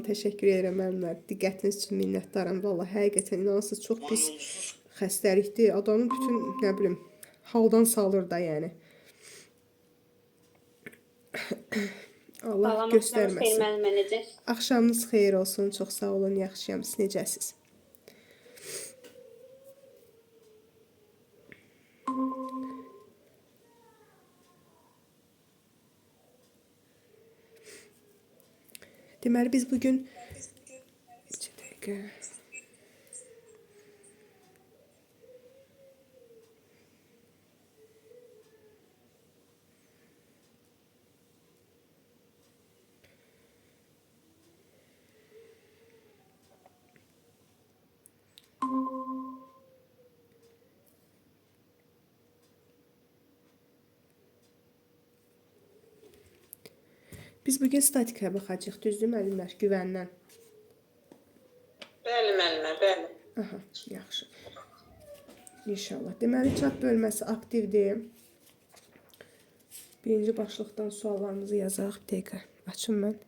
olun, təşəkkür edirəm müəllimlər. Diqqətiniz üçün minnətdaram. Vallahi həqiqətən inanırsınız çox pis xəstəlikdir. Adamın bütün nə bilim haldan salır da yəni. Allah Salam, axşamınız xeyir göstərməsin. müəllimə, necəsiz? Axşamınız xeyir olsun. Çox sağ olun, yaxşıyam. Siz necəsiz? Deməli biz bugün bir dəqiqə. Biz bugün statikaya baxacağıq, düzdür müəllimlər, güvəndən. Bəli müəllimə, bəli. Aha, yaxşı. İnşallah. Deməli chat bölməsi aktivdir. Birinci başlıqdan suallarımızı yazaq. Bir dəqiqə açım mən.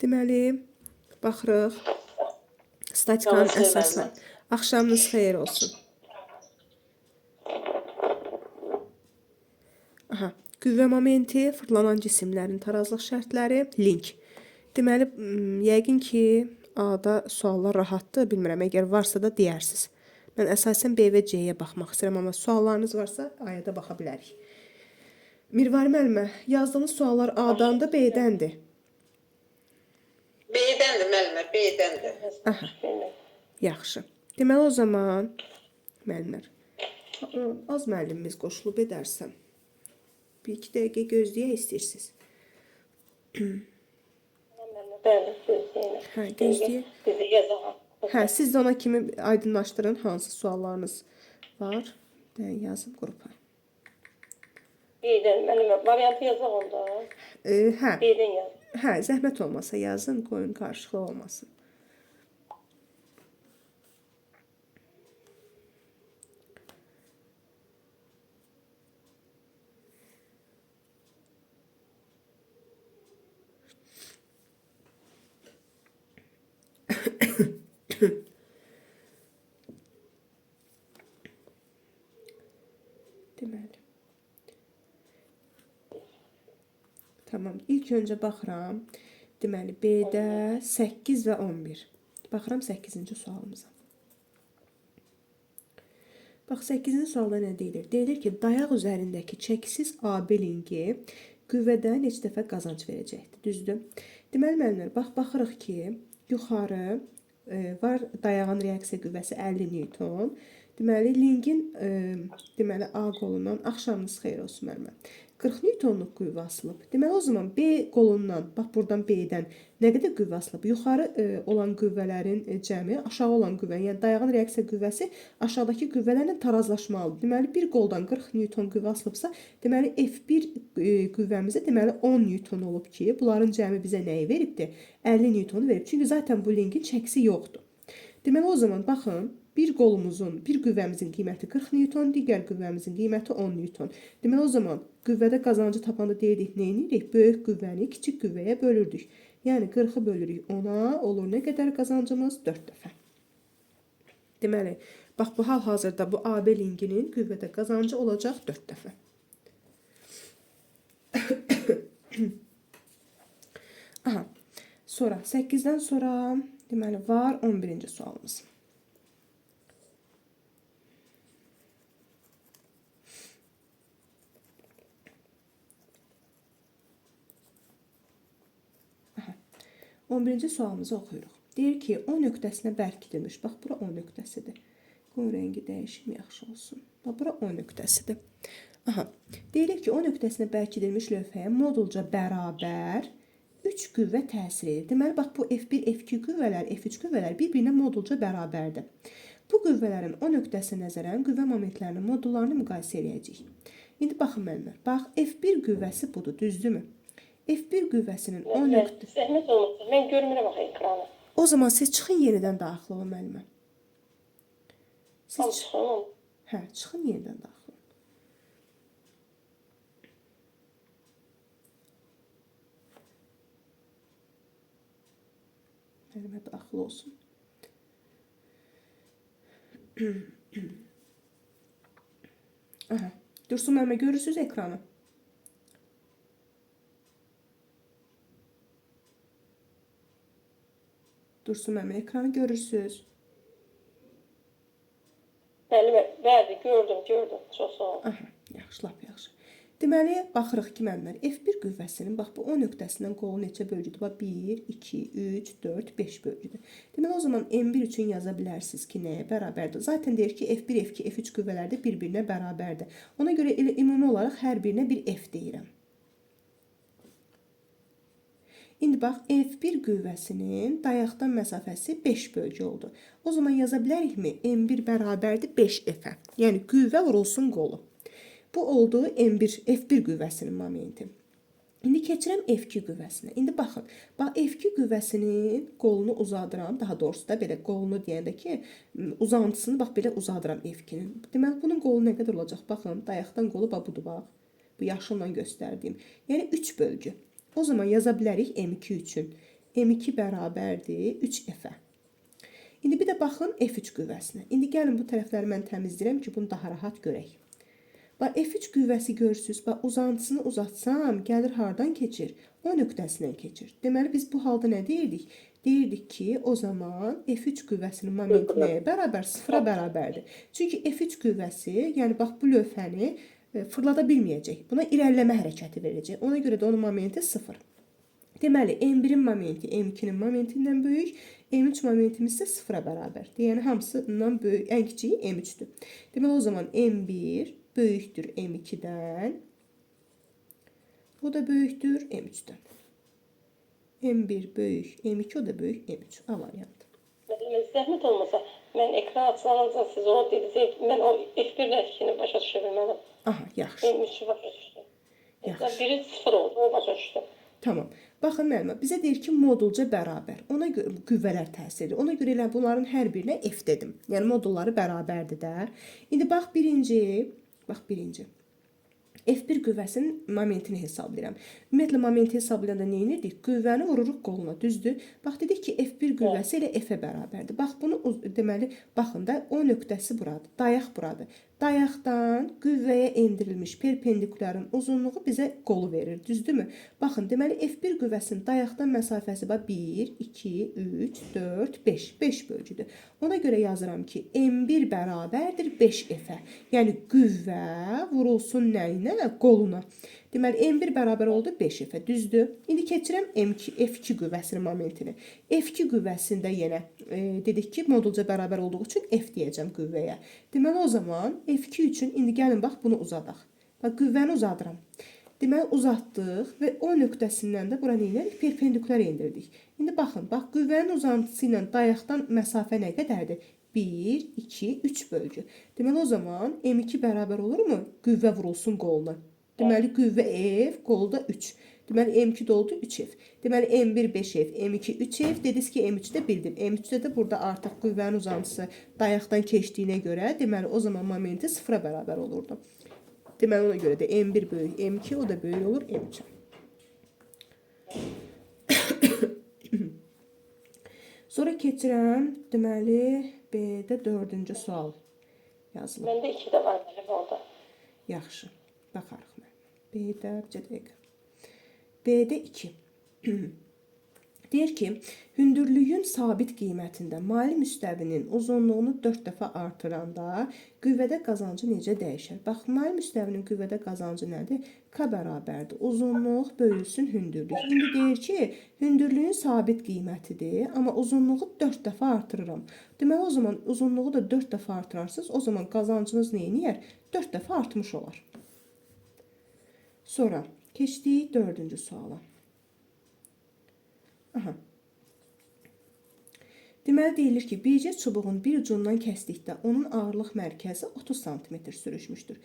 Deməli, baxırıq. Statikanın əsasına. Axşamınız xeyir olsun. Aha, qüvvə momenti, fırlanan cisimlərin tarazlıq şərtləri, link. Deməli, yəqin ki, A-da suallar rahatdır, bilmirəm, əgər varsa da deyərsiniz. Mən əsasən B və C-yə baxmaq istəyirəm, amma suallarınız varsa A-ya da baxa bilərik. Mirvari müəllimə, yazdığınız suallar A-dan da B-dəndir. B-dəndir müəllimə, B-dəndir. Aha, yaxşı. Deməli, o zaman, müəllimlər, az müəllimimiz qoşulub edərsəm, bir-iki dəqiqə gözləyə istəyirsiniz. Bəli, gözləyək. Hə, gözləyə. Bizi yazaq. Hə, siz də ona kimi aydınlaşdırın, hansı suallarınız var. Yazıb qrupa. Birdən, müəllimə, variantı yazaq onda. Hə, Birdən yaz. hə, zəhmət olmasa yazın, qoyun qarışıqlı olmasın. Deməli. Tamam, ilk öncə baxıram. Deməli, B-də 8 və 11. Baxıram 8-ci sualımıza. Bax, 8-ci sualda nə deyilir? Deyilir ki, dayaq üzərindəki çəkisiz AB linki qüvvədə neçə dəfə qazanc verəcəkdir. Düzdür? Deməli, müəllimlər, baxırıq ki, yuxarı var dayağın reaksiya qüvvəsi 50 Newton. Deməli, linkin deməli, A qolundan axşamınız xeyir olsun müəllimə. 40 Newtonluq qüvvə asılıb. Deməli, o zaman B qolundan, bax buradan B-dən nə qədər qüvvə asılıb? Yuxarı olan qüvvələrin cəmi aşağı olan qüvvə, yəni dayağın reaksiya qüvvəsi aşağıdakı qüvvələrlə tarazlaşmalıdır. Deməli, bir qoldan 40 Newton qüvvə asılıbsa, deməli, F1 qüvvəmizə deməli 10 Newton olub ki, bunların cəmi bizə nəyi veribdir? 50 Newton verib. Çünki zaten bu linkin çəkisi yoxdur. Deməli, o zaman baxın, bir qolumuzun, bir qüvvəmizin qiyməti 40 Newton, digər qüvvəmizin qiyməti 10 Newton. Deməli, o zaman qüvvədə qazancı tapanda deyirik, nə edirik? Böyük qüvvəni kiçik qüvvəyə bölürdük. Yəni, 40-ı bölürük 10-a, olur nə qədər qazancımız? 4 dəfə. Deməli, bax, bu hal-hazırda bu AB linkinin qüvvədə qazancı olacaq 4 dəfə. Aha, sonra 8-dən sonra deməli, var 11-ci sualımız. Aha, 11-ci sualımızı oxuyuruq. Deyir ki, O nöqtəsinə bərkidilmiş, bax, bura O nöqtəsidir. Qoy rəngi dəyişim, yaxşı olsun. Bax, bura O nöqtəsidir. Aha. Deyilir ki, O nöqtəsinə bərkidilmiş lövhəyə modulca bərabər 3 qüvvə təsir edir. Deməli, bax, bu F1, F2 qüvvələr, F3 qüvvələr bir-birinə modulca bərabərdir. Bu qüvvələrin O nöqtəsinə nəzərən qüvvə momentlərinin modullarını müqayisə edəcəyik. İndi baxın müəllimlər. Bax, F1 qüvvəsi budur, düzdürmü? F1 qüvvəsinin O nöqtə... Zəhmət olmasın. Mən görmürəm axı ekranı. O zaman siz çıxın yenidən daxil olun müəllimə. Siz Tamam. Hə, çıxın yenidən daxil olun. Müəllimə daxil olsun. Aha. Dursun müəllimə, görürsünüz ekranı? Dursun müəllimə, ekranı görürsünüz? Bəli, gördüm. Çox sağ ol. Aha, yaxşı, lap yaxşı. Deməli, baxırıq ki, müəllimlər, F1 qüvvəsinin, bax, bu O nöqtəsindən qolu neçə bölgüdür? Bax, 1, 2, 3, 4, 5 bölgüdür. Deməli, o zaman M1 üçün yaza bilərsiniz ki, nəyə bərabərdir? Zaten deyir ki, F1, F2, F3 qüvvələr də bir-birinə bərabərdir. Ona görə elə ümumi olaraq hər birinə bir F deyirəm. İndi bax, F1 qüvvəsinin dayaqdan məsafəsi 5 bölgü oldu. O zaman yaza bilərikmi? M1 bərabərdir 5F-ə. Yəni, qüvvə vurulsun qolu. Bu oldu F1 qüvvəsinin momenti. İndi keçirəm F2 qüvvəsinə. İndi baxın, bax, F2 qüvvəsinin qolunu uzadıram. Daha doğrusu da belə qolunu deyəndə ki, uzantısını bax, belə uzadıram F2-nin. Deməli, bunun qolu nə qədər olacaq? Baxın, dayaqdan qolu budur, bax. Bu yaşılla göstərdiyim. Yəni, 3 bölgü. O zaman yaza bilərik M2 üçün. M2 bərabərdir 3F-ə. İndi bir də baxın F3 qüvvəsinə. İndi gəlin bu tərəfləri mən təmizləyirəm ki, bunu daha rahat görək. Bax, F3 qüvvəsi görürsünüz, bax, uzantısını uzatsam, gəlir hardan keçir? O nöqtəsindən keçir. Deməli, biz bu halda nə deyirdik? Deyirdik ki, o zaman F3 qüvvəsinin momenti nəyə bərabər? Sıfıra bərabərdir. Çünki F3 qüvvəsi, yəni bax, bu lövhəni fırlada bilməyəcək. Buna irəliləmə hərəkəti verəcək. Ona görə də onun momenti sıfır. Deməli, M1-in momenti M2-nin momentindən böyük, M3 momentimiz isə sıfıra bərabər. Yəni, hamısından böyük, ən kiçiyi M3-dür. Deməli, o zaman M1 böyükdür M2-dən. O da böyükdür M3-dən. M1 böyük M2, o da böyük M3. A variantı. Zəhmət olmasa, mən ekran açılanınca siz onu dediniz, mən o F1 rəskini başa düşə bilməliyim. Aha, yaxşı. M3-ü başa düşdüm. Yaxşı. Biri 0 oldu, o başa düşdüm. Tamam. Baxın müəllimə, bizə deyir ki, modulca bərabər. Ona görə qüvvələr təsir edir. Ona görə elə bunların hər birinə F dedim. Yəni modulları bərabərdir də. İndi bax birinci. F1 qüvvəsinin momentini hesablayıram. Ümumiyyətlə momenti hesablayanda nə edirdik? Qüvvəni vururuq qoluna, düzdür? Bax dedik ki, F1 qüvvəsi ilə F-ə bərabərdir. Bax bunu deməli, baxın da O nöqtəsi buradır, dayaq buradır. Dayaqdan qüvvəyə endirilmiş perpendikulyarın uzunluğu bizə qolu verir, düzdürmü? Baxın, deməli F1 qüvvəsinin dayaqdan məsafəsi 1, 2, 3, 4, 5. 5 bölgüdür. Ona görə yazıram ki, M1 bərabərdir 5F-ə. Yəni qüvvə vurulsun nəyinə? Qoluna. Deməli, M1 bərabər oldu 5F-ə, düzdür? İndi keçirəm F2 qüvvəsinin momentini. F2 qüvvəsində yenə dedik ki, modulca bərabər olduğu üçün F deyəcəm qüvvəyə. Deməli, o zaman F2 üçün indi gəlin, bax, bunu uzadaq. Bax, qüvvəni uzadıram. Deməli, uzatdıq və O nöqtəsindən də bura neylərik? Perpendikulyar endirdik. İndi baxın, bax, qüvvənin uzantısı ilə dayaqdan məsafə nə qədərdir? 1, 2, 3 bölgü. Deməli, o zaman M2 bərabər olurmu? Qüvvə vurulsun qoluna. Deməli, qüvvə F, qolda 3. Deməli, M2 də oldu 3F. Deməli, M1 5F, M2 3F. Dediniz ki, M3-də 1-dir. M3-də də burada artıq qüvvənin uzantısı dayaqdan keçdiyinə görə, deməli, o zaman momenti sıfıra bərabər olurdu. Deməli, ona görə də M1 böyük M2, o da böyük olur M3. Sonra keçirəm, deməli, B-də 4-cü sual yazılır. Məndə 2 də var mənim orada. Yaxşı, baxarıq mən. B-də, B-də 2. Deyir ki, hündürlüyün sabit qiymətində maili müstəvinin uzunluğunu 4 dəfə artıranda qüvvədə qazancı necə dəyişər? Bax, maili müstəvinin qüvvədə qazancı nədir? K bərabərdir. Uzunluq bölünsün hündürlük. İndi deyir ki, hündürlüyün sabit qiymətidir, amma uzunluğu 4 dəfə artırıram. Deməli, o zaman uzunluğu da 4 dəfə artırarsınız, o zaman qazancınız neyniyər? 4 dəfə artmış olar. Sonra keçdik 4-cü suala. Aha. Deməli deyilir ki, bircə çubuğun bir ucundan kəsdikdə onun ağırlıq mərkəzi 30 sm sürüşmüşdür.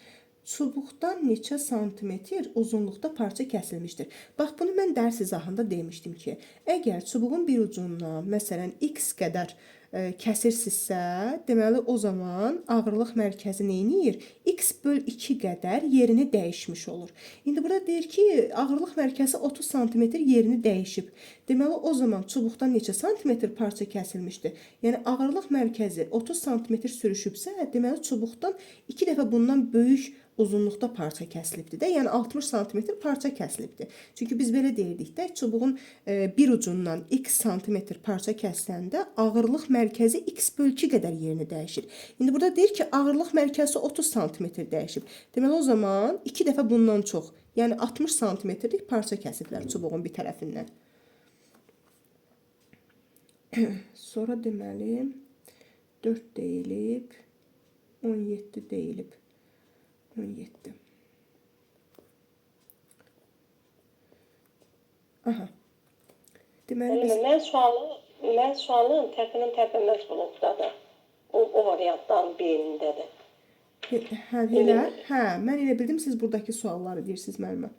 Çubuqdan neçə santimetr uzunluqda parça kəsilmişdir. Bax, bunu mən dərs izahında demişdim ki, əgər çubuğun bir ucundan, məsələn, x qədər kəsirsinizsə, deməli o zaman ağırlıq mərkəzi neyniyir? X böl 2 qədər yerini dəyişmiş olur. İndi burada deyir ki, ağırlıq mərkəzi 30 sm yerini dəyişib. Deməli o zaman çubuqdan neçə santimetr parça kəsilmişdir? Yəni ağırlıq mərkəzi 30 sm sürüşübsə, deməli çubuqdan 2 dəfə bundan böyük uzunluqda parça kəsilibdir də, yəni 60 sm parça kəsilibdir. Çünki biz belə deyirdik də, çubuğun bir ucundan x santimetr parça kəsiləndə ağırlıq mərkəzi x böl 2 qədər yerini dəyişir. İndi burada deyir ki, ağırlıq mərkəzi 30 sm dəyişib. Deməli o zaman 2 dəfə bundan çox, yəni 60 sm-lik parça kəsiblər çubuğun bir tərəfindən. Sonra deməli 4 deyilib, 17 deyilib. 17. Aha. Deməli biz... Mən sualın tərpənən tərpənməz blokdadır. O variantdan birindədir. Hə, mən elə bildim siz buradakı sualları deyirsiniz müəllimə.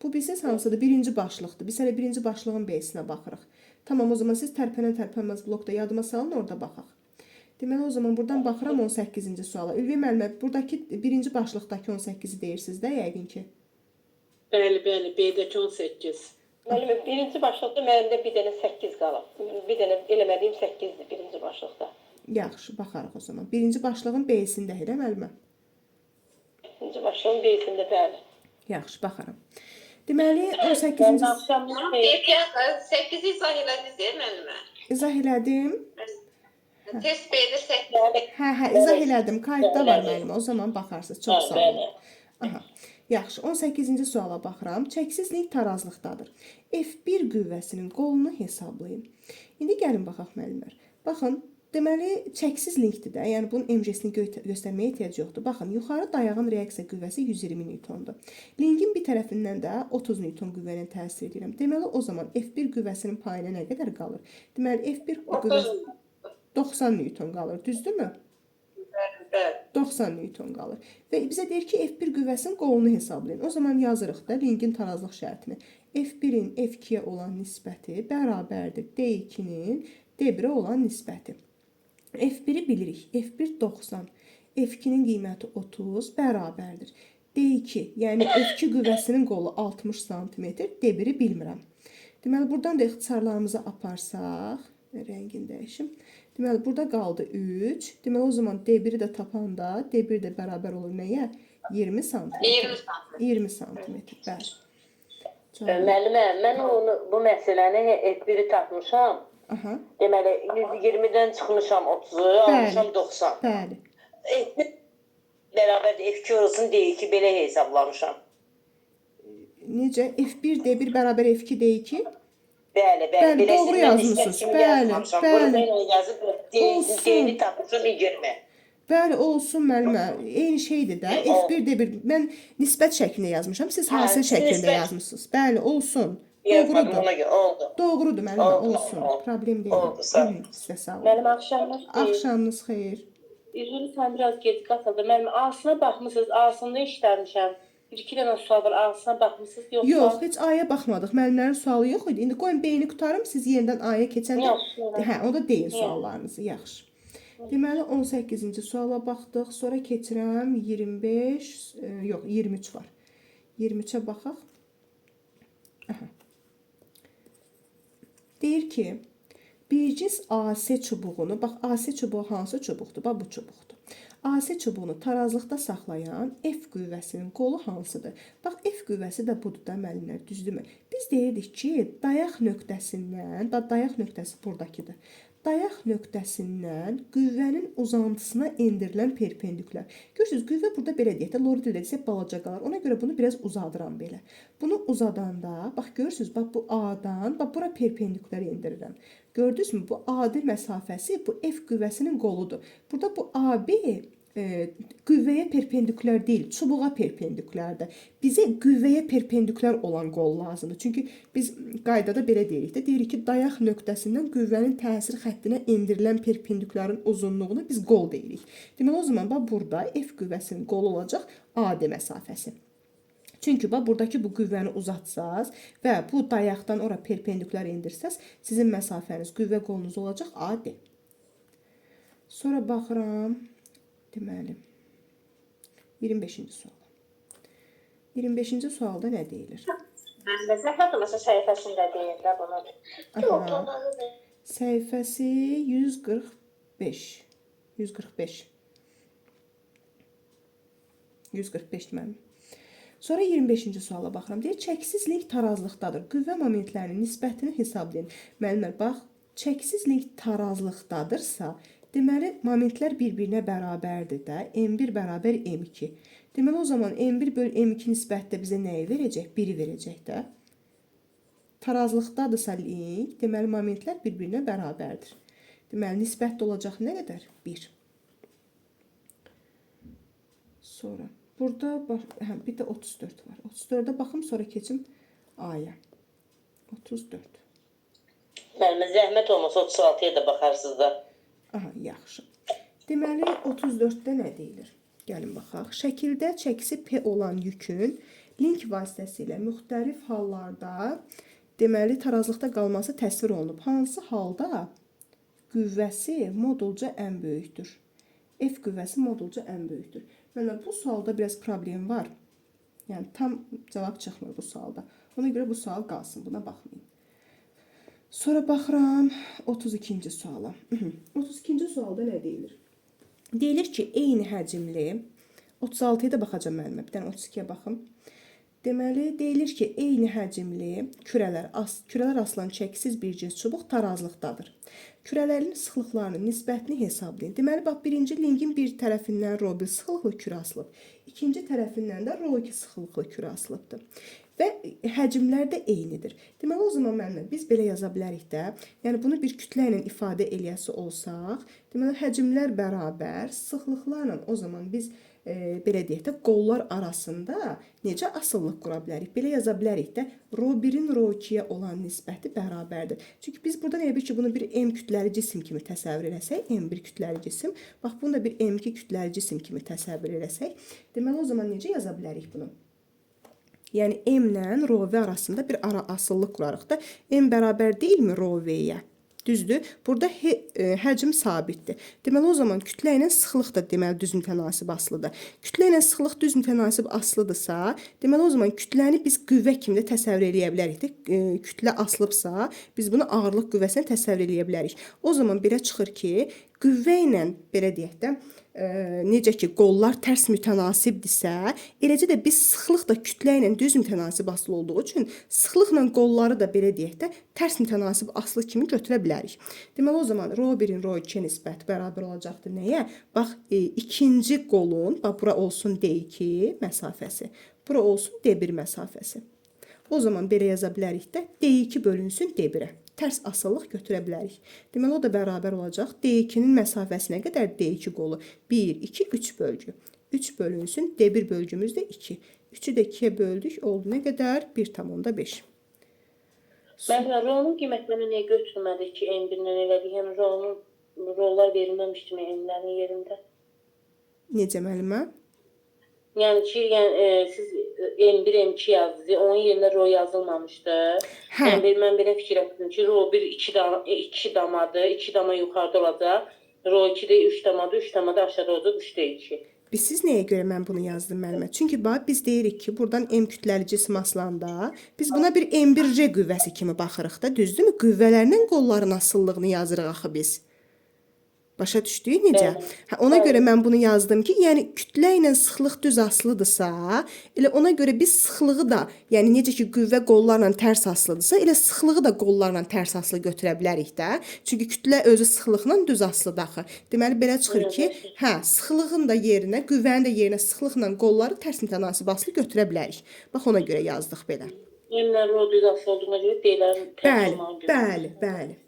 Bu bilsiniz hansıdır? Birinci başlıqdır. Biz hələ birinci başlığın B-sinə baxırıq. Tamam, o zaman siz tərpənən tərpənməz blokda yadıma salın, orada baxaq. Deməli, o zaman buradan baxıram 18-ci suala. Ülvi müəllimə, buradakı birinci başlıqdakı 18-i deyirsiniz də, yəqin ki. Bəli, B-dəki 18. Müəllimə, birinci başlıqda məndə bir dənə 8 qalıb. Bir dənə eləmədiyim 8-dir birinci başlıqda. Yaxşı, baxarıq o zaman. Birinci başlığın B-sində elə müəllimə? Birinci başlığın B-sində, bəli. Yaxşı, baxaram. Deməli, 18-ci... 8 izah elədiniz, müəllimə? İzah elədim. Test B-də 8. Hə, izah elədim. Kayıtda var müəllimə. O zaman baxarsınız. Çox sağ olun. Aha. Yaxşı, 18-ci suala baxıram. Çəksizlik tarazlıqdadır. F1 qüvvəsinin qolunu hesablayın. İndi gəlin baxaq müəllimlər. Baxın, deməli çəksiz linkdir də. Yəni bunun MG-sini göstərməyə ehtiyac yoxdur. Baxın, yuxarı dayağın reaksiya qüvvəsi 120 Newtondur. Linkin bir tərəfindən də 30 Newton qüvvəni təsir edirəm. Deməli o zaman F1 qüvvəsinin payına nə qədər qalır? Deməli F1 qüvvəsi 90 Newton qalır, düzdürmü? Bəli. 90 Newton qalır. Və bizə deyir ki, F1 qüvvəsinin qolunu hesablayın. O zaman yazırıq da linkin tarazlıq şərtini. F1-in F2-yə olan nisbəti bərabərdir D2-nin D1-ə olan nisbəti. F1-i bilirik. F1 90. F2-nin qiyməti 30 bərabərdir. D2, yəni F2 qüvvəsinin qolu 60 cm, D1-i bilmirəm. Deməli, buradan da ixtisarlarımızı aparsaq, rəngini dəyişim. Deməli, burada qaldı 3. Deməli, o zaman D1-i də tapanda D1 də bərabər olur nəyə? 20 cm. 20 cm, bəli. Müəllimə, mən bu məsələni F1-i tapmışam. Aha. Deməli, 120-dən çıxmışam 30-u, almışam 90. Bəli. F1 bərabər F2 olsun D2 belə hesablamışam. Necə? F1 D1 bərabər F2 D2? Bəli, Bəli, doğru yazmışsınız. Bəli, bəli. D2 tapmışam 20. Bəli, olsun müəllimə. Eyni şeydir də. F1 D1. Mən nisbət şəklində yazmışam. Siz hasil şəklində yazmışsınız. Bəli, olsun. Doğrudur. Doğrudur müəllimə, olsun. Problem deyil. Sizə sağ olun. Mənim axşamınız xeyir. Axşamınız xeyir. Üzrlü sən biraz gec qatıldı. Mənim ağzına baxmısınız, ağzında işləmişəm. Bir-iki dənə sual var, ağzına baxmısınız, yoxsa? Yox, heç aya baxmadıq. Müəllimlərin sualı yox idi. İndi qoyun beyni qutarım, siz yenidən aya keçəndə. Hə, o da deyin suallarınızı, yaxşı. Deməli 18-ci suala baxdıq. Sonra keçirəm 25, yox, 23 var. 23-ə baxaq. Aha. Deyir ki, bir cins AC çubuğunu, bax AC çubuğu hansı çubuqdur? Bax bu çubuqdur. AC çubuğunu tarazlıqda saxlayan F qüvvəsinin qolu hansıdır? Bax F qüvvəsi də budur da müəllimlər, düzdürmü? Biz biz deyirdik ki, dayaq nöqtəsindən, dayaq nöqtəsi buradakıdır. Dayaq nöqtəsindən qüvvənin uzantısına endirilən perpendikülər. Görürsünüz, qüvvə burada belə deyək də, lori dildə desək balaca qalır. Ona görə bunu biraz uzadıram belə. Bunu uzadanda, bax görürsünüz, bax bu A-dan, bax bura perpendikülər endirirəm. Gördünüzmü? Bu AD məsafəsi bu F qüvvəsinin qoludur. Burada bu AB qüvvəyə perpendikülər deyil, çubuğa perpendikülərdir. Bizə qüvvəyə perpendikülər olan qol lazımdır. Çünki biz qaydada belə deyirik də, deyirik ki, dayaq nöqtəsindən qüvvənin təsir xəttinə endirilən perpendikülərin uzunluğunu biz qol deyirik. Deməli, o zaman bax burada F qüvvəsinin qolu olacaq AD məsafəsi. Çünki bax buradakı bu qüvvəni uzatsaz və bu dayaqdan ora perpendikülər endirsəz, sizin məsafəniz, qüvvə qolunuz olacaq AD. Sonra baxıram, deməli, 25-ci sual. 25-ci sualda nə deyilir? Zəhmət olmasa səhifəsində deyirlər bunu. Aha, səhifəsi 145. 145 deməli. Sonra 25-ci suala baxıram. Deyir, çəksiz link tarazlıqdadır. Qüvvə momentlərinin nisbətini hesablayın. Müəllimlər, bax, çəksiz link tarazlıqdadırsa, deməli, momentlər bir-birinə bərabərdir də. M1 bərabər M2. Deməli, o zaman M1 böl M2 nisbətdə bizə nəyi verəcək? 1-i verəcək də. Tarazlıqdadırsa link, deməli, momentlər bir-birinə bərabərdir. Deməli, nisbətdə olacaq nə qədər? 1. Sonra, burada bir də 34 var. 34-ə baxım, sonra keçim A-ya. 34. Müəllimə, zəhmət olmasa 36-ya da baxarsınız da. Aha, yaxşı. Deməli, 34-də nə deyilir? Gəlin baxaq. Şəkildə çəkisi P olan yükün link vasitəsilə müxtəlif hallarda deməli tarazlıqda qalması təsvir olunub. Hansı halda qüvvəsi modulca ən böyükdür? F qüvvəsi modulca ən böyükdür. Məncə bu sualda biraz problem var. Yəni tam cavab çıxmır bu sualda. Ona görə bu sual qalsın, buna baxmayın. Sonra baxıram 32-ci suala. 32-ci sualda nə deyilir? Deyilir ki, eyni həcmli 36-ya da baxacağam müəllimə. Bir dənə 32-yə baxım. Deməli, deyilir ki, eyni həcmli kürələr asılan çəksiz bir cins çubuq tarazlıqdadır. Kürələrin sıxlıqlarının nisbətini hesablayın. Deməli, bax, birinci linkin bir tərəfindən ρ1 sıxlıqlı kürə asılıb. İkinci tərəfindən də ρ2 sıxlıqlı kürə asılıbdır. Və həcmlər də eynidir. Deməli, o zaman müəllimə, biz belə yaza bilərik də, yəni bunu bir kütlə ilə ifadə eləyəsi olsaq, deməli, həcmlər bərabər, sıxlıqlarla o zaman biz belə deyək də, qollar arasında necə asıllıq qura bilərik? Belə yaza bilərik də, ρ1-in ρ2-yə olan nisbəti bərabərdir. Çünki biz burada nə edir ki, bunu bir M kütləli cisim kimi təsəvvür eləsək, M1 kütləli cisim, bax, bunu da bir M2 kütləli cisim kimi təsəvvür eləsək, deməli, o zaman necə yaza bilərik bunu? Yəni, M ilə ρV arasında bir ara asıllıq qurarıq da, M bərabər deyilmi ρV-yə? Düzdür. Burada həcm sabitdir. Deməli, o zaman kütlə ilə sıxlıq da deməli düz mütənasib asılıdır. Kütlə ilə sıxlıq düz mütənasib asılıdırsa, deməli, o zaman kütləni biz qüvvə kimi də təsəvvür eləyə bilərik. Kütlə asılıbsa, biz bunu ağırlıq qüvvəsinə təsəvvür eləyə bilərik. O zaman belə çıxır ki, qüvvə ilə, belə deyək də, necə ki, qollar tərs mütənasibdirsə, eləcə də biz sıxlıq da kütlə ilə düz mütənasib asılı olduğu üçün sıxlıqla qolları da belə deyək də tərs mütənasib asılı kimi götürə bilərik. Deməli, o zaman ρ1-in ρ2-yə nisbəti bərabər olacaqdır nəyə? Bax, ikinci qolun, bax, bura olsun D2 məsafəsi, bura olsun D1 məsafəsi. O zaman belə yaza bilərik də D2 bölünsün D1-ə. Tərs asıllıq götürə bilərik. Deməli, o da bərabər olacaq. D2-nin məsafəsinə qədər D2 qolu. 1, 2, 3 bölgü. 3 bölünsün. D1 bölgümüz də 2. 3-ü də 2-yə böldük. Oldu nə qədər? 1,5. Mən rolun qiymətlərini niyə götürmədik ki, M1-dən elədik? Yəni, rollar verilməmişdi M-lərin yerində. Necə müəllimə? Yəni ki, siz M1, M2 yazdınız, onun yerinə rol yazılmamışdı. Mən belə fikir etdim ki, rol 1 2 damadır, 2 dama yuxarıda olacaq, rol 2 də 3 damadır, 3 damada aşağıda olacaq, 3 də 2. Siz nəyə görə mən bunu yazdım müəllimə? Çünki bax, biz deyirik ki, buradan M kütləli cisim asılanda, biz buna bir M1R qüvvəsi kimi baxırıq da, düzdürmü? Qüvvələrinin qolların asıllığını yazırıq axı biz. Başa düşdük necə? Bəli. Hə, ona Bəli. görə mən bunu yazdım ki, yəni kütlə ilə sıxlıq düz asılıdırsa, elə ona görə biz sıxlığı da, yəni necə ki qüvvə qollarla tərs asılıdırsa, elə sıxlığı da qollarla tərs asılı götürə bilərik də. Çünki kütlə özü sıxlıqla düz asılıdır axı. Deməli belə çıxır ki, hə, sıxlığın da yerinə, qüvvənin də yerinə sıxlıqla qolları tərs mütənasib asılı götürə bilərik. Bax ona görə yazdıq belə. Emlər o düz asılı olduğuna görə deyirlər tərs Bəli, olmağa görə. bəli, bəli.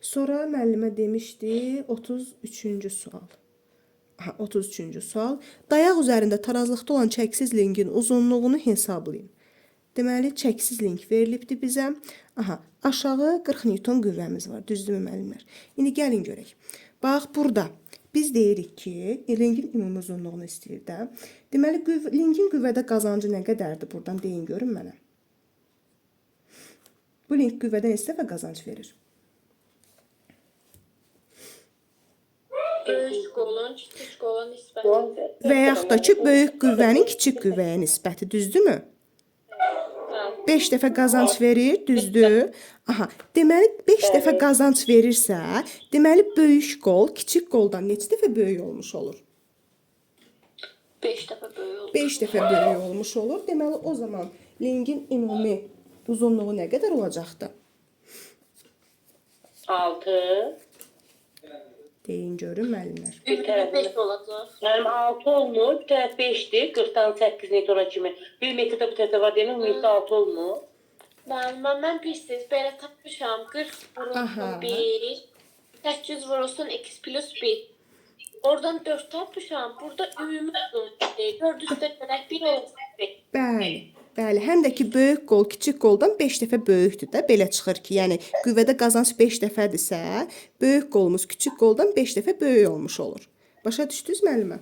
Sonra müəllimə demişdi 33-cü sual. Aha, 33-cü sual. Dayaq üzərində tarazlıqda olan çəksiz lingin uzunluğunu hesablayın. Deməli, çəksiz link verilibdi bizə. Aha, aşağı 40 Newton qüvvəmiz var. Düzdürmü müəllimlər? İndi gəlin görək. Bax, burada biz deyirik ki, lingin ümumi uzunluğunu istəyir də. Deməli, lingin qüvvədə qazancı nə qədərdir? Buradan deyin görün mənə. Bu link qüvvədə neçə dəfə qazanc verir? Böyük qolun, kiçik qolun nisbəti. Və yaxud da ki, böyük qüvvənin kiçik qüvvəyə nisbəti, düzdürmü? 5 dəfə qazanc verir, düzdür? Aha, deməli 5 dəfə qazanc verirsə, deməli böyük qol kiçik qoldan neçə dəfə böyük olmuş olur? 5 dəfə böyük olur. 5 dəfə böyük olmuş olur. Deməli o zaman lingin ümumi uzunluğu nə qədər olacaqdı? 6. Deyin görün müəllimlər. Bir tərəf 5 olacaq. Mənim 6 olmur, bir tərəf 5-dir, 40-dan 8 Newtona kimi. 1 metrdə bu tərəfdə var deyəmin, ümumilikdə 6 olmur. Mən pisdir. Belə tapmışam. 40 Aha. vurulsun 1. 800 vurulsun x plus 1. Oradan 4 tapmışam. Burada ümumi uzunluq 4 üstə gələk 1 olacaq 5. Bəli. Bəli, həm də ki böyük qol kiçik qoldan 5 dəfə böyükdür də. Belə çıxır ki, yəni qüvvədə qazanc 5 dəfədirsə, böyük qolumuz kiçik qoldan 5 dəfə böyük olmuş olur. Başa düşdünüz müəllimə?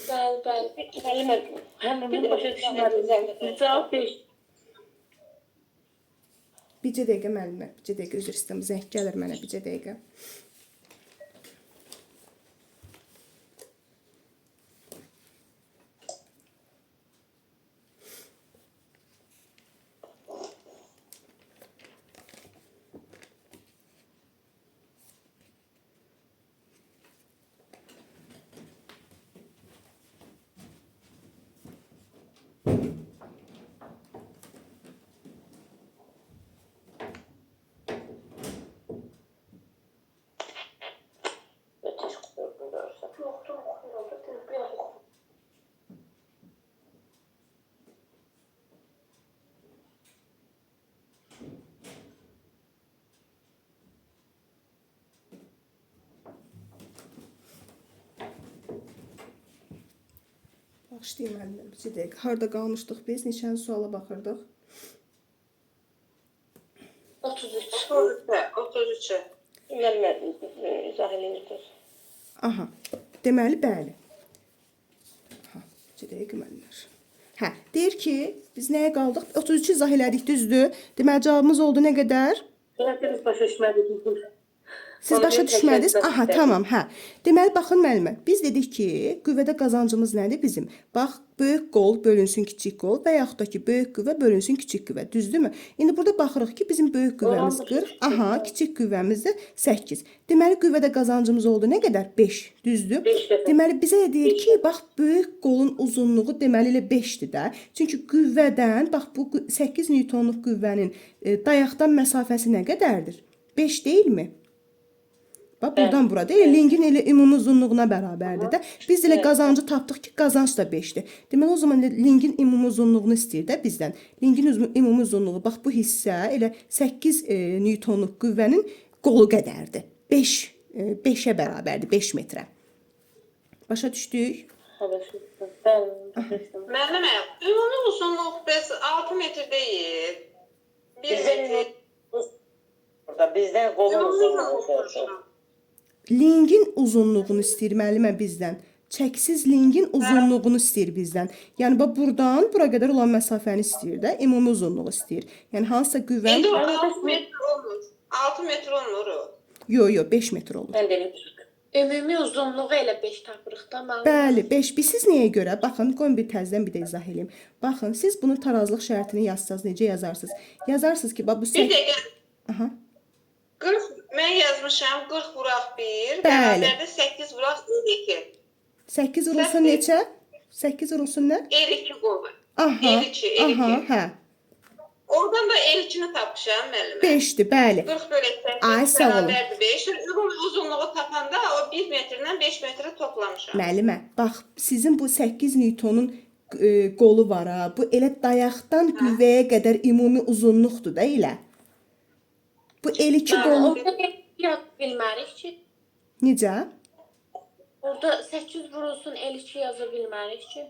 Bəli. Müəllimə, həm bunu başa düşmədim. Cavab 5. Bircə dəqiqə müəllimə, bircə dəqiqə üzr istəyirəm. Zəng gəlir mənə bircə dəqiqə. Başlayayım müəllimə, bircə dəqiqə. Harda qalmışdıq biz? Neçənci suala baxırdıq? 33. 33. Müəllimə, izah eləyin. Aha. Deməli, bəli. Aha, bircə dəqiqə müəllimlər. Hə, deyir ki, biz nəyə qaldıq? 33 izah elədik, düzdür? Deməli, cavabımız oldu nə qədər? Biz başa düşmədik. Siz başa düşmədiniz? Aha, tamam, hə. Deməli, baxın müəllimə, biz dedik ki, qüvvədə qazancımız nədir bizim? Bax, böyük qol bölünsün kiçik qol və yaxud da ki, böyük qüvvə bölünsün kiçik qüvvə, düzdürmü? İndi burada baxırıq ki, bizim böyük qüvvəmiz 40, aha, kiçik qüvvəmiz də 8. Deməli, qüvvədə qazancımız oldu nə qədər? 5, düzdür? 5 dəfə. Deməli, bizə deyir ki, bax, böyük qolun uzunluğu deməli elə 5-dir də. Çünki qüvvədən, bax, bu 8 Newtonluq qüvvənin dayaqdan məsafəsi nə qədərdir? 5 deyilmi? Bax, buradan burada elə lingin elə ümumi uzunluğuna bərabərdir də. Biz elə qazancı tapdıq ki, qazanc da 5-dir. Deməli, o zaman lingin ümumi uzunluğunu istəyir də bizdən. Lingin ümumi uzunluğu, bax, bu hissə elə 8 Newtonluq qüvvənin qolu qədərdir. 5-ə bərabərdir, 5 metrə. Başa düşdük? Müəllimə, ümumi uzunluq bəs 6 metr deyil. 1 metr. Burada bizdən qolun uzunluğu soruşur. Lingin uzunluğunu istəyir müəllimə bizdən. Çəksiz lingin uzunluğunu istəyir bizdən. Yəni bax buradan bura qədər olan məsafəni istəyir də, ümumi uzunluğu istəyir. Yəni hansısa qüvvə İndi o 6 metr olmur. 6 metr olmur o. Yo, 5 metr olur. Mən deyim. Ümumi uzunluğu elə 5 tapırıq da mən. Bəli, 5. Siz nəyə görə? Baxın, qoyun bir təzədən bir də izah edeyim. Baxın, siz bunu tarazlıq şərtini yazsaz necə yazarsınız? Yazarsınız ki, bax bu Bir dəqiqə. Aha. 40 Mən yazmışam 40 vuraq 1, Bəli. bərabərdə 8 vuraq 2. 8 vurulsun neçə? 8 vurulsun nə? 52 qolba. Aha, 52, 52. aha, hə. Oradan da 52-ni tapmışam müəllimə. 5'dir, bəli. 40 bölək 8 Ay, sağ olun. bərabərdir 5. Uzunluğu tapanda o 1 metrdən 5 metrə toplamışam. Müəllimə, bax, sizin bu 8 Newtonun qolu var ha. Bu elə dayaqdan qüvvəyə qədər ümumi uzunluqdur da elə. Bu 52 qolu Orada yaz bilmərik ki. necə? Orada 8 vurulsun 52 yaza bilmərik ki.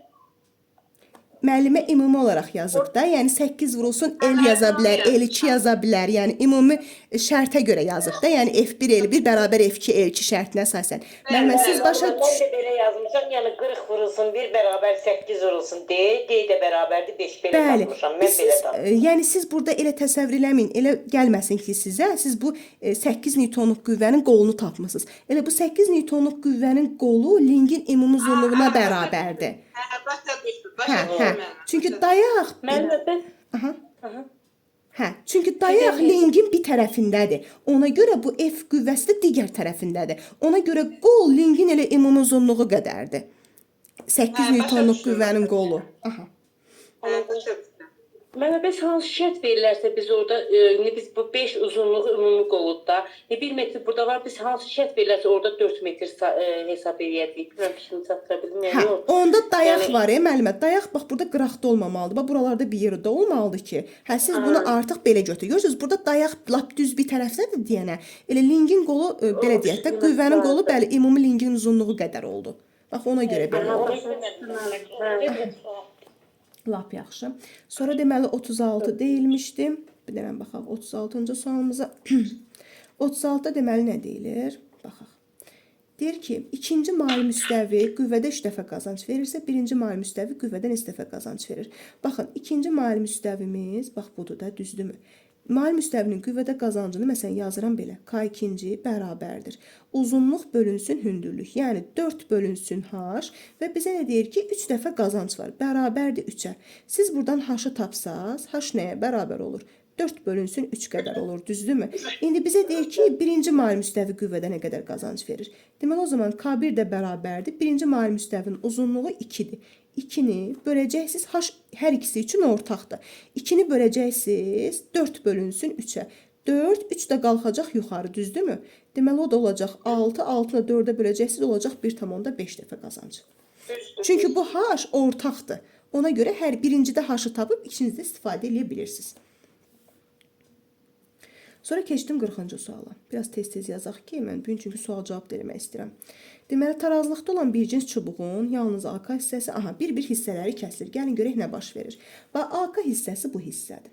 Müəllimə ümumi olaraq yazıb da. Yəni 8 vurulsun el yaza bilər, el2 yaza bilər. Yəni ümumi şərtə görə yazıb da. Yəni F1 L1 bərabər F2 L2 şərtinə əsasən. Müəllimə siz başa Ben de belə yazmışam. Yəni 40 vurulsun 1 bərabər 8 vurulsun D. D də bərabərdir 5 belə Bəli. tapmışam. Mən belə Siz, tapmışam. yəni siz burada elə təsəvvür eləməyin, elə gəlməsin ki sizə, siz bu 8 Newtonluq qüvvənin qolunu tapmısınız. Elə bu 8 Newtonluq qüvvənin qolu lingin ümumi uzunluğuna bərabərdir. Hə, başa düşdüm. Hə, Başa hə. düşdüm mən. Çünki dayaq Müəllimə bəs Aha. Hə, çünki dayaq lingin bir tərəfindədir. Ona görə bu F qüvvəsi də digər tərəfindədir. Ona görə qol lingin elə ümumi uzunluğu qədərdir. 8 Hə, Newtonluq başa düşdüm. qüvvənin qolu. Aha. Hə, başa düşdüm. Mənə bəs hansı şərt verirlərsə biz orada indi biz bu 5 uzunluğu ümumi qoludda 1 metr burada var. Biz hansı şərt verirlərsə orada 4 metr hesab eləyəcəyik. Bilmirəm ki, şimdi çatdıra bilmirəm. Hə, Yox. onda dayaq Yəni- var, müəllimə. Dayaq bax burada qıraqda olmamalıdır. Bax buralarda bir yerdə olmalıdır ki, hə siz bunu artıq belə götür. Görürsüz, burada dayaq lap düz bir tərəfdədir deyənə. Elə lingin qolu belə deyək də, qüvvənin qolu bəli ümumi lingin uzunluğu qədər oldu. Bax ona görə belə oldu. Lap yaxşı. Sonra deməli 36 deyilmişdi. Bir dənə baxaq 36-cı sualımıza. 36-da deməli nə deyilir? Baxaq. Deyir ki, ikinci mali müstəvi qüvvədə 3 dəfə qazanc verirsə, birinci mali müstəvi qüvvədən 3 dəfə qazanc verir. Baxın, ikinci mali müstəvimiz, bax budur da, düzdürmü? Mali müstəvinin qüvvədə qazancını məsələn yazıram belə. K2 bərabərdir. Uzunluq bölünsün hündürlük. Yəni 4 bölünsün h və bizə nə deyir ki, 3 dəfə qazanc var. Bərabərdir 3-ə. Siz buradan h-ı tapsaz, h nəyə bərabər olur? 4 bölünsün 3 qədər olur, düzdürmü? İndi bizə deyir ki, birinci mali müstəvi qüvvədə nə qədər qazanc verir? Deməli, o zaman K1 də bərabərdir. Birinci mali müstəvinin uzunluğu 2-dir. 2-ni böləcəksiniz, h hər ikisi üçün ortaqdır. 2-ni böləcəksiniz, 4 bölünsün 3-ə. 4, 3 də qalxacaq yuxarı, düzdürmü? Deməli, o da olacaq 6, 6-nı 4-ə böləcəksiniz, olacaq 1,5 dəfə qazanc. Çünki bu h ortaqdır. Ona görə hər birincidə h-ı tapıb, ikinizdə istifadə edə bilirsiniz. Sonra keçdim 40-cı suala. Biraz tez-tez yazaq ki, mən bugün çünki sual cavab da eləmək istəyirəm. Deməli, tarazlıqda olan bir cins çubuğun yalnız AK hissəsi, bir hissələri kəsilir. Gəlin görək nə baş verir. Və AK hissəsi bu hissədir.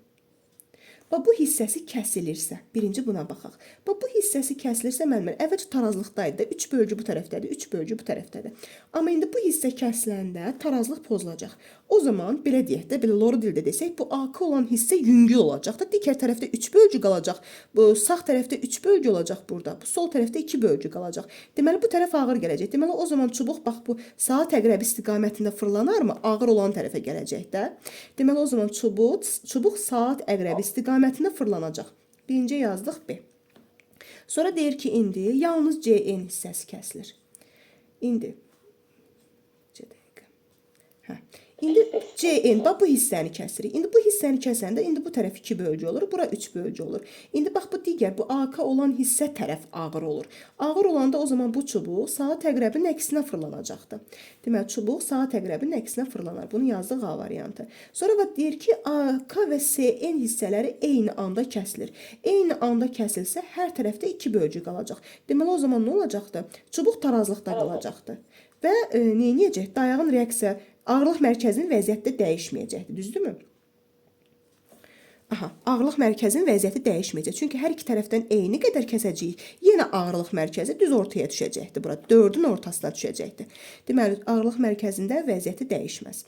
Və bu hissəsi kəsilirsə, birinci buna baxaq. Və bu hissəsi kəsilirsə, müəllimlər, əvvəlcə tarazlıqdaydı da, 3 bölgü bu tərəfdədir, 3 bölgü bu tərəfdədir. Amma indi bu hissə kəsiləndə tarazlıq pozulacaq. O zaman belə deyək də, belə loru dildə desək, bu AK olan hissə yüngül olacaq da, digər tərəfdə 3 bölgü qalacaq. Bu sağ tərəfdə 3 bölgü olacaq burada. Bu sol tərəfdə 2 bölgü qalacaq. Deməli bu tərəf ağır gələcək. Deməli o zaman çubuq bax bu saat əqrəbi istiqamətində fırlanarmı? Ağır olan tərəfə gələcək də. Deməli o zaman çubuq saat əqrəbi istiqamətində fırlanacaq. Birinci yazdıq B. Sonra deyir ki, indi yalnız CN hissəsi kəsilir. İndi İndi CN, bax bu hissəni kəsirik. İndi bu hissəni kəsəndə, indi bu tərəf 2 bölgü olur, bura 3 bölgü olur. İndi bax bu digər, bu AK olan hissə tərəf ağır olur. Ağır olanda o zaman bu çubuq saat əqrəbinin əksinə fırlanacaqdır. Deməli, çubuq saat əqrəbinin əksinə fırlanar. Bunu yazdıq A variantı. Sonra deyir ki, AK və CN hissələri eyni anda kəsilir. Eyni anda kəsilsə, hər tərəfdə 2 bölgü qalacaq. Deməli, o zaman nə olacaqdır? Çubuq tarazlıqda qalacaqdır. Və neyniyəcək? Dayağın reaksiya ağırlıq mərkəzinin vəziyyətdə dəyişməyəcəkdir, düzdürmü? Aha, ağırlıq mərkəzinin vəziyyəti dəyişməyəcək. Çünki hər iki tərəfdən eyni qədər kəsəcəyik. Yenə ağırlıq mərkəzi düz ortaya düşəcəkdir. Bura 4-ün ortasına düşəcəkdir. Deməli, ağırlıq mərkəzində vəziyyəti dəyişməz.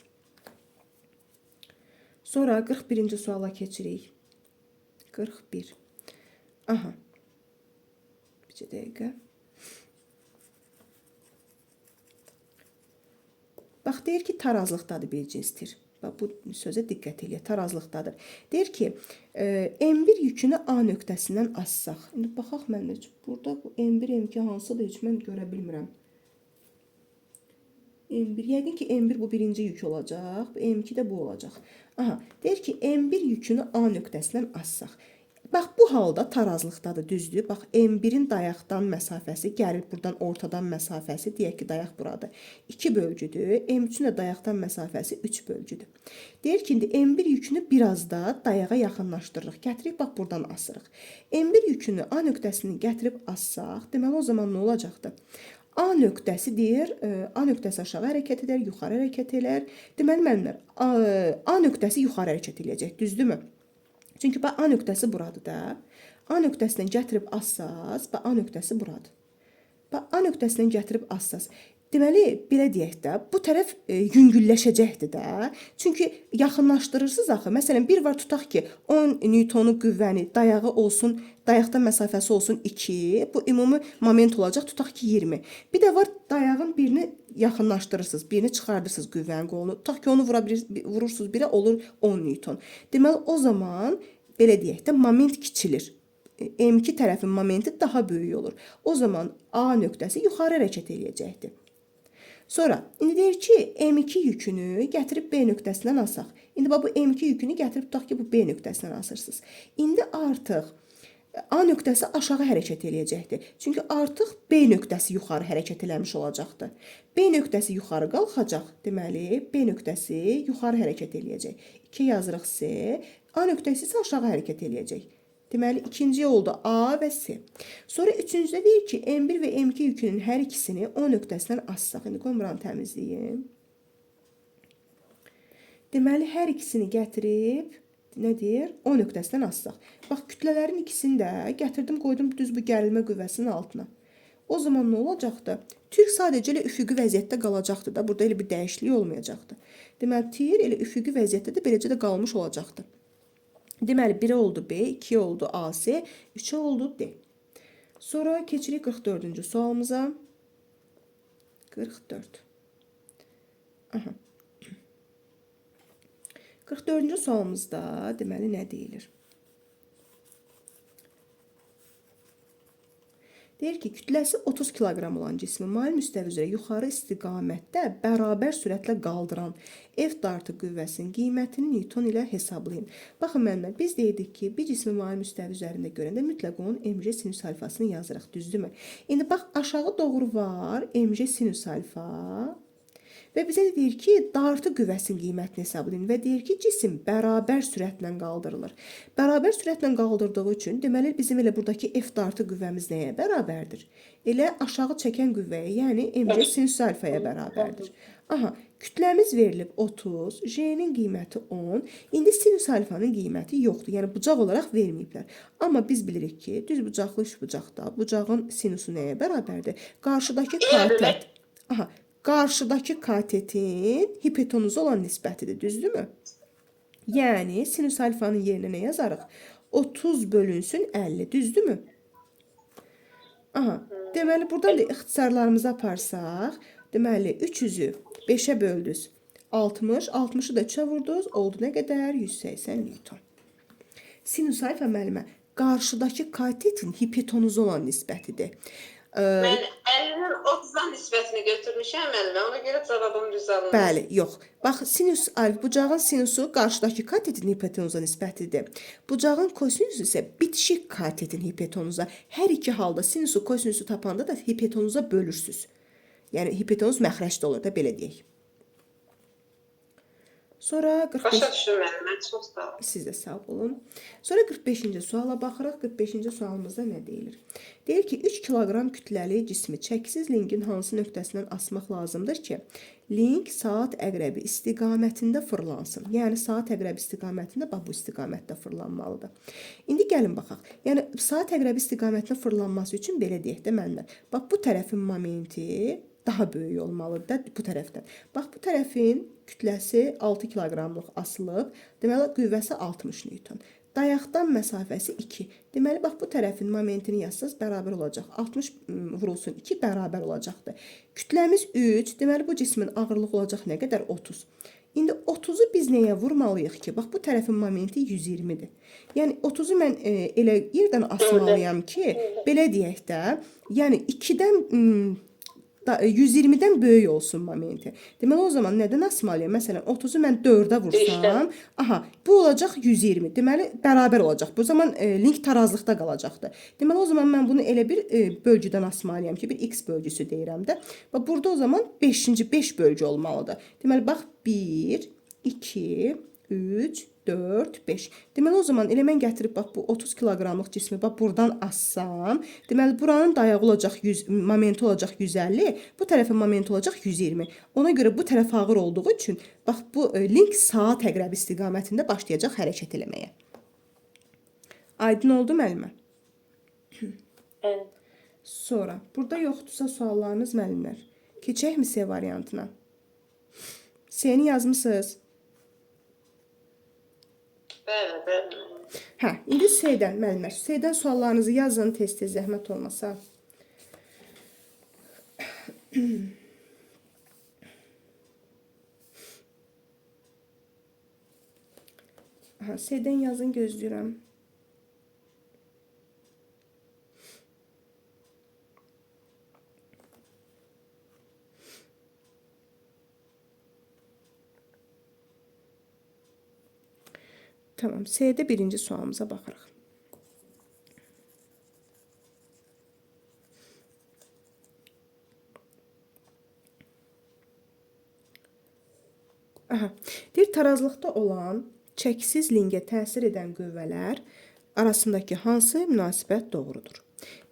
Sonra 41-ci suala keçirik. 41. Aha. Bir dəqiqə. Bax, deyir ki, tarazlıqdadır bir cinsdir. Bax, bu sözə diqqət eləyin, tarazlıqdadır. Deyir ki, M1 yükünü A nöqtəsindən assaq. İndi baxaq mənə, burada bu M1, M2 hansıdır, heç mən görə bilmirəm. M1, yəqin ki, M1 bu birinci yük olacaq, M2 də bu olacaq. Aha, deyir ki, M1 yükünü A nöqtəsindən assaq. Bax, bu halda tarazlıqdadır, düzdür. Bax, M1-in dayaqdan məsafəsi, gəlir buradan ortadan məsafəsi, deyək ki, dayaq buradır. 2 bölgüdür. M3-ün də dayaqdan məsafəsi 3 bölgüdür. Deyir ki, indi M1 yükünü biraz da dayağa yaxınlaşdırırıq. Gətirib, bax, buradan asırıq. M1 yükünü A nöqtəsini gətirib assaq, deməli, o zaman nə olacaqdır? A nöqtəsi deyir, A nöqtəsi aşağı hərəkət edər, yuxarı hərəkət edər. Deməli, müəllimlər, A nöqtəsi yuxarı hərəkət edəcək, düzdürmü? Çünki bax, A nöqtəsi buradır da. A nöqtəsindən gətirib assaz, bax, A nöqtəsi buradır. Bax, A nöqtəsindən gətirib assaz. Deməli, belə deyək də, bu tərəf yüngülləşəcəkdir də. Çünki yaxınlaşdırırsınız axı. Məsələn, bir var tutaq ki, 10 newtonu qüvvəni dayağı olsun, dayaqdan məsafəsi olsun 2. Bu ümumi moment olacaq, tutaq ki, 20. Bir də var, dayağın birini yaxınlaşdırırsınız, birini çıxardırsınız qüvvənin qolunu. Tutaq ki, onu vurursunuz, biri olur 10 newton. Deməli, o zaman, belə deyək də, moment kiçilir. M2 tərəfin momenti daha böyük olur. O zaman A nöqtəsi yuxarı hərəkət eləyəcəkdir. Sonra, indi deyir ki, M2 yükünü gətirib B nöqtəsindən asaq. İndi bu M2 yükünü gətirib tutaq ki, bu B nöqtəsindən asırsınız. İndi artıq A nöqtəsi aşağı hərəkət eləyəcəkdir. Çünki artıq B nöqtəsi yuxarı hərəkət eləmiş olacaqdır. B nöqtəsi yuxarı qalxacaq. Deməli, B nöqtəsi yuxarı hərəkət eləyəcək. 2 yazırıq C. A nöqtəsi isə aşağı hərəkət eləyəcək. Deməli, ikinci oldu A və C. Sonra üçüncüdə deyir ki, M1 və M2 yükünün hər ikisini O nöqtəsindən assaq. İndi qoymuram təmizləyim. Deməli, hər ikisini gətirib, nə deyir? O nöqtəsindən assaq. Bax, kütlələrin ikisini də gətirdim, qoydum düz bu gərilmə qüvvəsinin altına. O zaman nə olacaqdır? Tir sadəcə elə üfüqi vəziyyətdə qalacaqdır da. Burada elə bir dəyişiklik olmayacaqdır. Deməli, tir elə üfüqi vəziyyətdə də beləcə də qalmış olacaqdır. Deməli, 1 oldu B, 2 oldu A, C, 3 oldu D. Sonra keçirik 44-cü sualımıza. 44. Aha. 44-cü sualımızda deməli nə deyilir? Deyir ki, kütləsi 30 kiloqram olan cismi mail müstəvi üzrə yuxarı istiqamətdə bərabər sürətlə qaldıran F dartı qüvvəsinin qiymətini Newton ilə hesablayın. Baxın müəllimlər, biz deyirdik ki, bir cismi mail müstəvi üzərində görəndə mütləq onun mc sinüs alfasını yazırıq, düzdürmü? İndi bax, aşağı doğru var mc sinüs alfa. Və bizə deyir ki, dartı qüvvəsinin qiymətini hesablayın və deyir ki, cisim bərabər sürətlə qaldırılır. Bərabər sürətlə qaldırdığı üçün, deməli, bizim elə buradakı F dartı qüvvəmiz nəyə bərabərdir? Elə aşağı çəkən qüvvəyə, yəni mc sinüs alfaya bərabərdir. Aha, kütləmiz verilib 30, J'nin qiyməti 10, indi sinüs alfanın qiyməti yoxdur, yəni bucaq olaraq verməyiblər. Amma biz bilirik ki, düz bucaqlı üç bucaqda bucağın sinusu nəyə bərabərdir? Qarşıdakı katet. Aha, qarşıdakı katetin hipotenuzu olan nisbətidir, düzdürmü? Yəni, sinüs alfanın yerinə nə yazarıq? 30 bölünsün 50, düzdürmü? Aha, deməli, buradan da ixtisarlarımızı aparsaq, deməli, 300-ü 5-ə böldünüz, 60, 60-ı da 3-ə vurdunuz, oldu nə qədər? 180 Newton. Sinüs alfa müəllimə, qarşıdakı katetin hipotenuzu olan nisbətidir. Mən 50-nin 30-dan nisbətini götürmüşəm müəllimə, ona görə cavabım düzəlmir. Bəli, yox. Bax, sinüs alfa, bucağın sinusu qarşıdakı katetin hipotenuza nisbətidir. Bucağın kosinüsü isə bitişik katetin hipotenuza. Hər iki halda sinusu, kosinüsü tapanda da hipotenuza bölürsünüz. Yəni, hipotenuz məxrəcdə olur da, belə deyək. Sonra 45... Başa düşün müəllimə, çox sağ olun. Siz də sağ olun. Sonra 45-ci suala baxırıq. 45-ci sualımızda nə deyilir? Deyir ki, 3 kiloqram kütləli cismi çəkisiz linkin hansı nöqtəsindən asmaq lazımdır ki, link saat əqrəbi istiqamətində fırlansın. Yəni, saat əqrəbi istiqamətində, bax, bu istiqamətdə fırlanmalıdır. İndi gəlin baxaq. Yəni, saat əqrəbi istiqamətində fırlanması üçün belə deyək də mənlər. Bax, bu tərəfin momenti daha böyük olmalıdır da bu tərəfdən. Bax, bu tərəfin kütləsi 6 kiloqramlıq asılıb, deməli, qüvvəsi 60 Newton. Dayaqdan məsafəsi 2. Deməli, bax, bu tərəfin momentini yazsaz bərabər olacaq. 60 vurulsun 2 bərabər olacaqdır. Kütləmiz 3. Deməli, bu cismin ağırlığı olacaq nə qədər? 30. İndi 30'u biz nəyə vurmalıyıq ki? Bax bu tərəfin momenti 120-dir. Yəni 30'u mən elə yerdən asmalıyam ki, belə deyək də, yəni 2-dən 120-dən böyük olsun momenti. Deməli o zaman nədən asmalıyam? Məsələn 30'u mən 4-ə vursam, aha, bu olacaq 120. Deməli bərabər olacaq. Bu zaman link tarazlıqda qalacaqdır. Deməli o zaman mən bunu elə bir bölgüdən asmalıyam ki, bir x bölgüsü deyirəm də. Və burada o zaman 5 bölgü olmalıdır. Deməli bax 1, 2, 3, 4, 5. Deməli o zaman elə mən gətirib bax bu 30 kiloqramlıq cismi bax buradan assam, deməli buranın dayağı olacaq 100, momenti olacaq 150, bu tərəfin momenti olacaq 120. Ona görə bu tərəf ağır olduğu üçün bax bu link saat əqrəbi istiqamətində başlayacaq hərəkət eləməyə. Aydın oldu müəllimə? Evet. Sonra burada yoxdursa suallarınız müəllimlər. Keçəkmi C variantına? C-ni yazmısınız? Bəli, bəli. Hə, indi C-dən müəllimlər. C-dən suallarınızı yazın tez-tez zəhmət olmasa. Aha, C-dən yazın gözləyirəm. Tamam, C'də birinci sualımıza baxırıq. Aha, deyir tarazlıqda olan çəksiz lingə təsir edən qüvvələr arasındakı hansı münasibət doğrudur?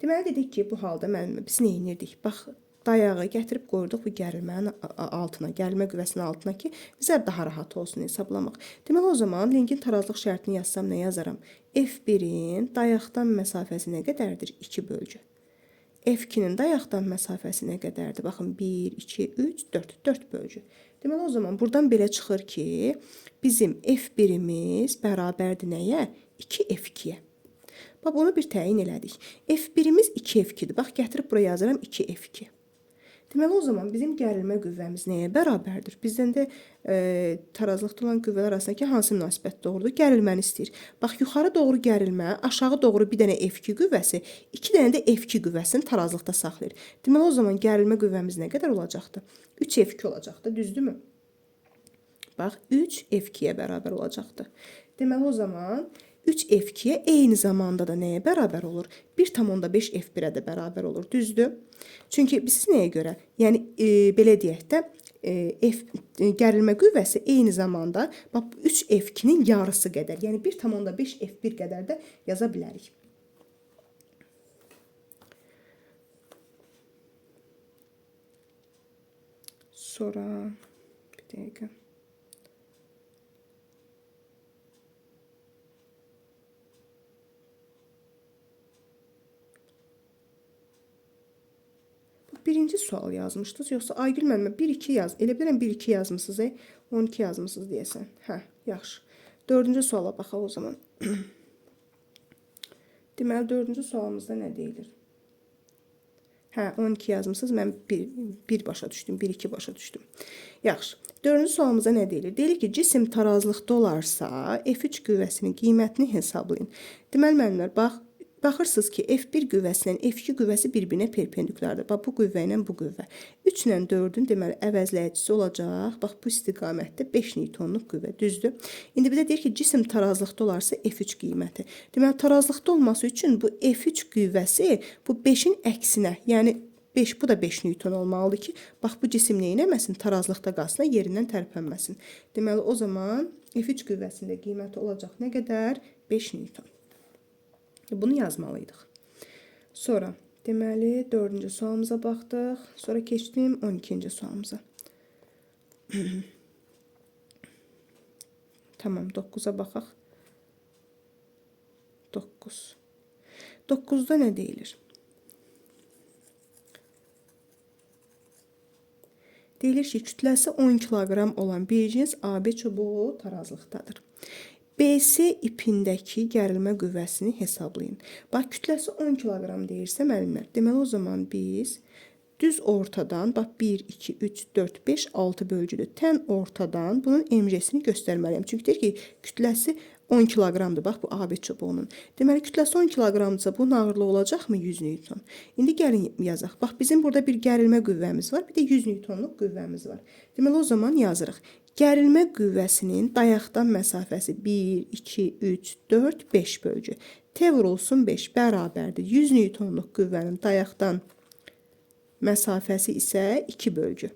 Deməli dedik ki, bu halda müəllimə biz nə edirdik? Bax, dayağı gətirib qoyduq bu gərilmənin altına, gərilmə qüvvəsinin altına ki, bizə daha rahat olsun hesablamaq. Deməli o zaman lingin tarazlıq şərtini yazsam nə yazaram? F1-in dayaqdan məsafəsi nə qədərdir? 2 bölgü. F2-nin dayaqdan məsafəsi nə qədərdir? Baxın 1, 2, 3, 4, 4 bölgü. Deməli o zaman buradan belə çıxır ki, bizim F1-imiz bərabərdir nəyə? 2F2-yə. Bax bunu bir təyin elədik. F1-imiz 2F2-dir. Bax gətirib buraya yazıram 2F2. Deməli o zaman bizim gərilmə qüvvəmiz nəyə bərabərdir? Bizdən də tarazlıqda olan qüvvələr arasındakı hansı münasibət doğrudur? Gərilməni istəyir. Bax yuxarı doğru gərilmə, aşağı doğru bir dənə F2 qüvvəsi, 2 dənə də F2 qüvvəsini tarazlıqda saxlayır. Deməli o zaman gərilmə qüvvəmiz nə qədər olacaqdır? 3F2 olacaqdır, düzdürmü? Bax 3F2-yə bərabər olacaqdır. Deməli o zaman 3F2-yə eyni zamanda da nəyə bərabər olur? 1,5 F1-ə də bərabər olur, düzdür? Çünki biz nəyə görə? Yəni belə deyək də gərilmə qüvvəsi eyni zamanda 3F2-nin yarısı qədər, yəni 1,5 F1 qədər də yaza bilərik. Sonra bir dəqiqə. Birinci sual yazmışdınız, yoxsa Aygül müəllimə 1-2 yaz. Elə bilirəm 1-2 yazmısınız, 12 yazmısınız deyəsən. Hə, yaxşı. 4-cü suala baxaq o zaman. Deməli 4-cü sualımızda nə deyilir? Hə, 12 yazmısınız, mən 1 başa düşdüm, 1-2 başa düşdüm. Yaxşı. 4-cü sualımızda nə deyilir? Deyilir ki, cisim tarazlıqda olarsa F3 qüvvəsinin qiymətini hesablayın. Deməli müəllimlər, baxırsınız ki, F1 qüvvəsindən F2 qüvvəsi bir-birinə perpendikulardır. Bax, bu qüvvə ilə bu qüvvə. 3 ilə 4-ün deməli əvəzləyicisi olacaq. Bax, bu istiqamətdə 5 newtonluq qüvvə, düzdür? İndi bir də deyir ki, cisim tarazlıqda olarsa F3 qiyməti. Deməli, tarazlıqda olması üçün bu F3 qüvvəsi bu 5-in əksinə, yəni 5, bu da 5 newton olmalıdır ki, bax, bu cisim neynəməsin? Tarazlıqda qalsın, yerindən tərpənməsin. Deməli, o zaman F3 qüvvəsində qiyməti olacaq nə qədər? 5 newton. Bunu yazmalıydıq. Sonra deməli 4-cü sualımıza baxdıq. Sonra keçdim 12-ci sualımıza. Tamam, 9-a baxaq. 9. 9-da nə deyilir? Deyilir ki, kütləsi 10 kiloqram olan bir cins AB çubuğu tarazlıqdadır. BC ipindəki gərilmə qüvvəsini hesablayın. Bax, kütləsi 10 kiloqram deyirsə müəllimlər, deməli o zaman biz düz ortadan, bax 1, 2, 3, 4, 5, 6 bölgüdür. Tən ortadan bunun MG-sini göstərməliyəm. Çünki deyir ki, kütləsi 10 kiloqramdır. Bax bu AB çubuğunun. Deməli kütləsi 10 kiloqramdırsa bunun ağırlığı olacaqmı 100 Newton? İndi gəlin yazaq. Bax bizim burada bir gərilmə qüvvəmiz var, bir də 100 Newtonluq qüvvəmiz var. Deməli o zaman yazırıq. Gərilmə qüvvəsinin dayaqdan məsafəsi 1, 2, 3, 4, 5 bölgü. T vurulsun 5 bərabərdir. 100 Newtonluq qüvvənin dayaqdan məsafəsi isə 2 bölgü.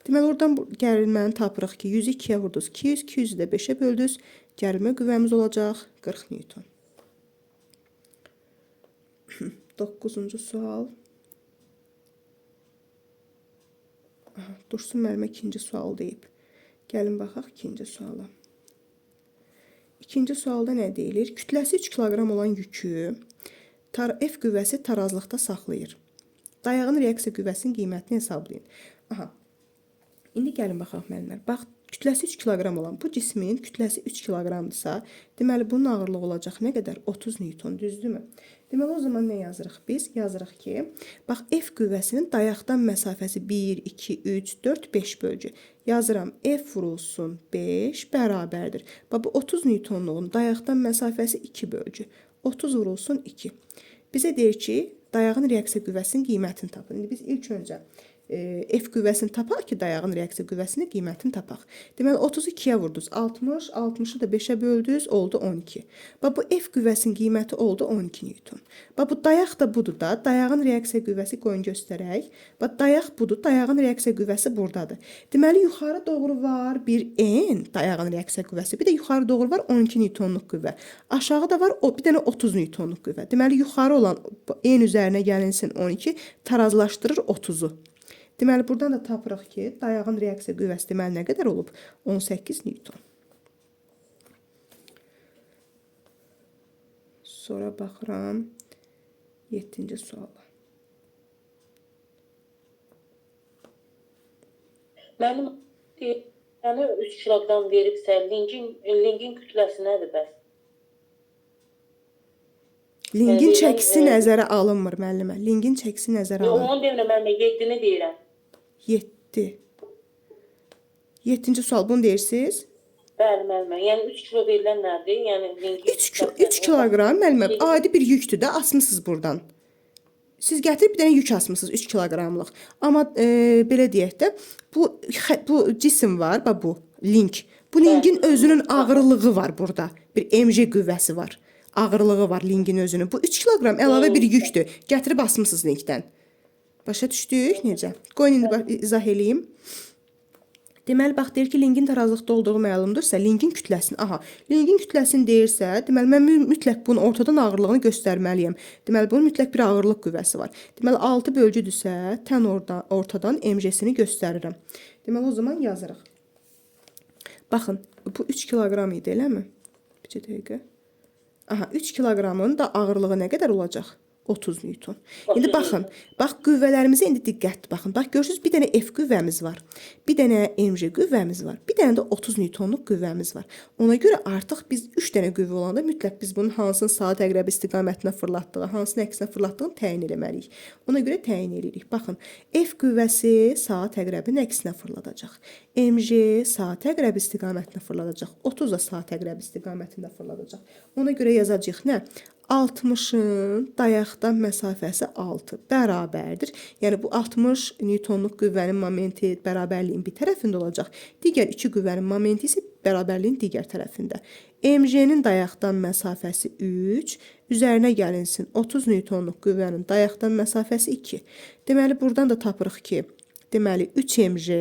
Deməli oradan gərilməni tapırıq ki, 100-ü 2-yə vurduz 200, 200-ü də 5-ə böldünüz. Gərilmə qüvvəmiz olacaq 40 Newton. 9-cu sual. Aha, Dursun müəllimə ikinci sual deyib. Gəlin baxaq ikinci suala. İkinci sualda nə deyilir? Kütləsi 3 kiloqram olan yükü F qüvvəsi tarazlıqda saxlayır. Dayağın reaksiya qüvvəsinin qiymətini hesablayın. Aha. İndi gəlin baxaq müəllimlər. Bax, kütləsi 3 kiloqram olan bu cismin kütləsi 3 kiloqramdırsa, deməli bunun ağırlığı olacaq nə qədər? 30 Newton, düzdürmü? Deməli o zaman nə yazırıq biz? Yazırıq ki, bax F qüvvəsinin dayaqdan məsafəsi 1, 2, 3, 4, 5 bölgü. Yazıram F vurulsun 5 bərabərdir. Bax bu 30 Newtonluğun dayaqdan məsafəsi 2 bölgü. 30 vurulsun 2. Bizə deyir ki, dayağın reaksiya qüvvəsinin qiymətini tapın. İndi biz ilk öncə F qüvvəsini tapaq ki, dayağın reaksiya qüvvəsinin qiymətini tapaq. Deməli 30-u 2-yə vurdunuz 60, 60-ı da 5-ə böldünüz, oldu 12. Bax bu F qüvvəsinin qiyməti oldu 12 Newton. Bax bu dayaq da budur da, dayağın reaksiya qüvvəsi qoyun göstərək. Bax dayaq budur, dayağın reaksiya qüvvəsi burdadır. Deməli yuxarı doğru var bir N dayağın reaksiya qüvvəsi, bir də yuxarı doğru var 12 Newtonluq qüvvə. Aşağıda var bir dənə 30 Newtonluq qüvvə. Deməli yuxarı olan N üzərinə gəlinsin 12, tarazlaşdırır 30-u. Deməli, buradan da tapırıq ki, dayağın reaksiya qüvvəsi deməli nə qədər olub? 18 Newton. Sonra baxıram 7-ci suala. Mənim yəni 3 kiloqram veribsə, lingin kütləsi nədir bəs? Lingin çəkisi nəzərə alınmır müəllimə. Lingin çəkisi nəzərə alınmır. Onu demirəm, mən 7-ni deyirəm. 7. 7-ci sual bunu deyirsiniz? Bəli, müəllimə. Yəni 3 kilo verilən nədir? Yəni lingin 3 kiloqram müəllimə adi bir yükdür də, asmısınız buradan. Siz gətirib bir dənə yük asmısınız 3 kiloqramlıq. Amma belə deyək də, bu cisim var, bax bu ling. Bu lingin özünün ağırlığı var burada. Bir mg qüvvəsi var. Ağırlığı var lingin özünün. Bu 3 kiloqram əlavə bir yükdür. Gətirib asmısınız linkdən. Başa düşdük necə? Qoyun indi izah eləyim. Deməli, bax, deyir ki, lingin tarazlıqda olduğu məlumdursa, lingin kütləsini, lingin kütləsini deyirsə, deməli, mən mütləq bunun ortadan ağırlığını göstərməliyəm. Deməli, bunun mütləq bir ağırlıq qüvvəsi var. Deməli, 6 bölgüdürsə, tən ortadan mg-sini göstərirəm. Deməli, o zaman yazırıq. Baxın, bu 3 kiloqram idi, eləmi? Bir dəqiqə. 3 kiloqramın da ağırlığı nə qədər olacaq? 30 Newton. İndi baxın, bax qüvvələrimizə indi diqqətli baxın. Bax görürsüz, bir dənə F qüvvəmiz var. Bir dənə mg qüvvəmiz var. Bir dənə də 30 Newtonluq qüvvəmiz var. Ona görə artıq biz 3 dənə qüvvə olanda mütləq biz bunun hansının saat əqrəbi istiqamətinə fırlatdığı, hansının əksinə fırlatdığını təyin etməliyik. Ona görə təyin edirik. Baxın, F qüvvəsi saat əqrəbinin əksinə fırladacaq. Mg saat əqrəbi istiqamətinə fırladacaq. 30 da saat əqrəbi istiqamətində fırladacaq. Ona görə yazacağıq nə? 60-ın dayaqdan məsafəsi 6 bərabərdir. Yəni bu 60 Newtonluq qüvvənin momenti bərabərliyin bir tərəfində olacaq. Digər iki qüvvənin momenti isə bərabərliyin digər tərəfində. Mg-nin dayaqdan məsafəsi 3, üzərinə gəlinsin 30 Newtonluq qüvvənin dayaqdan məsafəsi 2. Deməli, buradan da tapırıq ki, deməli 3 mg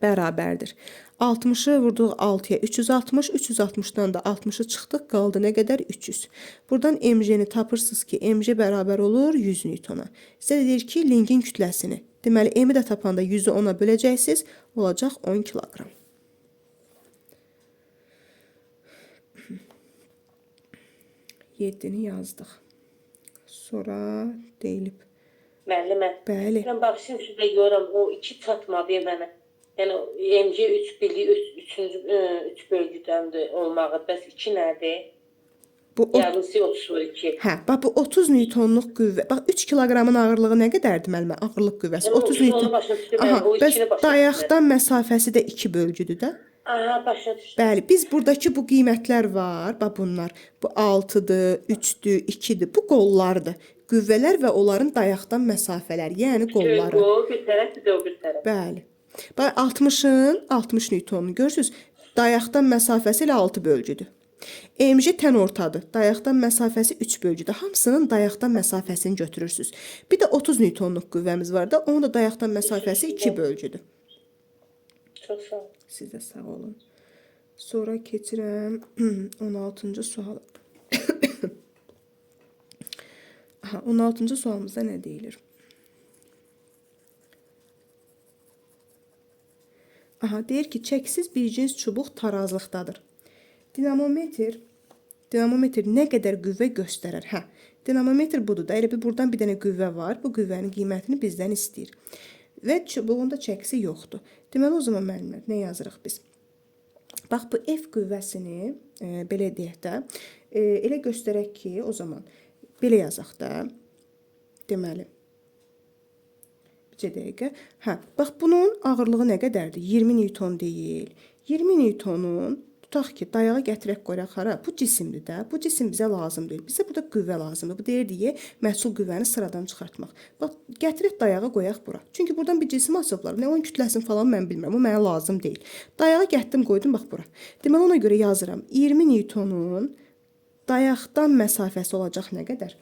bərabərdir. 60-ı vurduq 6-ya 360, 360-dan da 60-ı çıxdıq, qaldı nə qədər? 300. Buradan mg-ni tapırsınız ki, mg bərabər olur 100 Newtona. Sizə deyir ki, lingin kütləsini. Deməli, m-i də tapanda 100-ü 10-a böləcəksiniz, olacaq 10 kiloqram. Yedini yazdıq. Sonra deyilib. Müəllimə. Bəli. Mən baxışım sizə görürəm, o 2 çatmadı mənə. Yəni mg 3 birlik 3 bölgüdəndir olmağı. Bəs 2 nədir? Bu Yarısı 32. hə, bax bu 30 newtonluq qüvvə. Bax 3 kiloqramın ağırlığı nə qədərdir müəllimə? Ağırlıq qüvvəsi Yəni 30 onu newton. başa düşdüm. Aha, O bəs ikini başa düşdüm. dayaqdan məsafəsi də 2 bölgüdür də. Aha, başa düşdüm. Bəli, biz buradakı bu qiymətlər var. Bax bunlar. Bu 6-dır, 3-dür, 2-dir. Bu qollardır. Qüvvələr və onların dayaqdan məsafələri, yəni qolları. O bir tərəf, bir də o bir tərəf. Bəli. Bax 60-ın 60 newtonunu görürsüz. Dayaqdan məsafəsi ilə 6 bölgüdür. MJ tən ortadır. Dayaqdan məsafəsi 3 bölgüdür. Hamısının dayaqdan məsafəsini götürürsüz. Bir də 30 newtonluq qüvvəmiz var da, onun da dayaqdan məsafəsi 2 bölgüdür. Çox sağ ol. Siz də sağ olun. Sonra keçirəm 16-cı suala. Aha, 16-cı sualımızda nə deyilir? Aha, deyir ki, çəksiz bir cins çubuq tarazlıqdadır. Dinamometr nə qədər qüvvə göstərər? Hə, dinamometr budur da. Elə bir buradan bir dənə qüvvə var. Bu qüvvənin qiymətini bizdən istəyir. Və çubuğun da çəkisi yoxdur. Deməli, o zaman müəllimlər, nə yazırıq biz? Bax, bu F qüvvəsini, belə deyək də, elə göstərək ki, o zaman belə yazaq da, deməli, bircə dəqiqə. Hə, bax, bunun ağırlığı nə qədərdir? 20 newton deyil. 20 newtonun, tutaq ki, dayağa gətirək qoyaq hara? Bu cisimdir də. Bu cisim bizə lazım deyil. Bizə burada qüvvə lazımdır. Bu deyir deyə məhsul qüvvəni sıradan çıxartmaq. Bax, gətirək dayağa qoyaq bura. Çünki buradan bir cisim asıblar. Nə onun kütləsini falan mən bilmirəm. O mənə lazım deyil. Dayağa gətirdim, qoydum bax bura. Deməli, ona görə yazıram. 20 newtonun dayaqdan məsafəsi olacaq nə qədər?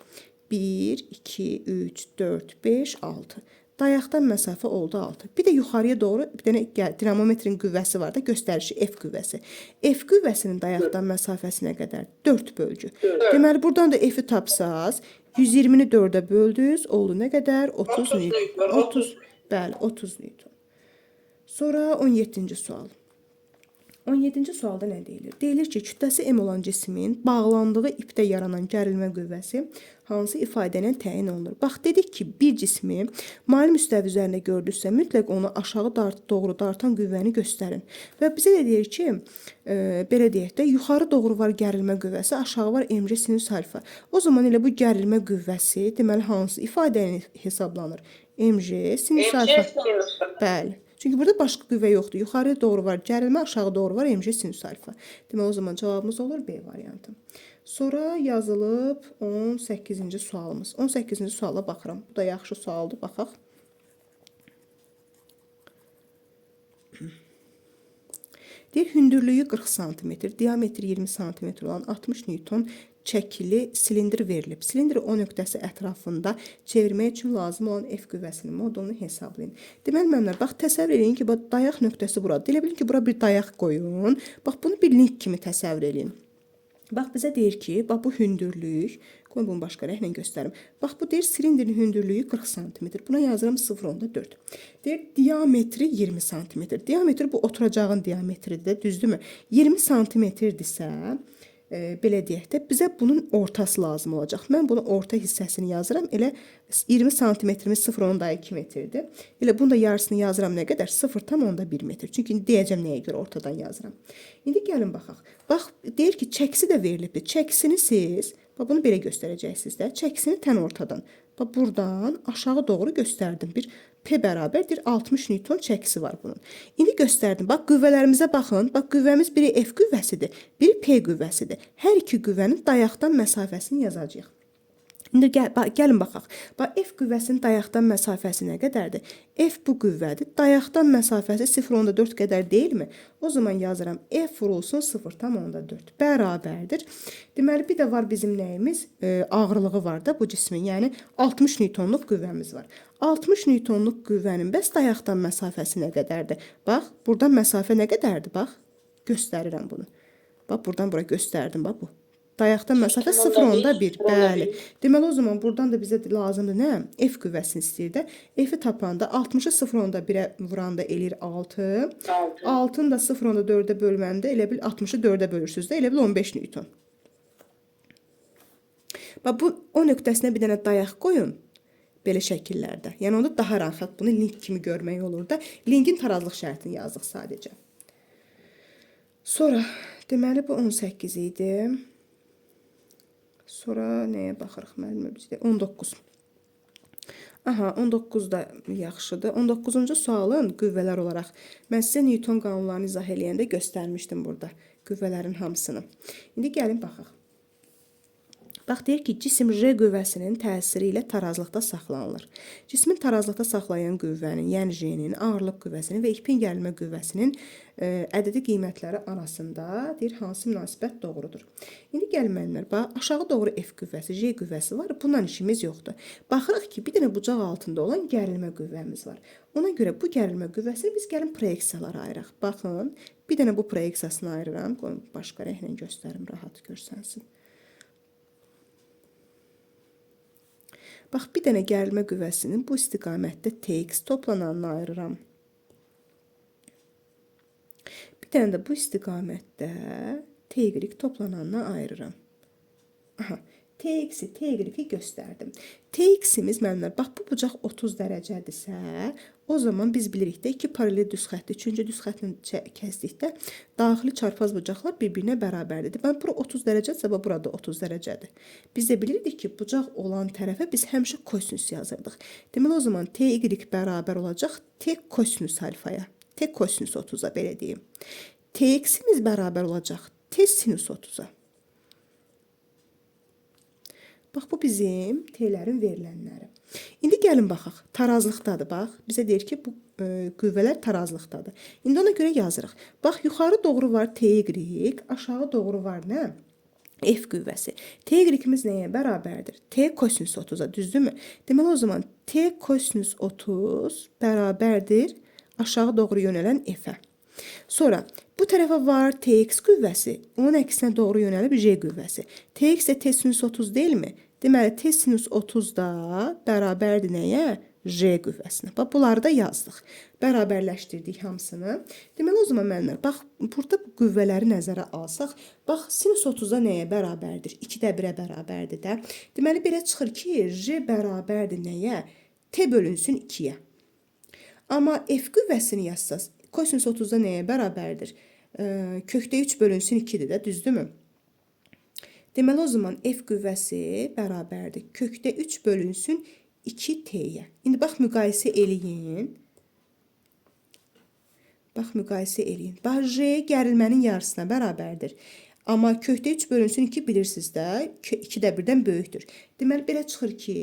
1, 2, 3, 4, 5, 6. Dayaqdan məsafə oldu 6. Bir də yuxarıya doğru bir dənə dinamometrin qüvvəsi var da, göstərişi F qüvvəsi. F qüvvəsinin dayaqdan məsafəsi nə qədər? 4 bölgü. Deməli, buradan da F-i tapsaz, 120-ni 4-ə böldünüz, oldu nə qədər? 30 newton. 30, bəli, 30 newton. Sonra 17-ci sual. 17-ci sualda nə deyilir? Deyilir ki, kütləsi M olan cismin bağlandığı ipdə yaranan gərilmə qüvvəsi hansı ifadə ilə təyin olunur? Bax, dedik ki, bir cismi mail müstəvi üzərində gördünüzsə, mütləq onu aşağı doğru dartan qüvvəni göstərin. Və bizə də deyir ki, belə deyək də, yuxarı doğru var gərilmə qüvvəsi, aşağı var MC sinüs alfa. O zaman elə bu gərilmə qüvvəsi, deməli, hansı ifadə ilə hesablanır? MC sinüs alfa. Bəli. Çünki burada başqa qüvvə yoxdur. Yuxarıya doğru var gərilmə, aşağı doğru var MC sinüs alfa. Deməli, o zaman cavabımız olur B variantı. Sonra yazılıb 18-ci sualımız. 18-ci suala baxıram. Bu da yaxşı sualdır, baxaq. Deyir, hündürlüyü 40 cm, diametri 20 cm olan 60 newton çəkili silindr verilib. Silindr O nöqtəsi ətrafında çevirmək üçün lazım olan F qüvvəsinin modulunu hesablayın. Deməli, müəllimlər, bax, təsəvvür edin ki, dayaq nöqtəsi buradır. Elə bilin ki, bura bir dayaq qoyun. Bax, bunu bir link kimi təsəvvür edin. Bax, bizə deyir ki, bax, bu hündürlük, qoyun bunu başqa rəhlə göstərim. Bax, bu deyir, silindrin hündürlüyü 40 cm. Buna yazıram 0.4. Deyir, diametri 20 cm. Diametri bu oturacağın diametridir, düzdürmü? 20 cm-dirsə, belə deyək də, bizə bunun ortası lazım olacaq. Mən bunun orta hissəsini yazıram. Elə 20 santimetrimiz 0.2 metrdir. Elə bunun da yarısını yazıram nə qədər? 0.1 metr. Çünki indi deyəcəm nəyə görə ortadan yazıram. İndi gəlin baxaq. Bax, deyir ki, çəkisi də verilibdir. Çəkisini siz, bunu belə göstərəcəksiniz də. Çəkisini tən ortadan. Bax, buradan aşağı doğru göstərdim. Bir P bərabərdir 60 newton çəkisi var bunun. İndi göstərdim. Bax, qüvvələrimizə baxın. Bax, qüvvəmiz biri F qüvvəsidir, biri P qüvvəsidir. Hər iki qüvvənin dayaqdan məsafəsini yazacağıq. İndi gəlin baxaq. Bax, F qüvvəsinin dayaqdan məsafəsi nə qədərdir? F bu qüvvədir. Dayaqdan məsafəsi 0.4 qədər deyilmi? O zaman yazıram F vurulsun 0.4 bərabərdir. Deməli, bir də var bizim nəyimiz? Ağırlığı var da bu cismin. Yəni, 60 newtonluq qüvvəmiz var. 60 newtonluq qüvvənin bəs dayaqdan məsafəsi nə qədərdir? Bax, buradan məsafə nə qədərdir? Bax, göstərirəm bunu. Bax, buradan bura göstərdim, bax bu. Dayaqdan məsafə 0.1, bəli. Deməli, o zaman buradan da bizə lazımdır nə? F qüvvəsini istəyir də. F-i tapanda 60-ı 0.1-ə vuranda eləyir 6. 6-ını da 0.4-ə bölməndə elə bil 60-ı 4-ə bölürsünüz də, elə bil 15 newton. Bax, bu O nöqtəsinə bir dənə dayaq qoyun. Belə şəkillərdə. Yəni, onda daha rahat bunu link kimi görmək olur da. Linkin tarazlıq şərtini yazdıq sadəcə. Sonra, deməli, bu 18 idi. Sonra nəyə baxırıq müəllimə bizdə? 19. Aha, 19 da yaxşıdır. 19-cu sualın qüvvələr olaraq mən sizə Newton qanunlarını izah eləyəndə göstərmişdim burada qüvvələrin hamısını. İndi gəlin baxaq. Bax, deyir ki, cisim J qüvvəsinin təsiri ilə tarazlıqda saxlanılır. Cismin tarazlıqda saxlayan qüvvənin, yəni J-nin, ağırlıq qüvvəsinin və ipin gərilmə qüvvəsinin ədədi qiymətləri arasında deyir, hansı münasibət doğrudur. İndi gəlin müəllimlər, bax, aşağı doğru F qüvvəsi, J qüvvəsi var, bundan işimiz yoxdur. Baxırıq ki, bir dənə bucaq altında olan gərilmə qüvvəmiz var. Ona görə bu gərilmə qüvvəsini biz gəlin proyeksiyalara ayıraq. Baxın, bir dənə bu proyeksiyasını ayırıram, qoyun başqa rənglə göstərim, rahat görsənsin. Bax, bir dənə gərilmə qüvvəsinin bu istiqamətdə TX toplananını ayırıram. Bir dənə də bu istiqamətdə TY toplananını ayırıram. Aha, TX-i, TY-i göstərdim. TX-imiz müəllimlər, bax bu bucaq 30 dərəcədirsə, o zaman biz bilirik də iki paralel düz xətti, üçüncü düz xətlə kəsdikdə daxili çarpaz bucaqlar bir-birinə bərabərdir. Bax, bura 30 dərəcədirsə, burada 30 dərəcədir. Biz də bilirdik ki, bucaq olan tərəfə biz həmişə kosinüs yazırdıq. Deməli, o zaman TY bərabər olacaq T kosinüs alfaya. T kosinüs 30-a, belə deyim. TX-imiz bərabər olacaq T sinüs 30-a. Bax, bu bizim T-lərin verilənləri. İndi gəlin baxaq. Tarazlıqdadır, bax. Bizə deyir ki, bu qüvvələr tarazlıqdadır. İndi ona görə yazırıq. Bax, yuxarı doğru var TY, aşağı doğru var nə? F qüvvəsi. TY-imiz nəyə bərabərdir? T kosinüs 30-a, düzdürmü? Deməli, o zaman T kosinüs 30 bərabərdir aşağı doğru yönələn F-ə. Sonra bu tərəfə var TX qüvvəsi, onun əksinə doğru yönəlib J qüvvəsi. TX də T sinüs 30 deyilmi? Deməli, T sinüs 30 da bərabərdir nəyə? J qüvvəsinə. Bax, bunları da yazdıq. Bərabərləşdirdik hamısını. Deməli, o zaman müəllimlər, bax, burada qüvvələri nəzərə alsaq, bax, sinüs 30-da nəyə bərabərdir? 2-də 1-ə bərabərdir də. Deməli, belə çıxır ki, J bərabərdir nəyə? T bölünsün 2-yə. Amma F qüvvəsini yazsaz, kosinüs 30-da nəyə bərabərdir? Kökdə 3 bölünsün 2-dir də, düzdürmü? Deməli, o zaman F qüvvəsi bərabərdir. Kökdə 3 bölünsün 2T-yə. İndi bax, müqayisə eləyin. Bax, müqayisə eləyin. Bax, J gərilmənin yarısına bərabərdir. Amma kökdə 3 bölünsün 2 bilirsiniz də, 2-də 1-dən böyükdür. Deməli, belə çıxır ki,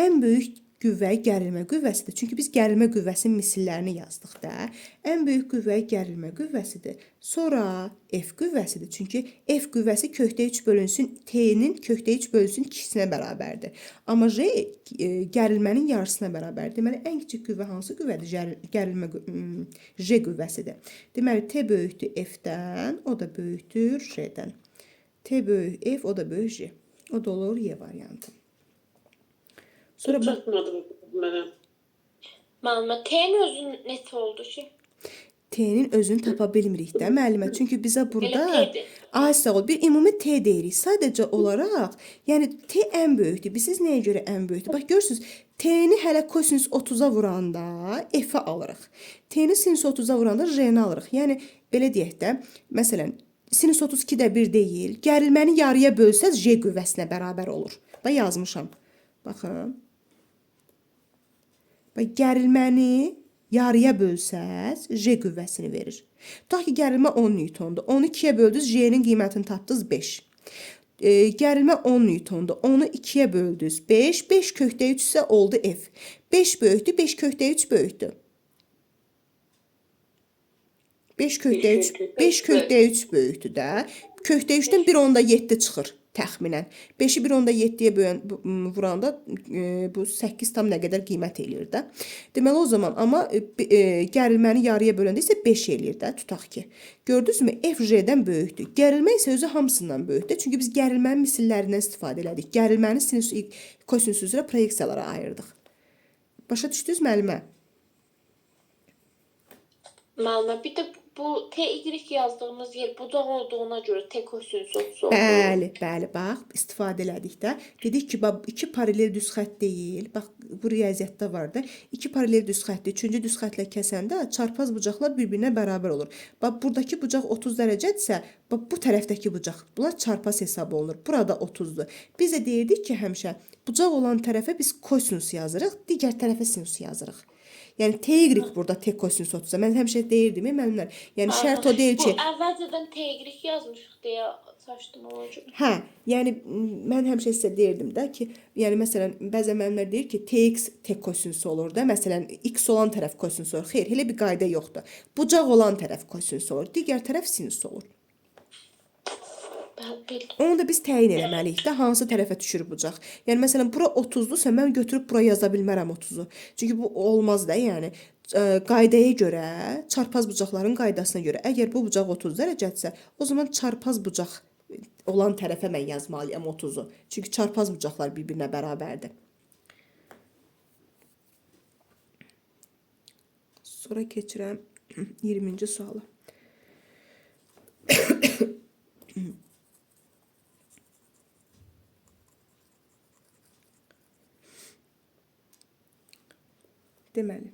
ən böyük qüvvə gərilmə qüvvəsidir. Çünki biz gərilmə qüvvəsinin misillərini yazdıq da. Ən böyük qüvvə gərilmə qüvvəsidir. Sonra F qüvvəsidir. Çünki F qüvvəsi kökdə 3 bölünsün T-nin kökdə 3 bölünsün 2-sinə bərabərdir. Amma J gərilmənin yarısına bərabərdir. Deməli, ən kiçik qüvvə hansı qüvvədir? Gərilmə J qüvvəsidir. Deməli, T böyükdür F-dən, o da böyükdür J-dən. T böyük F, o da böyük J. O da olur Y variantı. Sonra Çatmadım mənə. Müəllimə, T-nin özü neçə oldu ki? T-nin özünü tapa bilmirik də müəllimə. Çünki bizə burada Elə T-dir. ay sağ ol, bir ümumi T deyirik. Sadəcə olaraq, yəni T ən böyükdür. Biz nəyə görə ən böyükdür? Bax, görürsünüz, T-ni hələ kosinüs 30-a vuranda F-i alırıq. T-ni sinüs 30-a vuranda J-ni alırıq. Yəni, belə deyək də, məsələn, sinüs 30 2-də 1 deyil. Gərilməni yarıya bölsəz J qüvvəsinə bərabər olur. Bax, yazmışam. Baxın. Bax, gərilməni yarıya bölsəz J qüvvəsini verir. Tutaq ki, gərilmə 10 Newtondur. 10-u 2-yə böldünüz, J-nin qiymətini tapdınız 5. Gərilmə 10 Newtondur. 10-u 2-yə böldünüz 5. 5 kökdə 3 isə oldu F. 5 böyükdür, 5 kökdə 3 böyükdür. 5 kökdə 3 böyükdür də. Kökdə 3-dən 1/7 çıxır təxminən. 5-i 1/7-yə vuranda bu 8 tam nə qədər qiymət eləyir də. Deməli, o zaman amma gərilməni yarıya böləndə isə 5 eləyir də, tutaq ki. Gördünüzmü? F J-dən böyükdür. Gərilmə isə özü hamısından böyükdür. Çünki biz gərilmənin misillərindən istifadə elədik. Gərilməni sinüs kosinüs üzrə proyeksiyalara ayırdıq. Başa düşdünüz müəllimə? Müəllimə, bir də bu TY yazdığımız yer bucaq olduğuna görə T kosinüs 30 oldu. Bəli, bax, istifadə elədik də. Dedik ki, bax, iki paralel düz xətt deyil. Bax, bu riyaziyyatda var da. İki paralel düz xətti üçüncü düz xəttlə kəsəndə çarpaz bucaqlar bir-birinə bərabər olur. Bax, buradakı bucaq 30 dərəcədirsə, bax, bu tərəfdəki bucaq, bunlar çarpaz hesab olunur. Burada 30-dur. Biz də deyirdik ki, həmişə bucaq olan tərəfə biz kosinus yazırıq, digər tərəfə sinus yazırıq. Yəni TY burada T kosinus 30. Mən həmişə deyirdim, müəllimlər. Yəni şərt o deyil ki, Bu əvvəlcədən TY yazmışıq deyə saçdım olacaq. hə, yəni mən həmişə sizə deyirdim də ki, yəni məsələn bəzən müəllimlər deyir ki, TX T kosinus olur da, məsələn X olan tərəf kosinus olur. Xeyr, elə bir qayda yoxdur. Bucaq olan tərəf kosinus olur, digər tərəf sinus olur. Bildim. Onu da biz təyin eləməliyik də, hansı tərəfə düşür bucaq. Yəni məsələn bura 30-dursa mən götürüb bura yaza bilmərəm 30-u. Çünki bu olmaz da, yəni qaydaya görə, çarpaz bucaqların qaydasına görə, əgər bu bucaq 30 dərəcədirsə, o zaman çarpaz bucaq olan tərəfə mən yazmalıyam 30-u. Çünki çarpaz bucaqlar bir-birinə bərabərdir. Sonra keçirəm 20-ci suala. Deməli,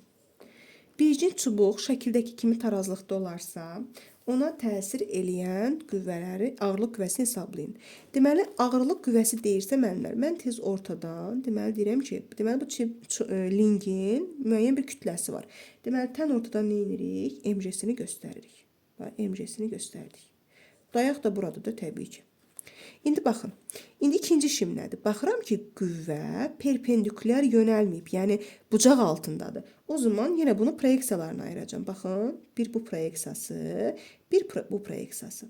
bircin çubuq şəkildəki kimi tarazlıqda olarsa, ona təsir eləyən qüvvələri, ağırlıq qüvvəsini hesablayın. Deməli, ağırlıq qüvvəsi deyirsə müəllimlər, mən tez ortadan, deməli deyirəm ki, deməli bu lingin müəyyən bir kütləsi var. Deməli, tən ortadan nə edirik? MG-sini göstəririk. MG-sini göstərdik. Dayaq da buradadır təbii ki. İndi baxın. İndi ikinci işim nədir? Baxıram ki, qüvvə perpendikülər yönəlməyib, yəni bucaq altındadır. O zaman yenə bunu proyeksiyalarına ayıracağam. Baxın, bir bu proyeksiyası, bir bu proyeksiyası.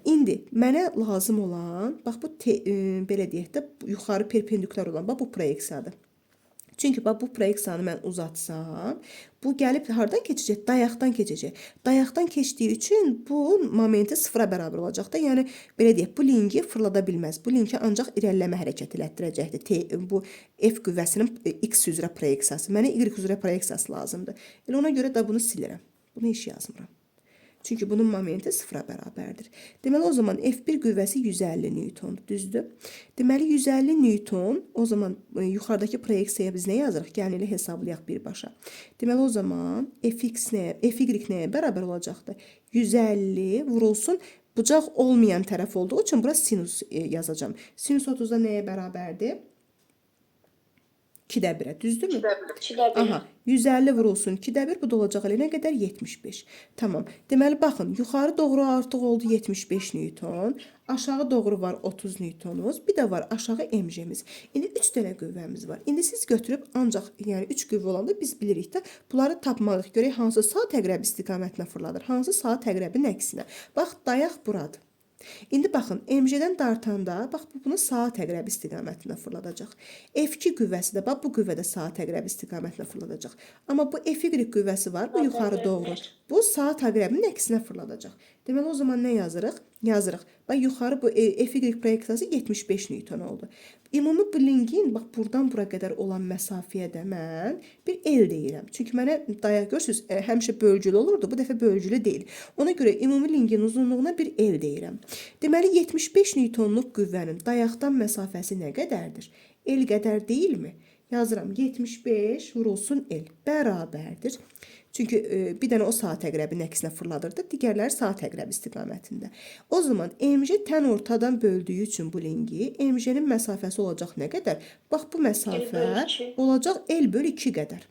İndi mənə lazım olan, bax bu belə deyək də, yuxarı perpendikülər olan, bax bu proyeksiyadır. Çünki bax bu proyeksiyanı mən uzatsam, bu gəlib hardan keçəcək? Dayaqdan keçəcək. Dayaqdan keçdiyi üçün bu momenti sıfıra bərabər olacaq da. Yəni belə deyək, bu linki fırlada bilməz. Bu linki ancaq irəliləmə hərəkət elətdirəcəkdir. Bu F qüvvəsinin X üzrə proyeksiyası. Mənə Y üzrə proyeksiyası lazımdır. Elə ona görə də bunu silirəm. Bunu heç yazmıram. Çünki bunun momenti sıfıra bərabərdir. Deməli, o zaman F1 qüvvəsi 150 Newtondur, düzdür? Deməli, 150 Newton, o zaman yuxarıdakı proyeksiyaya biz nə yazırıq? Gəlin elə hesablayaq birbaşa. Deməli, o zaman FY nəyə bərabər olacaqdır? 150 vurulsun, bucaq olmayan tərəf olduğu üçün bura sinus yazacağım. Sinus 30-da nəyə bərabərdir? 2-də 1-ə, düzdürmü? 2-də 1. Aha, 150 vurulsun 2-də 1, bu da olacaq elə nə qədər? 75. Tamam. Deməli, baxın, yuxarı doğru artıq oldu 75 Newton, aşağı doğru var 30 Newtonumuz, bir də var aşağı MG-miz. İndi 3 dənə qüvvəmiz var. İndi siz götürüb ancaq, yəni 3 qüvvə olanda biz bilirik də, bunları tapmalıyıq. Görək hansı saat əqrəbi istiqamətinə fırladır, hansı saat əqrəbin əksinə. Bax, dayaq buradır. İndi baxın, MG-dən dartanda, bax, bunu saat əqrəbi istiqamətinə fırladacaq. F2 qüvvəsi də, bax, bu qüvvə də saat əqrəbi istiqamətinə fırladacaq. Amma bu FY qüvvəsi var, bu yuxarı doğru. Bu saat əqrəbinin əksinə fırladacaq. Deməli, o zaman nə yazırıq? Yazırıq. Bax, yuxarı bu FY proyeksiyası 75 Newton oldu. Ümumi bu lingin, bax, buradan bura qədər olan məsafəyə də mən bir L deyirəm. Çünki mənə dayaq görürsünüz, həmişə bölgülü olurdu, bu dəfə bölgülü deyil. Ona görə ümumi lingin uzunluğuna bir L deyirəm. Deməli, 75 Newtonluq qüvvənin dayaqdan məsafəsi nə qədərdir? L qədər deyilmi? Yazıram, 75 vurulsun L bərabərdir. Çünki bir dənə o saat əqrəbinin əksinə fırladırdı, digərləri saat əqrəbi istiqamətində. O zaman MG tən ortadan böldüyü üçün bu lingi, MG-nin məsafəsi olacaq nə qədər? Bax, bu məsafə olacaq L bölü 2 qədər.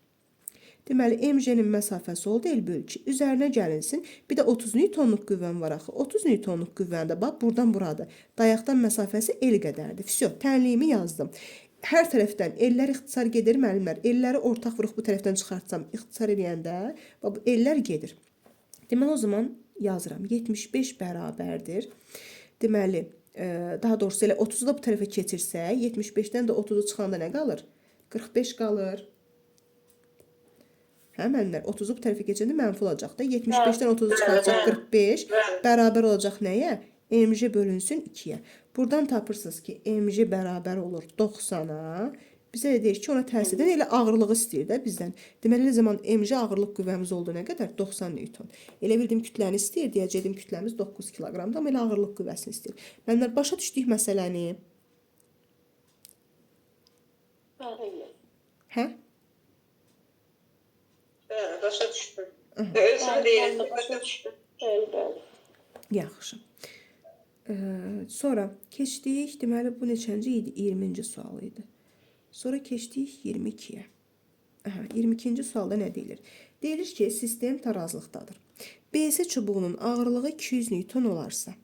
Deməli, MG-nin məsafəsi oldu L bölü 2. Üzərinə gəlinsin, bir də 30 Newtonluq qüvvəm var axı. 30 Newtonluq qüvvəndə, bax, buradan buradır. Dayaqdan məsafəsi L qədərdir. Всё, tənliyimi yazdım. Hər tərəfdən ellər ixtisar gedir, müəllimlər. Elləri ortaq vuruq bu tərəfdən çıxartsam, ixtisar eləyəndə, bax, bu ellər gedir. Deməli, o zaman yazıram. 75 bərabərdir. Deməli, daha doğrusu elə 30-u da bu tərəfə keçirsək, 75-dən də 30-u çıxanda nə qalır? 45 qalır. Hə, müəllimlər, 30-u bu tərəfə keçəndə mənfi olacaq da. 75-dən 30-u çıxaracaq 45, bərabər olacaq nəyə? MG bölünsün 2-yə. Buradan tapırsınız ki, MG bərabər olur 90-a, Bizə də deyir ki, ona təsir edən elə ağırlığı istəyir də bizdən. Deməli, nə zaman mc ağırlıq qüvvəmiz olduğu nə qədər? 90 Newton. Elə bildim kütləni istəyir, deyəcəydim kütləmiz 9 kiloqramdır, amma elə ağırlıq qüvvəsini istəyir. Mənlər başa düşdük məsələni. Bəli. Hə? Bəli, başa düşdüm. Özüm deyirəm, başa düşdüm. Bəli. Yaxşı. Sonra keçdik, deməli bu neçənci idi? 20-ci sual idi. Sonra keçdik 22-yə. 22-ci sualda nə deyilir? Deyilir ki, sistem tarazlıqdadır. BC çubuğunun ağırlığı 200 Newton olarsa,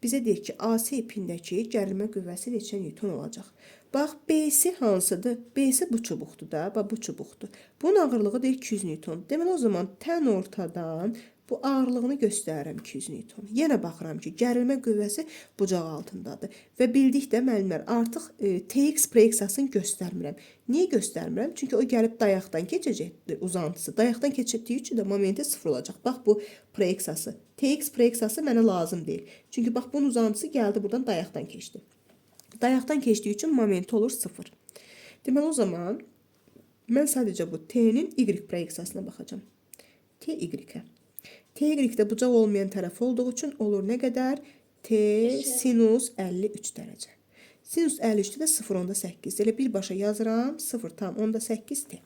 bizə deyir ki, AC ipindəki gərilmə qüvvəsi neçə Newton olacaq? Bax, BC hansıdır? BC bu çubuqdur da, bax bu çubuqdur. Bunun ağırlığı deyir 200 Newton. Deməli, o zaman tən ortadan bu ağırlığını göstərirəm 200 Newton. Yenə baxıram ki, gərilmə qüvvəsi bucaq altındadır. Və bildik də müəllimlər, artıq TX proyeksiyasını göstərmirəm. Niyə göstərmirəm? Çünki o gəlib dayaqdan keçəcək uzantısı. Dayaqdan keçirdiyi üçün də momenti 0 olacaq. Bax bu proyeksiyası. TX proyeksiyası mənə lazım deyil. Çünki bax bunun uzantısı gəldi buradan dayaqdan keçdi. Dayaqdan keçdiyi üçün momenti olur 0. Deməli o zaman mən sadəcə bu T-nin Y proyeksiyasına baxacağam. T-Y-ə. T-Y-də bucaq olmayan tərəf olduğu üçün olur nə qədər? T sinus 53 dərəcə. Sinus 53-də də 0,8. Elə birbaşa yazıram. 0,8 T.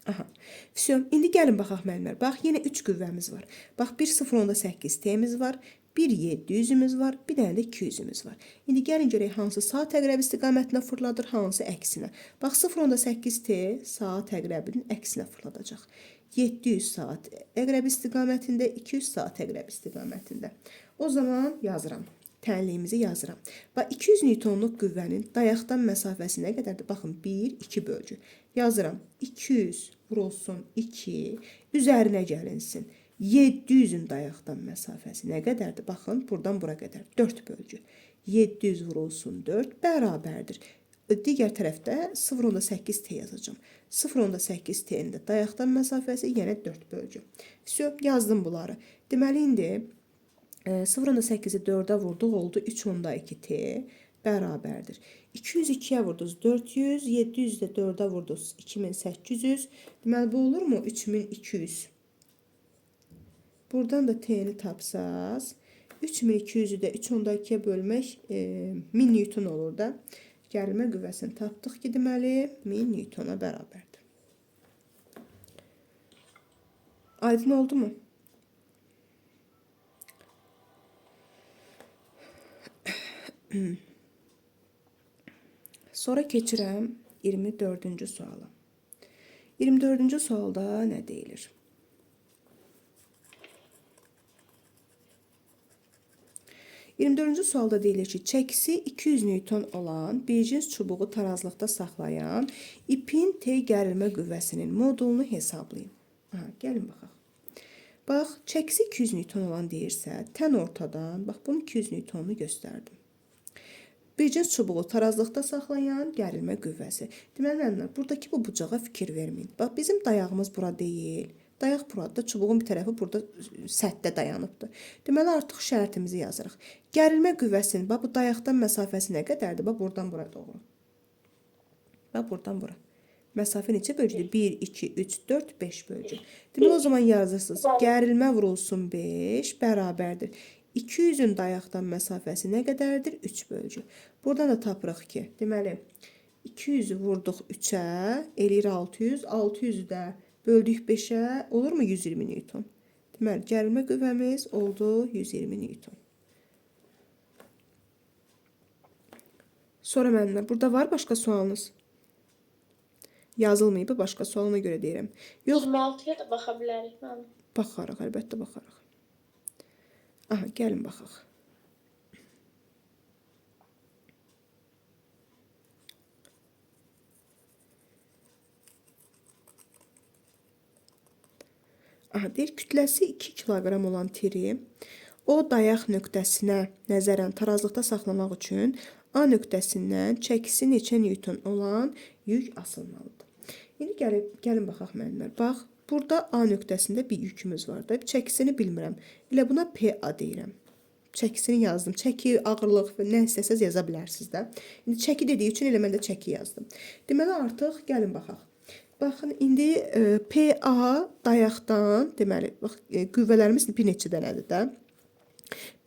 Aha. Vəsiyon, indi gəlin baxaq müəllimlər. Bax, yenə 3 qüvvəmiz var. Bax, bir 0,8 T-miz var. Bir 700-ümüz var. Bir dənə də 200-ümüz var. İndi gəlin görək hansı saat əqrəb istiqamətinə fırladır, hansı əksinə. Bax, 0,8 T saat əqrəbinin əksinə fırladacaq. 700 saat əqrəb istiqamətində, 200 saat əqrəb istiqamətində. O zaman yazıram. Tənliyimizi yazıram. Bax, 200 Newtonluq qüvvənin dayaqdan məsafəsi nə qədərdir? Baxın, 1, 2 bölgü. Yazıram. 200 vurulsun 2, üzərinə gəlinsin. 700-ün dayaqdan məsafəsi nə qədərdir? Baxın, buradan bura qədər. 4 bölgü. 700 vurulsun 4 bərabərdir. Digər tərəfdə 0,8 T yazacağım. 0,8 T-nin də dayaqdan məsafəsi yenə 4 bölgü. Vəsiyo, yazdım bunları. Deməli, indi 0,8-i 4-ə vurduq, oldu 3,2 T bərabərdir. 202-yə vurduz 400, 700-ü də 4-ə vurduz 2800. Deməli, bu olurmu? 3200. Buradan da T-ni tapsaz, 3200-ü də 3,2-yə bölmək 1000 Newton olur da. Gərilmə qüvvəsini tapdıq ki, deməli 1000 Newtona bərabərdir. Aydın oldu mu? Sonra keçirəm 24-cü suala. 24-cü sualda nə deyilir? Sualda deyilir ki, çəkisi 200 Newton olan bir cins çubuğu tarazlıqda saxlayan ipin T gərilmə qüvvəsinin modulunu hesablayın. Gəlin baxaq. Bax, çəkisi 200 Newton olan deyirsə, tən ortadan, bax, bunun 200 Newtonunu göstərdim. Bir cins çubuğu tarazlıqda saxlayan gərilmə qüvvəsi. Deməli, mənlər, buradakı bu bucağa fikir verməyin. Bax, bizim dayağımız bura deyil. Dayaq burada, çubuğun bir tərəfi burada səthdə dayanıbdır. Deməli, artıq şərtimizi yazırıq. Gərilmə qüvvəsinin, bax, bu dayaqdan məsafəsi nə qədərdir? Bax, buradan bura doğru. Bax, buradan bura. Məsafə neçə bölgüdür? 1, 2, 3, 4, 5 bölgü. Deməli, o zaman yazırsınız. Gərilmə vurulsun 5 bərabərdir. 200-ün dayaqdan məsafəsi nə qədərdir? 3 bölgü. Buradan da tapırıq ki, deməli, 200-ü vurduq 3-ə, eləyir 600, 600-ü də böldük 5-ə, olurmu 120 Newton? Deməli, gərilmə qüvvəmiz oldu 120 Newton. Sonra müəllimlər, burada var başqa sualınız? Yazılmayıb, başqa sualına görə deyirəm. Yox, 26-ya da baxa bilərik mənim. baxarıq, əlbəttə baxarıq. Aha, gəlin baxaq. Aha, deyir, kütləsi 2 kiloqram olan tiri o dayaq nöqtəsinə nəzərən tarazlıqda saxlamaq üçün A nöqtəsindən çəkisi neçə Newton olan yük asılmalıdır. İndi gəlin baxaq müəllimlər. Bax, burada A nöqtəsində bir yükümüz var da, çəkisini bilmirəm. Elə buna PA deyirəm. çəkisini yazdım. Çəki, ağırlıq və nə istəsəz yaza bilərsiniz də. İndi çəki dediyi üçün elə mən də çəki yazdım. Deməli artıq gəlin baxaq. Baxın indi PA dayaqdan, deməli bax qüvvələrimiz bir neçə dənədir də.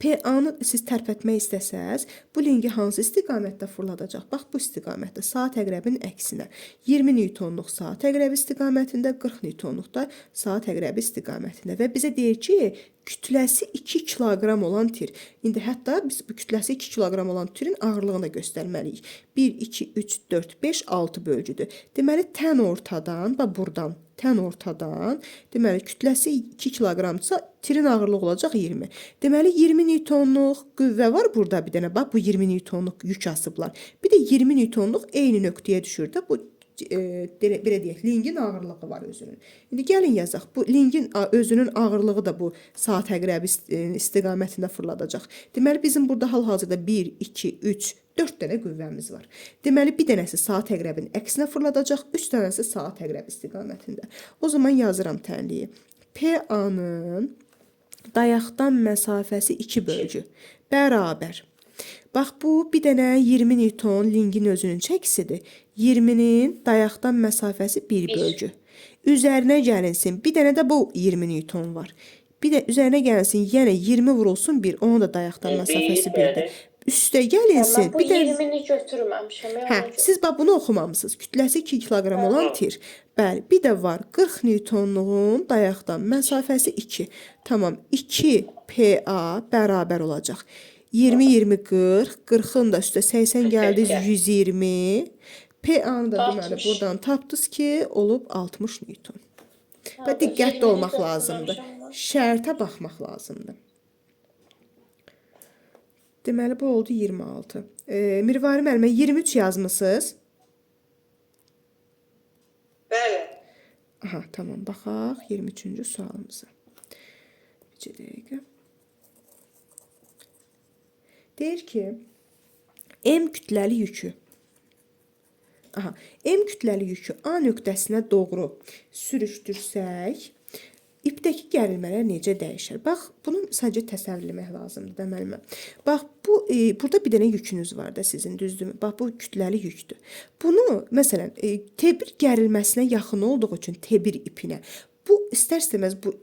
PA-nı siz tərpətmək istəsəz, bu lingi hansı istiqamətdə fırladacaq? Bax, bu istiqamətdə, saat əqrəbin əksinə. 20 newtonluq saat əqrəbi istiqamətində, 40 newtonluq da saat əqrəbi istiqamətində. Və bizə deyir ki, kütləsi 2 kiloqram olan tir. İndi hətta biz bu kütləsi 2 kiloqram olan tirin ağırlığını da göstərməliyik. 1, 2, 3, 4, 5, 6 bölgüdür. Deməli, tən ortadan, bax buradan, tən ortadan, deməli, kütləsi 2 kiloqramdırsa, tirin ağırlığı olacaq 20. Deməli, 20 newtonluq qüvvə var burada bir dənə. Bax, bu 20 newtonluq yük asıblar. Bir də 20 newtonluq eyni nöqtəyə düşür də. Bu, belə deyək, lingin ağırlığı var özünün. İndi gəlin yazaq. Bu lingin özünün ağırlığı da bu saat əqrəbi istiqamətində fırladacaq. Deməli, bizim burada hal-hazırda 1, 2, 3, 4 dənə qüvvəmiz var. Deməli, bir dənəsi saat əqrəbin əksinə fırladacaq, 3 dənəsi saat əqrəbi istiqamətində. O zaman yazıram tənliyi. PA-nın dayaqdan məsafəsi 2 bölgü bərabər. Bax, bu bir dənə 20 newton lingin özünün çəkisidir. 20-nin dayaqdan məsafəsi 1 bölgü. Üzərinə gəlinsin, bir dənə də bu 20 newton var. Bir də üzərinə gəlinsin, yenə 20 vurulsun 1, onun da dayaqdan məsafəsi 1-dir. Üstə gəlinsin. Bu 20-ni götürməmişəm. Hə, siz bax bunu oxumamısınız. Kütləsi 2 kiloqram olan tir. Bəli, bir də var 40 newtonluğun dayaqdan məsafəsi 2. Tamam, 2 PA bərabər olacaq. 20, 20, 40. 40-ın da üstə 80 gəldi, 120. PA-nı da deməli buradan tapdınız ki, olub 60 newton. Və diqqətli olmaq lazımdır. Şərtə baxmaq lazımdır. Deməli, bu oldu 26. Mirvari müəllimə, 23 yazmısınız? Bəli. Aha, tamam, baxaq 23-cü sualımıza. Bir dəqiqə. Deyir ki, M kütləli yükü. Aha, M kütləli yükü A nöqtəsinə doğru sürüşdürsək, ipdəki gərilmələr necə dəyişir? Bax, bunu sadəcə təsəvvür etmək lazımdır da müəllimə. Bax, burada bir dənə yükünüz var da sizin, düzdürmü? Bax, bu kütləli yükdür. Bunu, məsələn, T1 gərilməsinə yaxın olduğu üçün T1 ipinə, bu istər-istəməz bu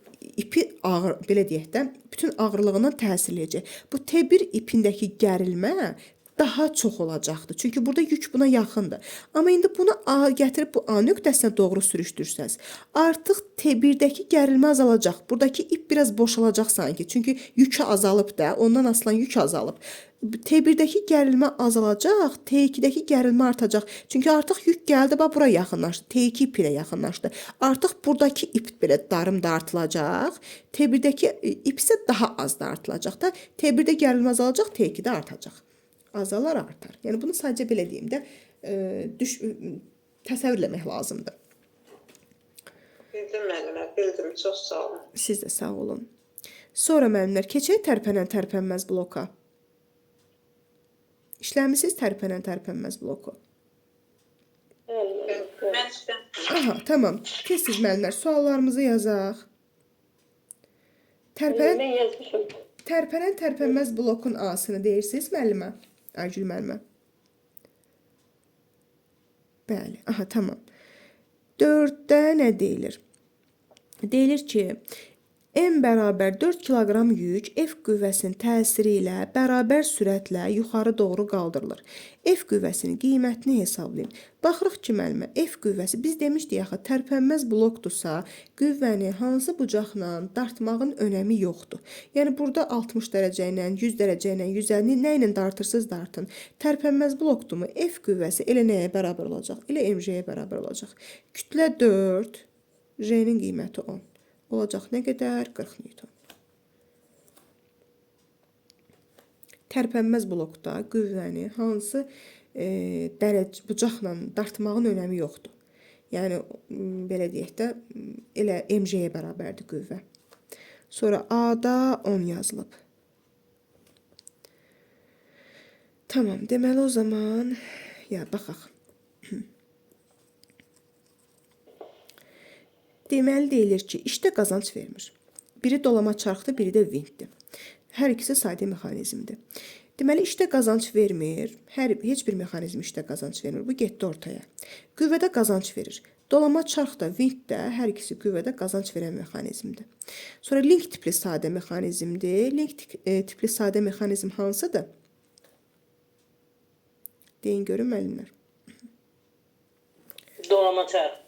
ipi ağır, belə deyək də, bütün ağırlığından təsir edəcək. Bu T1 ipindəki gərilmə daha çox olacaqdır. Çünki burada yük buna yaxındır. Amma indi bunu gətirib bu A nöqtəsinə doğru sürüşdürsəz, artıq T1-dəki gərilmə azalacaq. Buradakı ip biraz boşalacaq sanki. Çünki yükü azalıb da, ondan asılan yük azalıb. T1-dəki gərilmə azalacaq, T2-dəki gərilmə artacaq. Çünki artıq yük gəldi, bax bura yaxınlaşdı. T2 ip ilə yaxınlaşdı. Artıq buradakı ip belə darım dartılacaq. T1-dəki ip isə daha az dartılacaq da. T1-də gərilmə azalacaq, T2-də artacaq. Azalar artar. Yəni bunu sadəcə belə deyim də, təsəvvür etmək lazımdır. Bildim müəllimə, bildim. Çox sağ olun. Siz də sağ olun. Sonra müəllimlər, keçək tərpənən-tərpənməz bloka. İşləmisiniz tərpənən-tərpənməz bloku. Mən istəyirəm. Aha, tamam. Tez-tez müəllimlər, suallarımızı yazaq. Mən yazmışım. Tərpənən-tərpənməz blokun A-sını deyirsiniz müəllimə? Aygül müəllimə. Bəli, aha, tamam. 4-də nə deyilir? Deyilir ki, M bərabər 4 kiloqram yük F qüvvəsinin təsiri ilə bərabər sürətlə yuxarı doğru qaldırılır. F qüvvəsinin qiymətini hesablayın. Baxırıq ki, müəllimə, F qüvvəsi, biz demişdik axı, tərpənməz blokdursa, qüvvəni hansı bucaqla dartmağın önəmi yoxdur. Yəni, burada 60 dərəcə ilə, 100 dərəcə ilə, 150, nə ilə dartırsınız dartın. Tərpənməz blokdurmu? F qüvvəsi elə nəyə bərabər olacaq? Elə mj-yə bərabər olacaq. Kütlə 4, J-nin qiyməti 10. Olacaq nə qədər? 40 newton. Tərpənməz blokda qüvvəni hansı bucaqla dartmağın önəmi yoxdur. Yəni, belə deyək də, elə mj-yə bərabərdir qüvvə. Sonra A-da 10 yazılıb. Tamam, deməli o zaman, baxaq. Deməli deyilir ki, işdə qazanc vermir. Biri dolama çarxdır, biri də vintdir. Hər ikisi sadə mexanizmdir. Deməli, işdə qazanc vermir. Heç bir mexanizm işdə qazanc vermir. Bu getdi ortaya. Qüvvədə qazanc verir. Dolama çarx da, vint də hər ikisi qüvvədə qazanc verən mexanizmdir. Sonra link tipli sadə mexanizmdir. Link tipli sadə mexanizm hansıdır? Deyin görün müəllimlər. Dolama çarx.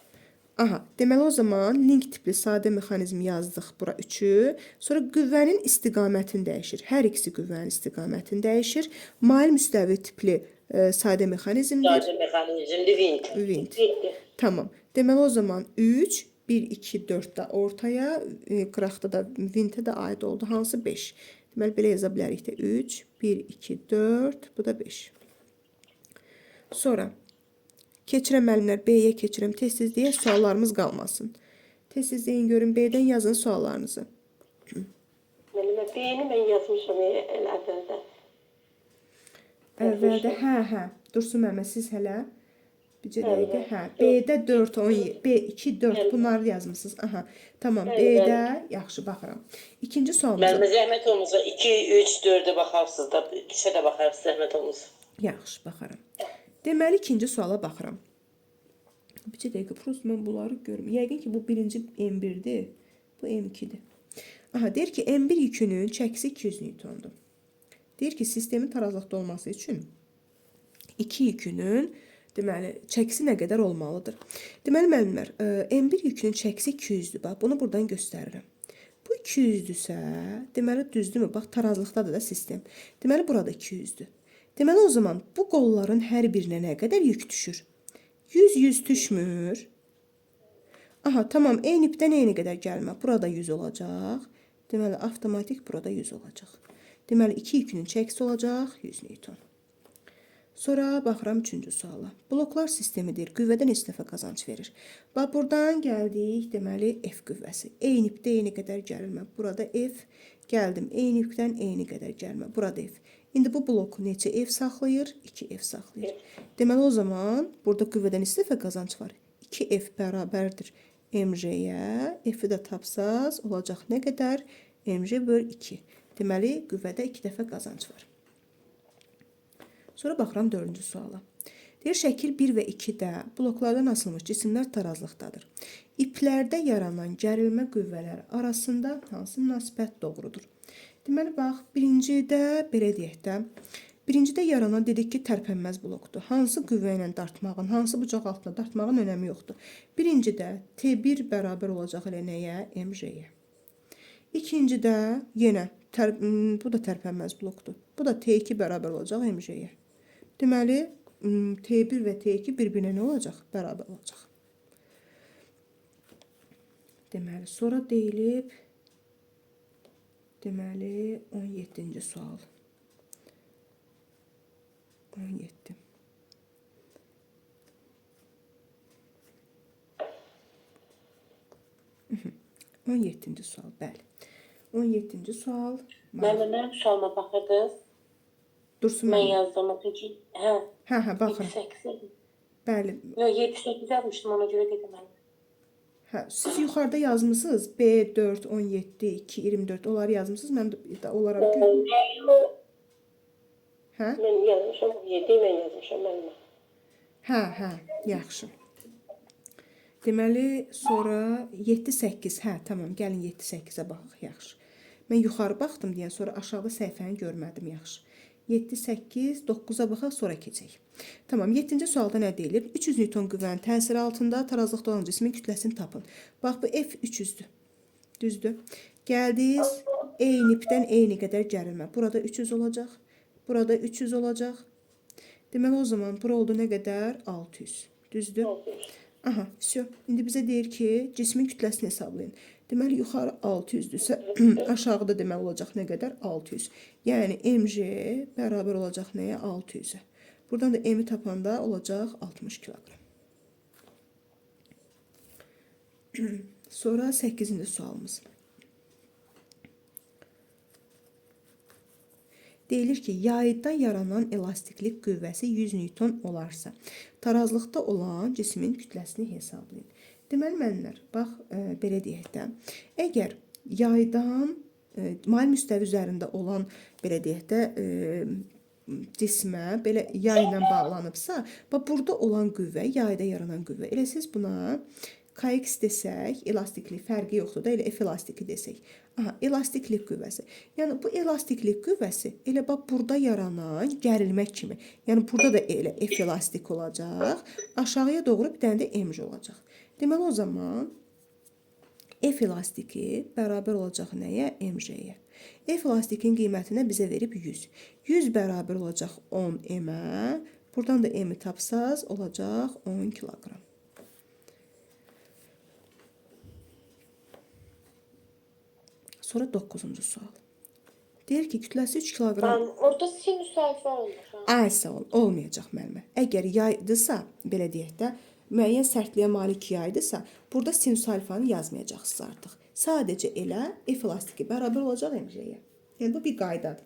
Aha, deməli o zaman link tipli sadə mexanizm yazdıq bura 3-ü. Sonra qüvvənin istiqamətini dəyişir. Hər ikisi qüvvənin istiqamətini dəyişir. Mail müstəvi tipli sadə mexanizmdir. Sadə mexanizmdir, vint. Vint. Tamam. Deməli o zaman 3, 1, 2, 4 də ortaya, qıraqda da vintə də aid oldu. Hansı 5? Deməli belə yaza bilərik də 3, 1, 2, 4, bu da 5. Sonra keçirəm müəllimlər, B-yə keçirəm tez-tezliyə, suallarımız qalmasın. Tez-tezliyin görün, B-dən yazın suallarınızı. Müəllimə, B-ni mən yazmışam əvvəldə. Əvvəldə, hə. Dursun müəllimə, siz hələ bircə dəqiqə, hə. B-də 4, 17, B2, 4 bunları yazmışsınız. Aha, tamam, B-də, yaxşı, baxıram. İkinci sualımıza. Müəllimə, zəhmət olmasa 2, 3, 4-ə baxarsınız da, 2-ə də baxarsınız, zəhmət olmasa. Yaxşı, baxaram. Deməli, ikinci suala baxıram. Bircə dəqiqə, prost mən bunları görmürəm. Yəqin ki, bu birinci M1-dir, bu M2-dir. Aha, deyir ki, M1 yükünün çəkisi 200 Newtondur. Deyir ki, sistemin tarazlıqda olması üçün 2 yükünün deməli, çəkisi nə qədər olmalıdır? Deməli, müəllimlər, M1 yükünün çəkisi 200-dür. Bax, bunu buradan göstərirəm. Bu 200-dürsə, deməli, düzdürmü? Bax, tarazlıqdadır da sistem. Deməli, burada 200-dür. Deməli, o zaman bu qolların hər birinə nə qədər yük düşür? 100 düşmür. Aha, tamam, eyni-ipdən eyni qədər gəlmə. Burada 100 olacaq. Deməli, avtomatik burada 100 olacaq. Deməli, 2 yükünün çəkisi olacaq 100 Newton. Sonra baxıram 3-cü suala. Bloklar sistemidir. Qüvvədən neçə dəfə qazanc verir? Bax, buradan gəldik, deməli, F qüvvəsi. Eyni-ipdə eyni qədər gəlmə. Burada F, gəldim. Eyni-ipdən eyni qədər gəlmə. Burada F. İndi bu bloku neçə F saxlayır? 2 F saxlayır. Deməli, o zaman burada qüvvədən neçə dəfə qazanc var? 2 F bərabərdir mj-yə. F-i də tapsaz olacaq nə qədər? Mj böl 2. Deməli, qüvvədə 2 dəfə qazanc var. Sonra baxıram 4-cü suala. Deyir, şəkil 1 və 2-də bloklardan asılmış cisimlər tarazlıqdadır. İplərdə yaranan gərilmə qüvvələri arasında hansı münasibət doğrudur? Deməli, bax, birincidə, belə deyək də, birincidə yaranan dedik ki, tərpənməz blokdur. Hansı qüvvə ilə dartmağın, hansı bucaq altında dartmağın önəmi yoxdur. Birincidə T1 bərabər olacaq elə nəyə? MJ-yə. İkincidə yenə, bu da tərpənməz blokdur. Bu da T2 bərabər olacaq MJ-yə. Deməli, T1 və T2 bir-birinə nə olacaq? Bərabər olacaq. Deməli, sonra deyilib, deməli, 17-ci sual. 17. Mhm. 17-ci sual, bəli. 17-ci sual. Mənim sualıma baxırdınız. Dursun Mən mən. yazdım o ki, hə. Hə, baxın. 8. Bəli. Yox, 7-8 yazmışdım, ona görə dedim mən. Hə, siz yuxarıda yazmısınız. B4, 17, 2, 24 onları yazmısınız. Mən də olaraq Hə? Mən yazmışam, 7 mən yazmışam mənim. Hə, yaxşı. Deməli, sonra 7-8, hə, tamam, gəlin 7-8-ə baxaq, yaxşı. Mən yuxarı baxdım deyə, sonra aşağıda səhifəni görmədim, yaxşı. 7-8, 9-a baxaq, sonra keçək. Tamam, 7-ci sualda nə deyilir? 300 Newton qüvvənin təsiri altında tarazlıqda olan cismin kütləsini tapın. Bax, bu F 300-dür. Düzdür. Gəldiniz, eyni ipdən eyni qədər gərilmə. Burada 300 olacaq, burada 300 olacaq. Deməli, o zaman bura oldu nə qədər? 600. Düzdür. Aha, все. İndi bizə deyir ki, cismin kütləsini hesablayın. Deməli, yuxarı 600-dürsə, aşağıda deməli olacaq nə qədər? 600. Yəni, mj bərabər olacaq nəyə? 600-ə. Buradan da m-i tapanda olacaq 60 kiloqram. Sonra 8-ci sualımız. Deyilir ki, yayda yaranan elastiklik qüvvəsi 100 Newton olarsa, tarazlıqda olan cismin kütləsini hesablayın. Deməli, müəllimlər, bax, belə deyək də, əgər yaydan mail müstəvi üzərində olan belə deyək də cismə belə yay ilə bağlanıbsa, bax burada olan qüvvə, yayda yaranan qüvvə. Elə siz buna Kx desək, elastiklik fərqi yoxdur da, elə F elastiki desək. Aha, elastiklik qüvvəsi. Yəni bu elastiklik qüvvəsi elə bax burada yaranan gərilmək kimi. Yəni burada da elə F elastik olacaq. Aşağıya doğru bir dənə də mc olacaq. Deməli o zaman F elastiki bərabər olacaq nəyə? mc-yə. F elastikin qiymətinə bizə verib 100. 100 bərabər olacaq 10 m-ə. Buradan da m-i tapsaz olacaq 10 kiloqram. Sonra 9-cu sual. Deyir ki, kütləsi 3 kiloqram... Orada sinüs alfa olmur. Aysa olmayacaq müəllimə. Əgər yaydısa, belə deyək də, müəyyən sərtliyə malik yaydısa, burada sinüs alfanı yazmayacaqsınız artıq. Sadəcə elə F elastiki bərabər olacaq mc-yə. Yəni bu bir qaydadır.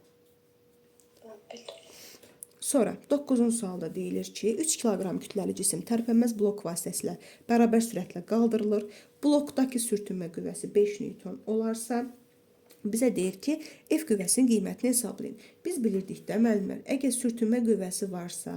Sonra 9-cu sualda deyilir ki, 3 kiloqram kütləli cisim tərpənməz blok vasitəsilə bərabər sürətlə qaldırılır. Blokdakı sürtünmə qüvvəsi 5 Newton olarsa, bizə deyir ki, F qüvvəsinin qiymətini hesablayın. Biz bilirdik də, müəllimlər, əgər sürtünmə qüvvəsi varsa,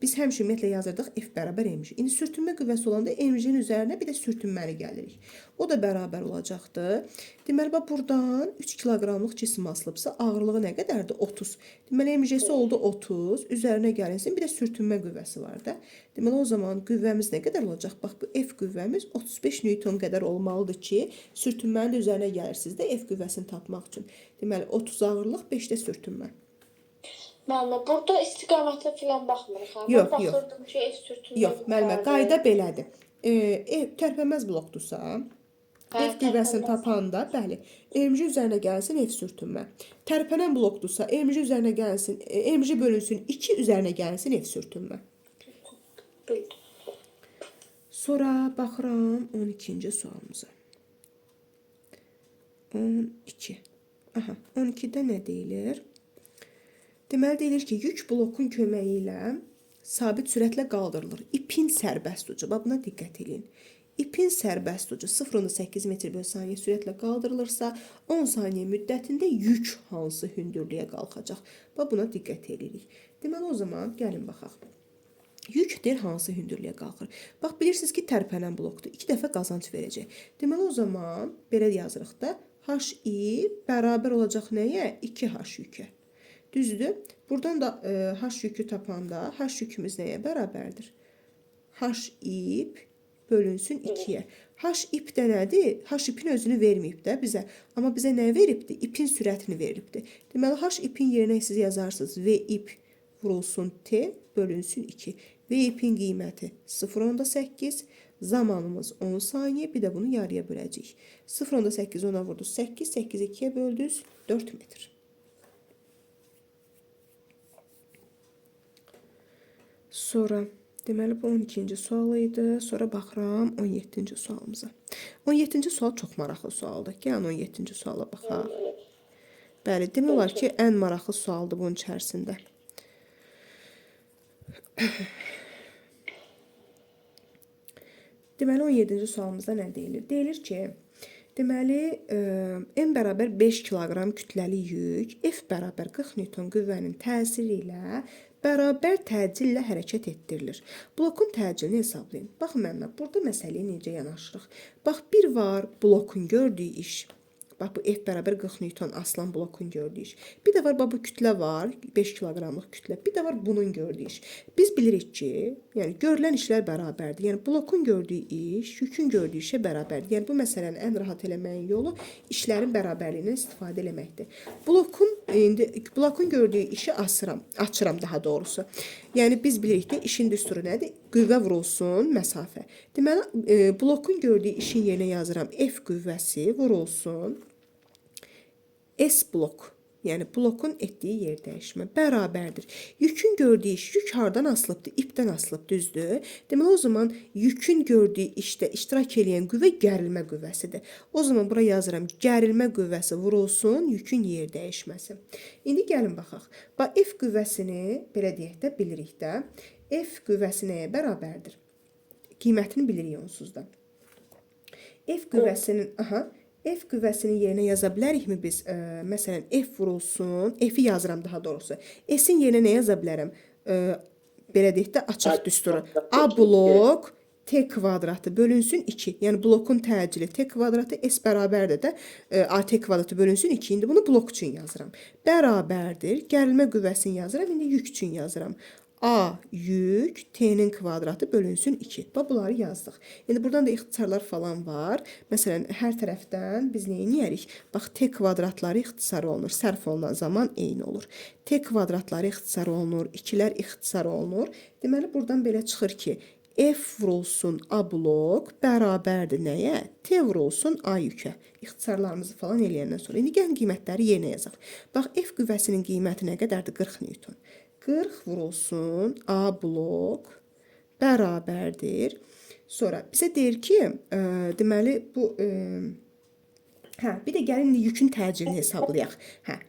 biz həmişə ümumiyyətlə yazırdıq F bərabər mc. İndi sürtünmə qüvvəsi olanda mc-nin üzərinə bir də sürtünməni gəlirik. O da bərabər olacaqdır. Deməli, bax, buradan 3 kiloqramlıq cisim asılıbsa, ağırlığı nə qədərdir? 30. Deməli, mc-si oldu 30, üzərinə gəlinsin, bir də sürtünmə qüvvəsi var da. Deməli, o zaman qüvvəmiz nə qədər olacaq? Bax, bu F qüvvəmiz 35 Newton qədər olmalıdır ki, sürtünmənin də üzərinə gəlirsiniz də F qüvvəsini tapmaq üçün. Deməli, 30 ağırlıq, 5 də sürtünmə. Müəllimə, burada istiqamətə filan baxmırıq. Yox, Mən baxırdım ki, F sürtünmə. Yox, müəllimə, qayda belədir. Tərpənməz blokdursa, F qüvvəsini tapanda, bəli, mc üzərinə gəlsin F sürtünmə. Tərpənən blokdursa, mc üzərinə gəlsin, mc bölünsün 2 üzərinə gəlsin F sürtünmə. Bildim. Sonra baxıram 12-ci sualımıza. 12. Aha, 12-də nə deyilir? Deməli, deyilir ki, yük blokun köməyi ilə sabit sürətlə qaldırılır. İpin sərbəst ucu, buna diqqət edin. İpin sərbəst ucu 0.8 metr/saniyə sürətlə qaldırılırsa, 10 saniyə müddətində yük hansı hündürlüyə qalxacaq? Buna diqqət edirik. Deməli, o zaman gəlin baxaq. Yükdir hansı hündürlüyə qalxır? Bax, bilirsiniz ki, tərpənən blokdur. 2 dəfə qazanc verəcək. Deməli, o zaman belə yazırıq da, HI bərabər olacaq nəyə? 2H yükə. Düzdür. Buradan da H yükü tapanda H yükümüz nəyə bərabərdir? H ip bölünsün 2-yə. H ip də nədir? H ipin özünü verməyib də bizə. Amma bizə nə veribdir? İpin sürətini veribdir. Deməli, H ipin yerinə siz yazarsınız. V ip vurulsun T bölünsün 2. V ipin qiyməti 0.8. Zamanımız 10 saniyə. Bir də bunu yarıya böləcəyik. 0.8 10-a vurduz 8. 8-i 2-yə böldünüz 4 metr. Sonra, deməli, bu 12-ci sual idi. Sonra baxıram 17-ci sualımıza. 17-ci sual çox maraqlı sualdır. Gəlin 17-ci suala baxaq. Bəli, demək olar ki, ən maraqlı sualdır bunun içərisində. Deməli, 17-ci sualımızda nə deyilir? Deyilir ki, deməli, M bərabər 5 kiloqram kütləli yük, F bərabər 40 Newton qüvvənin təsiri ilə bərabər təcillə hərəkət etdirilir. Blokun təcilini hesablayın. Baxın, mənimlə, burada məsələyə necə yanaşırıq? Bax, bir var blokun gördüyü iş. Bax, bu F bərabər 40 Newton asılan blokun gördüyü iş. Bir də var, bax, bu kütlə var, 5 kiloqramlıq kütlə. Bir də var, bunun gördüyü iş. Biz bilirik ki, yəni görülən işlər bərabərdir. Yəni blokun gördüyü iş, yükün gördüyü işə bərabərdir. Yəni bu məsələni ən rahat eləməyin yolu işlərin bərabərliyindən istifadə eləməkdir. Blokun gördüyü işi açıram daha doğrusu. Yəni biz bilirik ki, işin düsturu nədir? Qüvvə vurulsun, məsafə. Deməli, blokun gördüyü işin yerinə yazıram F qüvvəsi vurulsun S blok. Yəni blokun etdiyi yer dəyişmə bərabərdir. Yükün gördüyü iş, yük hardan asılıbdır? İpdən asılıb, düzdür? Deməli, o zaman yükün gördüyü işdə iştirak edən qüvvə gərilmə qüvvəsidir. O zaman bura yazıram, gərilmə qüvvəsi vurulsun, yükün yer dəyişməsi. İndi gəlin baxaq. Bax, F qüvvəsini, belə deyək də, bilirik də. F qüvvəsi nəyə bərabərdir? Qiymətini bilirik onsuz da. F qüvvəsinin, F qüvvəsinin yerinə yaza bilərikmi biz? Məsələn, F vurulsun, F-i yazıram daha doğrusu. S-in yerinə nə yaza bilərəm? Belə deyək də açıq düsturu. A blok T kvadratı bölünsün 2. Yəni blokun təcili T kvadratı S bərabərdir də AT kvadratı bölünsün 2. İndi bunu blok üçün yazıram. Bərabərdir. Gərilmə qüvvəsini yazıram. İndi yük üçün yazıram. A yük T'nin kvadratı bölünsün 2. Bax, bunları yazdıq. İndi buradan da ixtisarlar falan var. Məsələn, hər tərəfdən biz nə edirik? Bax, T kvadratları ixtisar olunur. Sərf olunan zaman eyni olur. T kvadratları ixtisar olunur. 2-lər ixtisar olunur. Deməli, buradan belə çıxır ki, F vurulsun A blok bərabərdir nəyə? T vurulsun A yükə. İxtisarlarımızı falan eləyəndən sonra. İndi gəlin qiymətləri yerinə yazaq. Bax, F qüvvəsinin qiyməti nə qədərdir? 40 Newton. 40 vurulsun A blok bərabərdir. Sonra bizə deyir ki, deməli bu bir də gəlin indi yükün təcilini hesablayaq.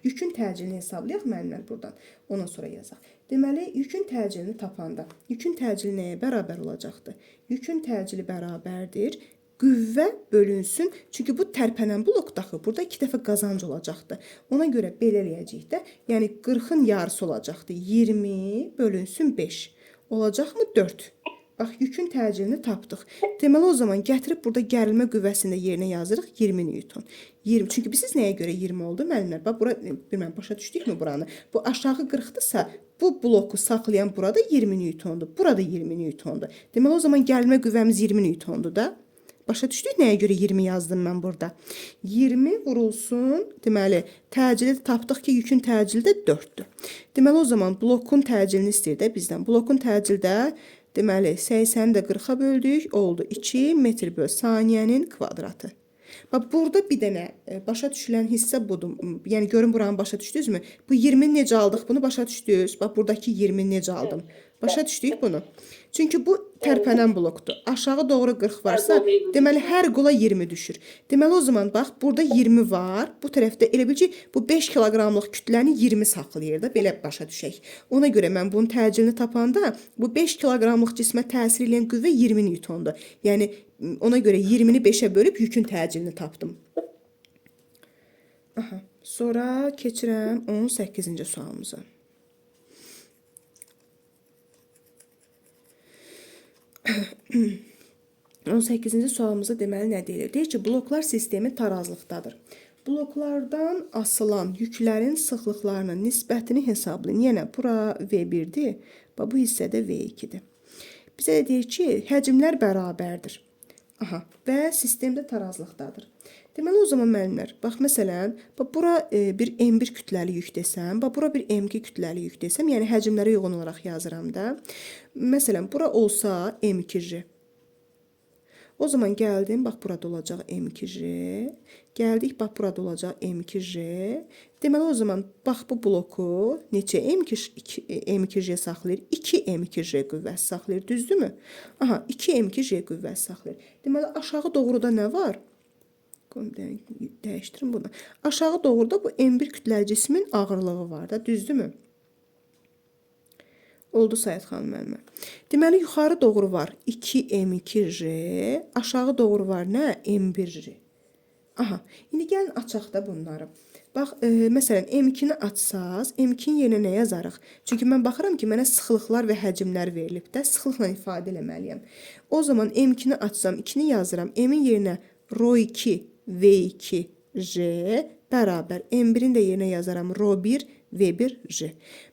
Yükün təcilini hesablayaq müəllimlər buradan. Ondan sonra yazaq. Deməli, yükün təcilini tapanda, yükün təcili nəyə bərabər olacaqdır? Yükün təcili bərabərdir. Qüvvə bölünsün. Çünki bu tərpənən blokdaxı burada 2 dəfə qazanc olacaqdır. Ona görə belə eləyəcəyik də. Yəni 40-ın yarısı olacaqdır. 20 bölünsün 5. Olacaqmı? 4. Bax, yükün təcilini tapdıq. Deməli, o zaman gətirib burada gərilmə qüvvəsində yerinə yazırıq 20 Newton. 20. Çünki siz nəyə görə 20 oldu müəllimlər? Bax, bura bilməm başa düşdükmü buranı? Bu aşağı 40-dırsa, bu bloku saxlayan burada 20 Newtondur. Burada 20 Newtondur. Deməli, o zaman gərilmə qüvvəmiz 20 Newtondur da. Başa düşdük nəyə görə 20 yazdım mən burada? 20 vurulsun, deməli, təcili tapdıq ki, yükün təcili də 4-dür. Deməli, o zaman blokun təcilini istəyir də bizdən. Blokun təcildə, deməli, 80-i də 40-a böldük, oldu 2 metr böl saniyənin kvadratı. Bax, burada bir dənə başa düşülən hissə budur. Yəni, görün buranı başa düşdünüzmü? Bu 20-ni necə aldıq, bunu başa düşdünüz. Bax, buradakı 20-ni necə aldım. Başa düşdük bunu. Çünki bu tərpənən blokdur. Aşağı doğru 40 varsa, deməli, hər qola 20 düşür. Deməli, o zaman, bax, burada 20 var. Bu tərəfdə elə bil ki, bu 5 kiloqramlıq kütləni 20 saxlayır da, belə başa düşək. Ona görə mən bunun təcilini tapanda, bu 5 kiloqramlıq cismə təsir edən qüvvə 20 Newtondur. Yəni, ona görə 20-ni 5-ə bölüb yükün təcilini tapdım. Sonra keçirəm 18-ci sualımıza. 18-ci sualımızda deməli nə deyilir? Deyir ki, bloklar sistemi tarazlıqdadır. Bloklardan asılan yüklərin sıxlıqlarının nisbətini hesablayın. Yenə bura V1-dir, bu hissədə V2-dir. Bizə deyir ki, həcmlər bərabərdir. Və sistemdə tarazlıqdadır. Deməli, o zaman müəllimlər, bax, məsələn, bura bir M1 kütləli yük desəm, bura bir M2 kütləli yük desəm, yəni həcmlərə uyğun olaraq yazıram da. Məsələn, bura olsa M2J. O zaman gəldim, bax, burada olacaq M2J. Gəldik, bax, burada olacaq M2J. Deməli, o zaman, bax, bu bloku neçə M2J saxlayır? 2 M2J qüvvəsi saxlayır, düzdürmü? 2 M2J qüvvəsi saxlayır. Deməli, aşağı doğruda nə var? Dəyişdirin bunu. Aşağı doğruda bu M1 kütləli cismin ağırlığı var da, düzdürmü? Oldu Sayət xanım müəllimə. Deməli, yuxarı doğru var 2M2J, aşağı doğru var nə? M1J. İndi gəlin açaq da bunları. Bax, məsələn, M2-ni açsaz, M2-nin yerinə nə yazarıq? Çünki mən baxıram ki, mənə sıxlıqlar və həcmlər verilib də, sıxlıqla ifadə eləməliyəm. O zaman M2-ni açsam, 2-ni yazıram, M-in yerinə ρ2 V2J bərabər. M1-in də yerinə yazaram ρ1 V1J.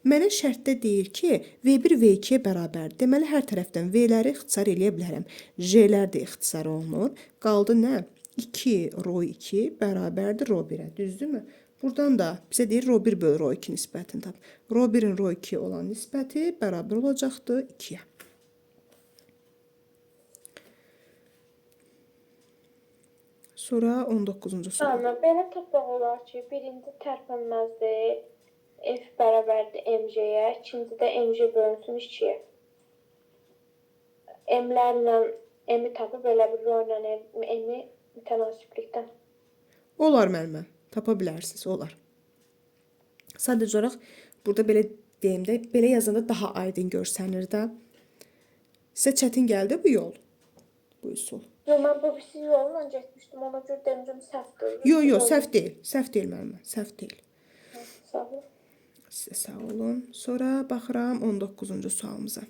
Mənə şərtdə deyir ki, V1 V2-yə bərabər. Deməli, hər tərəfdən V-ləri ixtisar eləyə bilərəm. J-lər də ixtisar olunur. Qaldı nə? 2 ρ2 bərabərdir ρ1-ə. Düzdürmü? Buradan da bizə deyir ρ1 böl ρ2 nisbətini tap. ρ1-in ρ2 olan nisbəti bərabər olacaqdır 2-yə. Sonra 19-cu sual. Belə tapmaq olar ki, birinci tərpənməzdir, F bərabərdir MJ-yə, ikincidə MJ bölünsün 2-yə. M-lərlə M-i tapıb elə bir rol ilə M-i mütənasiblikdən. Olar müəllimə, tapa bilərsiniz, olar. Sadəcə olaraq burada belə deyim də, belə yazanda daha aydın görsənir də. Sizə çətin gəldi bu yol, bu üsul. Yo, mən bu birisi yolla getmişdim. Ona görə demirəm səhvdir. Yo, səhv deyil. Səhv deyil müəllimə. Səhv deyil. Sağ ol. Sizə sağ olun. Sonra baxıram 19-cu sualımıza.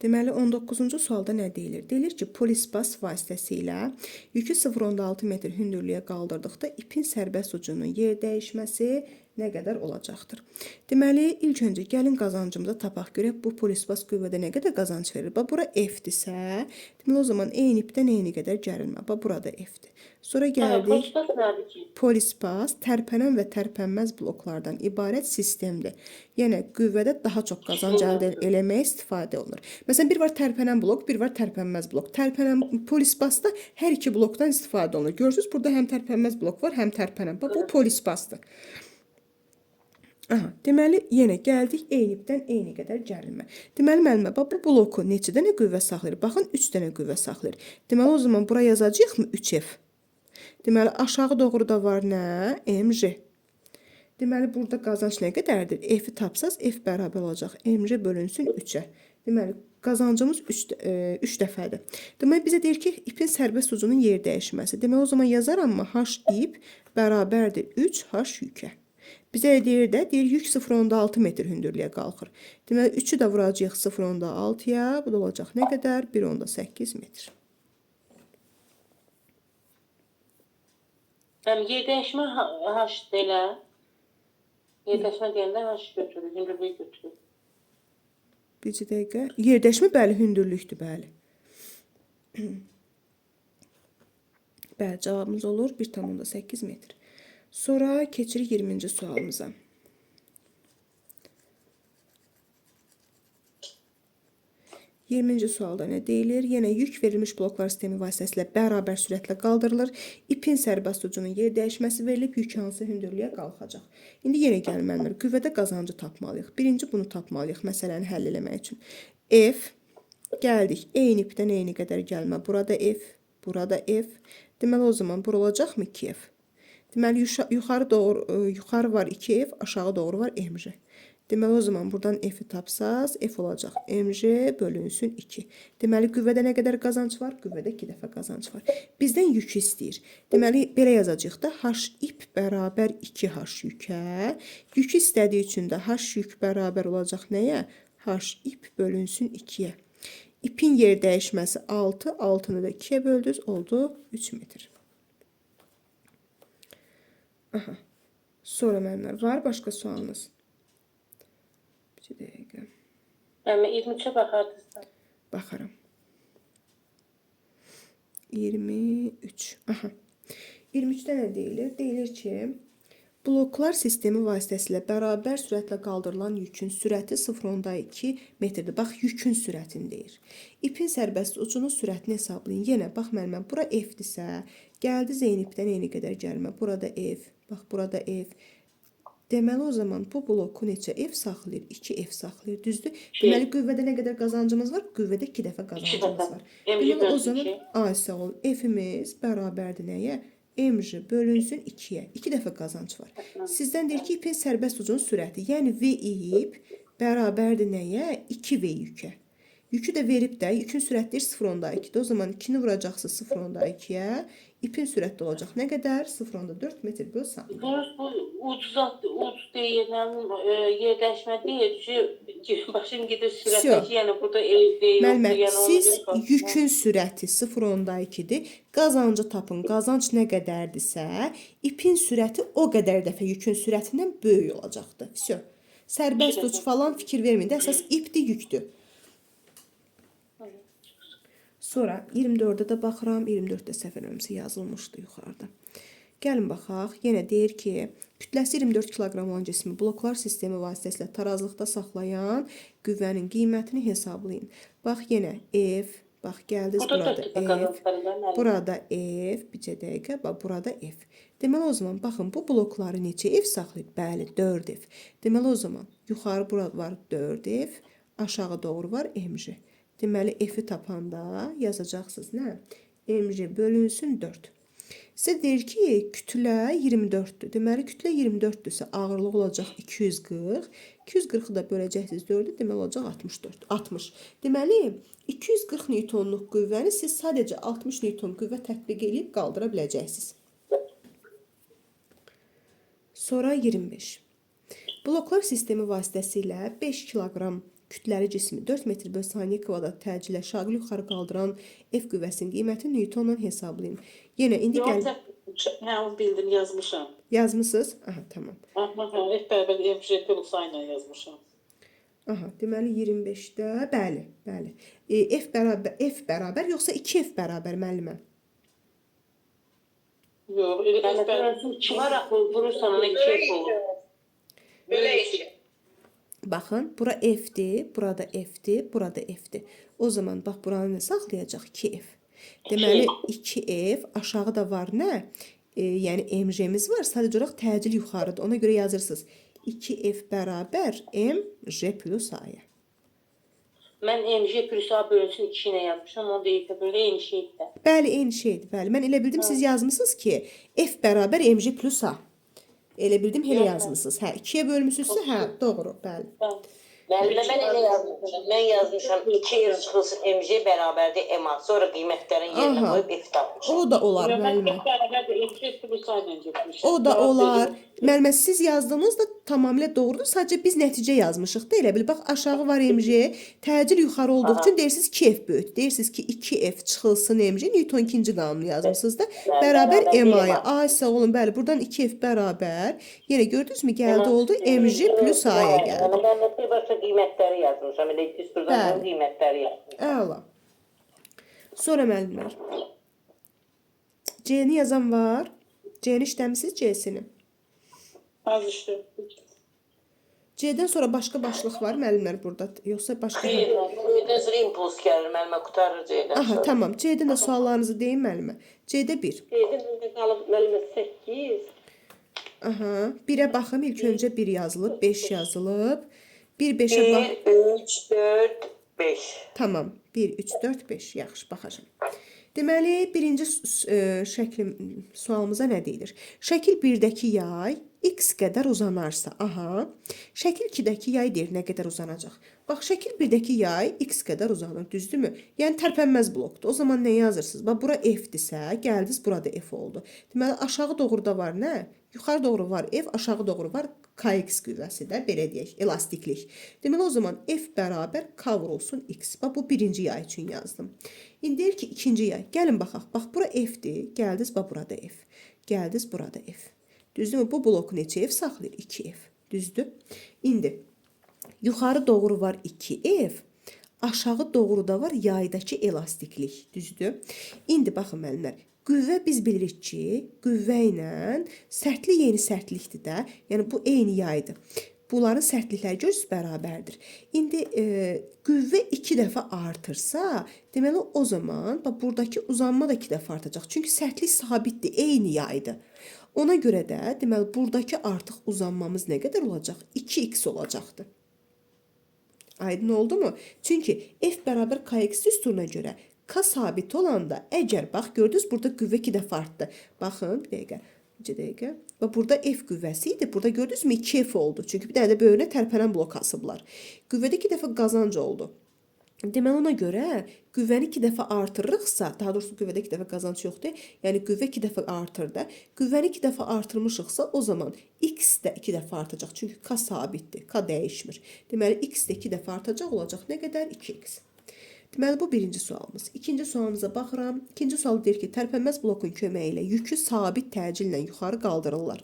Deməli 19-cu sualda nə deyilir? Deyilir ki, polisbas vasitəsilə yükü 0,6 metr hündürlüyə qaldırdıqda ipin sərbəst ucunun yer dəyişməsi nə qədər olacaqdır? Deməli, ilk öncə gəlin qazancımıza tapaq görək bu polisbas qüvvədə nə qədər qazanc verir. Bax, bura F-dirsə, deməli o zaman eyni ipdən eyni qədər gərilmə. Bax, burada F-dir. Sonra gəldik. Polisbas nədir ki? Polisbas tərpənən və tərpənməz bloklardan ibarət sistemdir. Yəni qüvvədə daha çox qazanc əldə eləməyə istifadə olunur. Məsələn, bir var tərpənən blok, bir var tərpənməz blok. Tərpənən polisbasda hər iki blokdan istifadə olunur. Görürsüz, burada həm tərpənməz blok var, həm tərpənən. Bax, bu polisbasdır. Aha, deməli, yenə gəldik eyni ipdən eyni qədər gərilmə. Deməli, müəllimə, bax, bu bloku neçə dənə qüvvə saxlayır? Baxın, 3 dənə qüvvə saxlayır. Deməli, o zaman bura yazacağıq mı 3F? Deməli, aşağı doğru da var nə? MJ. Deməli, burada qazanc nə qədərdir? F-i tapsaz, F bərabər olacaq. MJ bölünsün 3-ə. Deməli, qazancımız 3 dəfədir. Deməli, bizə deyir ki, ipin sərbəst ucunun yer dəyişməsi. Deməli, o zaman yazaram mı? H ip bərabərdir 3H yükə. Bizə deyir də, deyir yük 0,6 metr hündürlüyə qalxır. Deməli, 3-ü də vuracaq 0,6-ya. Bu da olacaq nə qədər? 1,8 metr. Yəni yer dəyişmə H elə. Yer dəyişmə deyəndə H götürür, hündürlüyü götürür. Bir dəqiqə. Yer dəyişmə bəli hündürlükdür, bəli. Bəli, cavabımız olur 1,8 metr. Sonra keçirik 20-ci sualımıza. 20-ci sualda nə deyilir? Yenə yük verilmiş bloklar sistemi vasitəsilə bərabər sürətlə qaldırılır. İpin sərbəst ucunun yer dəyişməsi verilib, yük hansı hündürlüyə qalxacaq. İndi yenə gəlməliyik. Qüvvədə qazancı tapmalıyıq. Birinci bunu tapmalıyıq məsələni həll eləmək üçün. F, gəldik. Eyni ipdən eyni qədər gəlmə. Burada F, burada F. Deməli, o zaman bura olacaqmı 2F? Deməli, yuxarı var 2F, aşağı doğru var MJ. Deməli, o zaman buradan F-i tapsaz, F olacaq. MJ bölünsün 2. Deməli, qüvvədə nə qədər qazanc var? Qüvvədə 2 dəfə qazanc var. Bizdən yükü istəyir. Deməli, belə yazacaq da, H ip bərabər 2H yükə. Yükü istədiyi üçün də H yük bərabər olacaq nəyə? H ip bölünsün 2-yə. İpin yer dəyişməsi 6, 6-nı da 2-yə böldünüz, oldu 3 metr. Aha. Sonra mənlər var başqa sualınız? Bir dəqiqə. Yəni 23-ə baxardınızsa. Baxaram. 23. Aha. 23-də nə deyilir? Deyilir ki, bloklar sistemi vasitəsilə bərabər sürətlə qaldırılan yükün sürəti 0,2 metrdir. Bax, yükün sürətini deyir. İpin sərbəst ucunun sürətini hesablayın. Yenə, bax, müəllimə, bura F-dirsə, gəldi eyni ipdən eyni qədər gəlmə. Burada F, bax, burada F. Deməli, o zaman bu bloku neçə F saxlayır? 2F saxlayır, düzdür? Deməli, qüvvədə nə qədər qazancımız var? Qüvvədə 2 dəfə qazancımız var. Deməli, o zaman, ay sağ ol, F-imiz bərabərdir nəyə? MJ bölünsün 2-yə. 2 dəfə qazanc var. Sizdən deyir ki, ipin sərbəst ucunun sürəti. Yəni, V ip bərabərdir nəyə? 2V yükə. Yükü də verib də, yükün sürətdir 0,2-dir. O zaman 2-ni vuracaqsınız 0,2-yə. İpin sürətli olacaq nə qədər? 0,4 metr böl saniyə. Bu ucuz deyil, yer dəyişmə deyil ki, başım gedir sürətləşi, yəni burada deyil. Müəllimə, siz yükün sürəti 0,2-dir, qazancı tapın, qazanc nə qədərdirsə, ipin sürəti o qədər dəfə yükün sürətindən böyük olacaqdır. Vəsə, sərbəst uç falan fikir verməyin də, əsas ipdir, yükdür. Sonra 24-də də baxıram, 24-də səhv eləmirəmsə yazılmışdı yuxarıda. Gəlin baxaq, yenə deyir ki, kütləsi 24 kiloqram olan cismi bloklar sistemi vasitəsilə tarazlıqda saxlayan qüvvənin qiymətini hesablayın. Bax, yenə F, bax, gəldiniz burada F, burada F, bircə dəqiqə, bax, burada F. Deməli, o zaman, baxın, bu blokları neçə F saxlayır? Bəli, 4F. Deməli, o zaman, yuxarı burada var 4F, aşağı doğru var MJ. Deməli, F-i tapanda yazacaqsınız, nə? MJ bölünsün 4. Sizə deyir ki, kütlə 24-dür. Deməli, kütlə 24-dürsə, ağırlıq olacaq 240. 240-ı da böləcəksiniz 4-ü, deməli olacaq 64. 60. Deməli, 240 newtonluq qüvvəni siz sadəcə 60 newton qüvvə tətbiq edib qaldıra biləcəksiniz. Sonra 25. Bloklar sistemi vasitəsilə 5 kiloqram kütləli cismi 4 metr bölü saniyə kvadrat təcillə şaqil yuxarı qaldıran F qüvvəsinin qiyməti newtonla hesablayın. Yenə indi gəl. Hə, onu bildim, yazmışam. Yazmısınız? Aha, tamam. Aha, F bərabər mj plus sayla yazmışam. Aha, deməli 25-də, bəli, bəli. F bərabər yoxsa 2F bərabər müəllimə? Yox, elə F Yəni bərabər. 2 var axı, vurursan ona 2 olur. Böyle iki. Baxın, bura F-dir, burada F-dir, burada F-dir. O zaman bax buranı nə saxlayacaq? 2F. Deməli 2F aşağıda var nə? Yəni mj-miz var, sadəcə olaraq təcil yuxarıdır. Ona görə yazırsınız. 2F bərabər mj plus A-ya. Mən mj plus A bölünsün 2 ilə yazmışam, o da F bölü eyni şeydir. Bəli, eyni şeydir. Bəli, mən elə bildim siz yazmısınız ki, F bərabər mj plus A. Elə bildim, elə yazmısınız. Hə, 2-yə bölmüsünüzsə, hə, doğru, bəli. Müəllimə, mən elə yazmışam. Mən yazmışam 2 yer çıxılsın MJ bərabərdir MA. Sonra qiymətlərin yerinə Aha. qoyub F tapmışam. O da olar, Mən müəllimə. F bərabər mj plus sayla getmişəm. O da olar. Müəllimə, siz yazdığınız da tamamilə doğrudur. Sadəcə biz nəticə yazmışıq da elə bil. Bax, aşağı var MJ, təcil yuxarı olduğu üçün deyirsiniz 2F böyük. Deyirsiniz ki, 2F çıxılsın MJ, Newton ikinci qanunu yazmısınız da. Bərabər MA-ya. A isə olun, bəli, buradan 2F bərabər. Yenə gördünüzmü, gəldi oldu MJ plus A-ya gəldi. Mən də başqa qiymətləri yazmışam. Elə düsturdan Bəli. qiymətləri yazmışam. Əla. Sonra müəllimlər. C-ni yazan var. C-ni işləmisiniz, C-sini. Az işte. C-dən sonra başqa başlıq var müəllimlər burada. Yoxsa başqa... Birdən sonra impuls gəlir müəllimə, qutarır C'dən. Aha, tamam. C-dən də suallarınızı deyin müəllimə. C-də 1. C'dən qalıb müəllimə 8. Aha. 1-ə baxım. İlk öncə 1 yazılıb, 5 yazılıb. 1, 5-ə bax. 1, 3, 4, 5. Tamam. 1, 3, 4, 5. Yaxşı, baxacağım. Deməli, birinci sualımıza nə deyilir? Şəkil 1-dəki yay x qədər uzanarsa, aha, şəkil 2-dəki yay deyir nə qədər uzanacaq. Bax, şəkil 1-dəki yay x qədər uzanır, düzdürmü? Yəni, tərpənməz blokdur. O zaman nə yazırsınız? Bax, bura f-dirsə, gəldiniz, burada f oldu. Deməli, aşağı doğruda var nə? Yuxarı doğru var f, aşağı doğru var kx qüvvəsi də, belə deyək, elastiklik. Deməli, o zaman f bərabər k vurulsun x. Bax, bu birinci yay üçün yazdım. İndi deyir ki, ikinci yay. Gəlin baxaq. Bax, bura f-dir. Gəldiniz, bax, burada f. Gəldiniz, burada f. Düzdürmü? Bu bloku neçə f saxlayır? 2f. Düzdür? İndi yuxarı doğru var 2f. Aşağı doğruda var yaydakı elastiklik. Düzdür? İndi baxın müəllimlər. Qüvvə biz bilirik ki, qüvvə ilə sərtlik eyni sərtlikdir də. Yəni bu eyni yaydır. Bunların sərtlikləri görürsüz bərabərdir. İndi qüvvə 2 dəfə artırsa, deməli o zaman bax buradakı uzanma da 2 dəfə artacaq. Çünki sərtlik sabitdir, eyni yaydır. Ona görə də deməli buradakı artıq uzanmamız nə qədər olacaq? 2x olacaqdır. Aydın oldu mu? Çünki f bərabər kx düsturuna görə k sabit olanda əgər bax gördünüz burada qüvvə 2 dəfə artdı. Baxın bir dəqiqə. Bir dəqiqə. Və burada f qüvvəsi idi. Burada gördünüzmü 2f oldu. Çünki bir dənə də böyrünə tərpənən blok asıblar. Qüvvədə 2 dəfə qazanc oldu. Deməli ona görə qüvvəni 2 dəfə artırırıqsa, daha doğrusu qüvvədə 2 dəfə qazanc yoxdur. Yəni qüvvə 2 dəfə artırdı. Qüvvəni 2 dəfə artırmışıqsa, o zaman x də 2 dəfə artacaq. Çünki k sabitdir, k dəyişmir. Deməli x də 2 dəfə artacaq, olacaq nə qədər? 2x. Deməli bu birinci sualımız. İkinci sualımıza baxıram. İkinci sual deyir ki, tərpənməz blokun köməyi ilə yükü sabit təcillə yuxarı qaldırırlar.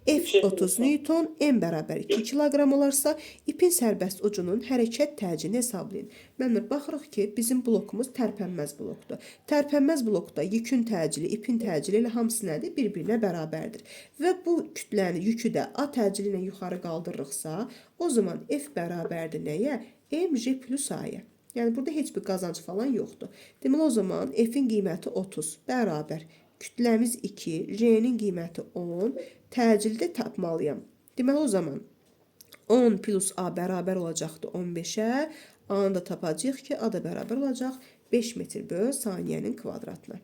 F 30 Newton, M bərabər 2 kiloqram olarsa, ipin sərbəst ucunun hərəkət təcilini hesablayın. Mənimlə baxırıq ki, bizim blokumuz tərpənməz blokdur. Tərpənməz blokda yükün təcili, ipin təcili ilə hamısı nədir? Bir-birinə bərabərdir. Və bu kütləni, yükü də A təcili ilə yuxarı qaldırırıqsa, o zaman F bərabərdir nəyə? mj plus A-ya. Yəni, burada heç bir qazanc falan yoxdur. Deməli, o zaman F-in qiyməti 30 bərabər. Kütləmiz 2, R-nin qiyməti 10, təcildə tapmalıyam. Deməli, o zaman 10 plus A bərabər olacaqdır 15-ə. A-nı da tapacaq ki, A da bərabər olacaq 5 metr böl saniyənin kvadratına.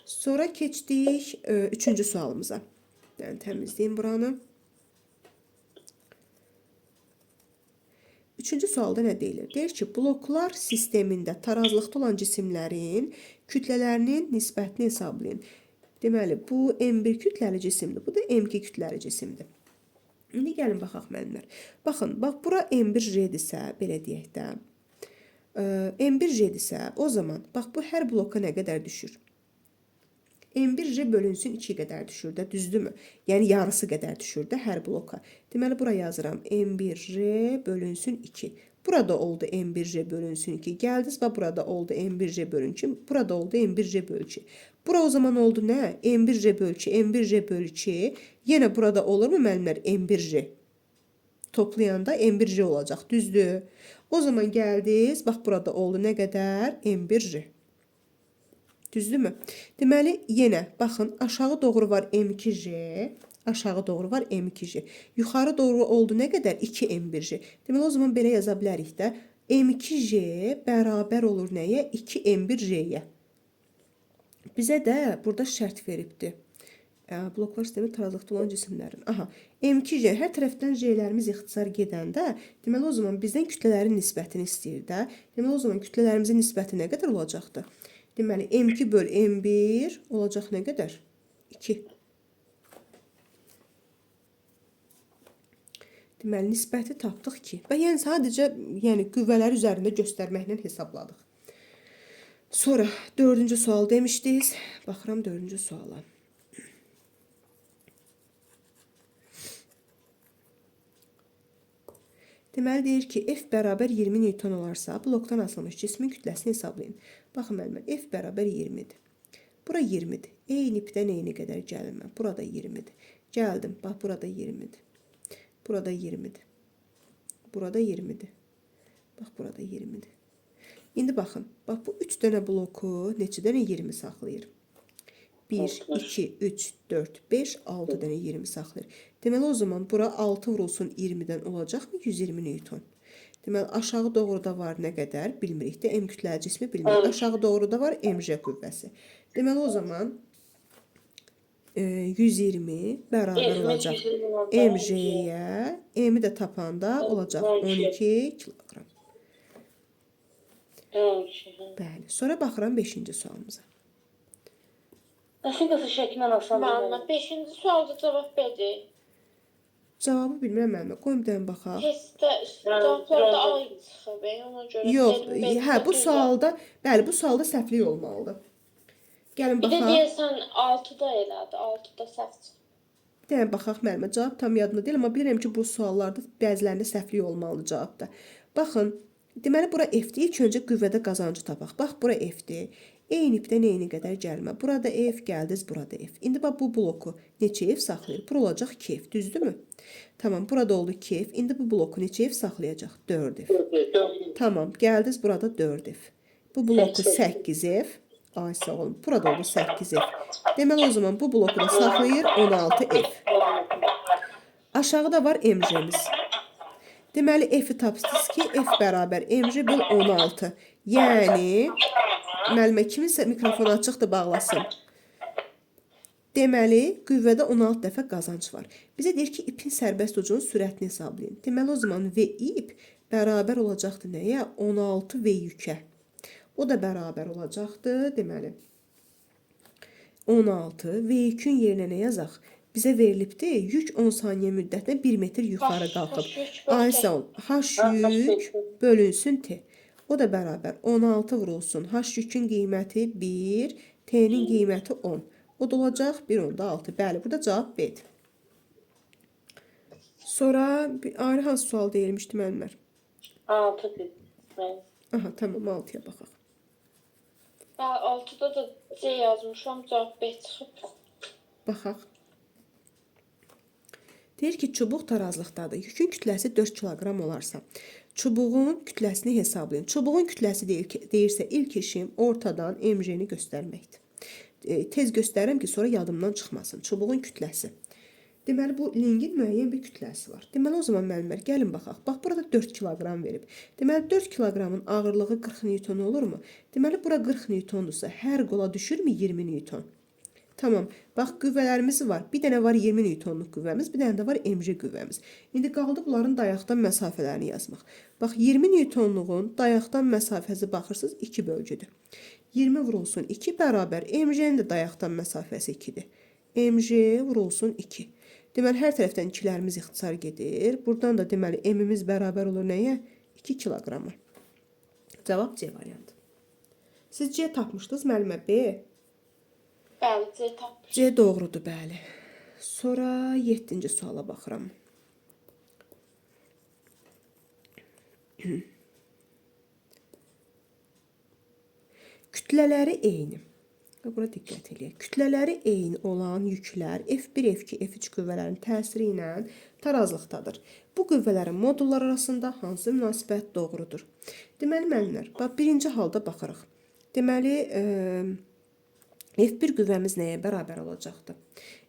Sonra keçdik 3-cü sualımıza. Yəni təmizləyim buranı. 3-cü sualda nə deyilir? Deyir ki, bloklar sistemində tarazlıqda olan cisimlərin kütlələrinin nisbətini hesablayın. Deməli, bu M1 kütləli cisimdir, bu da M2 kütləli cisimdir. İndi gəlin baxaq müəllimlər. Baxın, bax bura M1J-dirsə, belə deyək də. M1J-dirsə, o zaman bax bu hər bloka nə qədər düşür? M1J bölünsün 2 qədər düşür də, düzdürmü? Yəni yarısı qədər düşür də hər bloka. Deməli, bura yazıram M1J bölünsün 2. Burada oldu M1J bölünsün 2. Gəldiniz və burada oldu M1J bölün 2. Burada oldu M1J bölü 2. Bura o zaman oldu nə? M1J bölü 2, M1J bölü 2. Yenə burada olurmu müəllimlər M1J? Toplayanda M1J olacaq, düzdür? O zaman gəldiniz, bax burada oldu nə qədər? M1J. Düzdürmü? Deməli, yenə baxın, aşağı doğru var M2J, aşağı doğru var M2J. Yuxarı doğru oldu nə qədər? 2M1J. Deməli, o zaman belə yaza bilərik də, M2J bərabər olur nəyə? 2M1J-yə. Bizə də burada şərt veribdir. Bloklar sistemi tarazlıqda olan cisimlərin. Aha, M2J, hər tərəfdən J-lərimiz ixtisar gedəndə, deməli, o zaman bizdən kütlələrin nisbətini istəyir də. Deməli, o zaman kütlələrimizin nisbəti nə qədər olacaqdır? Deməli, M2 böl M1 olacaq nə qədər? 2. Deməli, nisbəti tapdıq ki. Və yəni sadəcə qüvvələri üzərində göstərməklə hesabladıq. Sonra 4-cü sual demişdiniz. Baxıram 4-cü suala. Deməli, deyir ki, F bərabər 20 Newton olarsa, blokdan asılmış cismin kütləsini hesablayın. Baxın, müəllimə, F bərabər 20-dir. Bura 20-dir. Eyni ipdən eyni qədər gəlim mən. Burada 20-dir. Gəldim, bax, burada 20-dir. Burada 20-dir. Burada 20-dir. Bax, burada 20-dir. İndi baxın, bax, bu 3 dənə bloku neçə dənə 20 saxlayır? 1, 2, 3, 4, 5, 6 dənə 20 saxlayır. Deməli, o zaman bura 6 vurulsun 20-dən olacaqmı? 120 Newton. Deməli, aşağı doğruda var nə qədər? Bilmirik də, M kütləli cismi bilmirik. Aşağı doğruda var MJ qüvvəsi. Deməli, o zaman 120 bərabər olacaq MJ-yə. M-i də tapanda olacaq 12 kiloqram. Bəli. Sonra baxıram 5-ci sualımıza. Nasıl qısa şəkillə asan? Müəllimə, 5-ci sualda cavab bədir. Cavabı bilmirəm müəllimə. Qoyum bir dənə baxaq. Testdə cavablarda A çıxıb, ona görə. Yox, hə, bu sualda, bəli, bu sualda səhvlik olmalıdır. Gəlin Bir də baxaq. deyəsən 6-da elədi, 6-da səhv çıxıb. Bir dənə baxaq müəllimə. Cavab tam yadımda deyil, amma bilirəm ki, bu suallarda bəzilərində səhvlik olmalıdır cavabda. Baxın, deməli bura F-dir. İlk öncə qüvvədə qazancı tapaq. Bax, bura F-dir. Eyni ipdən eyni qədər gəlmə. Burada F, gəldiniz, burada F. İndi bax, bu bloku neçə F saxlayır? Bura olacaq 2F, düzdürmü? Tamam, burada oldu 2F. İndi bu bloku neçə F saxlayacaq? 4F. Tamam, gəldiniz, burada 4F. Bu bloku 8F. Ay, sağ olun. Burada oldu 8F. Deməli, o zaman bu bloku da saxlayır 16F. Aşağıda var MJ-miz. Deməli, F-i tapsınız ki, F bərabər MJ böl 16. Yəni, müəllimə, kiminsə mikrofonu açıqdır, bağlasın. Deməli, qüvvədə 16 dəfə qazanc var. Bizə deyir ki, ipin sərbəst ucunun sürətini hesablayın. Deməli, o zaman V ip bərabər olacaqdır nəyə? 16 V yükə. O da bərabər olacaqdır, deməli. 16 V yükün yerinə nə yazaq? Bizə verilibdir, yük 10 saniyə müddətinə 1 metr yuxarı qalxıb. Ay sağ ol, H yük bölünsün T. O da bərabər 16 vurulsun. H yükün qiyməti 1, T'nin qiyməti 10. O da olacaq 1/6. Bəli, burada cavab B-dir. Sonra ayrı hansı sual deyilmişdi müəllimlər? 6-dır. Aha, tamam, 6-ya baxaq. 6-da da C yazmışam, cavab B çıxıb. Baxaq. Deyir ki, çubuq tarazlıqdadır. Yükün kütləsi 4 kiloqram olarsa, çubuğun kütləsini hesablayın. Çubuğun kütləsi deyirsə, ilk işim ortadan MJ-ni göstərməkdir. Tez göstərirəm ki, sonra yadımdan çıxmasın. Çubuğun kütləsi. Deməli, bu lingin müəyyən bir kütləsi var. Deməli, o zaman müəllimlər, gəlin baxaq. Bax, burada 4 kiloqram verib. Deməli, 4 kiloqramın ağırlığı 40 Newton olurmu? Deməli, bura 40 Newtondursa, hər qola düşürmü 20 Newton? Tamam. Bax qüvvələrimiz var. Bir dənə var 20 newtonluq qüvvəmiz, bir dənə də var mc qüvvəmiz. İndi qaldı bunların dayaqdan məsafələrini yazmaq. Bax 20 newtonluğun dayaqdan məsafəsi baxırsınız 2 bölgüdür. 20 vurulsun 2 bərabər mc-nin də dayaqdan məsafəsi 2-dir. mc vurulsun 2. Deməli hər tərəfdən 2-lərimiz ixtisar gedir. Buradan da deməli m-imiz bərabər olur nəyə? 2 kiloqrama. Cavab C variantı. Siz C tapmışdınız, müəllimə B. Bəli, C tapmış. C doğrudur, bəli. Sonra 7-ci suala baxıram. Kütlələri eyni. Bura diqqət edin. Kütlələri eyni olan yüklər F1, F2, F3 qüvvələrinin təsiri ilə tarazlıqdadır. Bu qüvvələrin modullar arasında hansı münasibət doğrudur? Deməli, müəllimlər, birinci halda baxırıq. Deməli, F1 qüvvəmiz nəyə bərabər olacaqdır?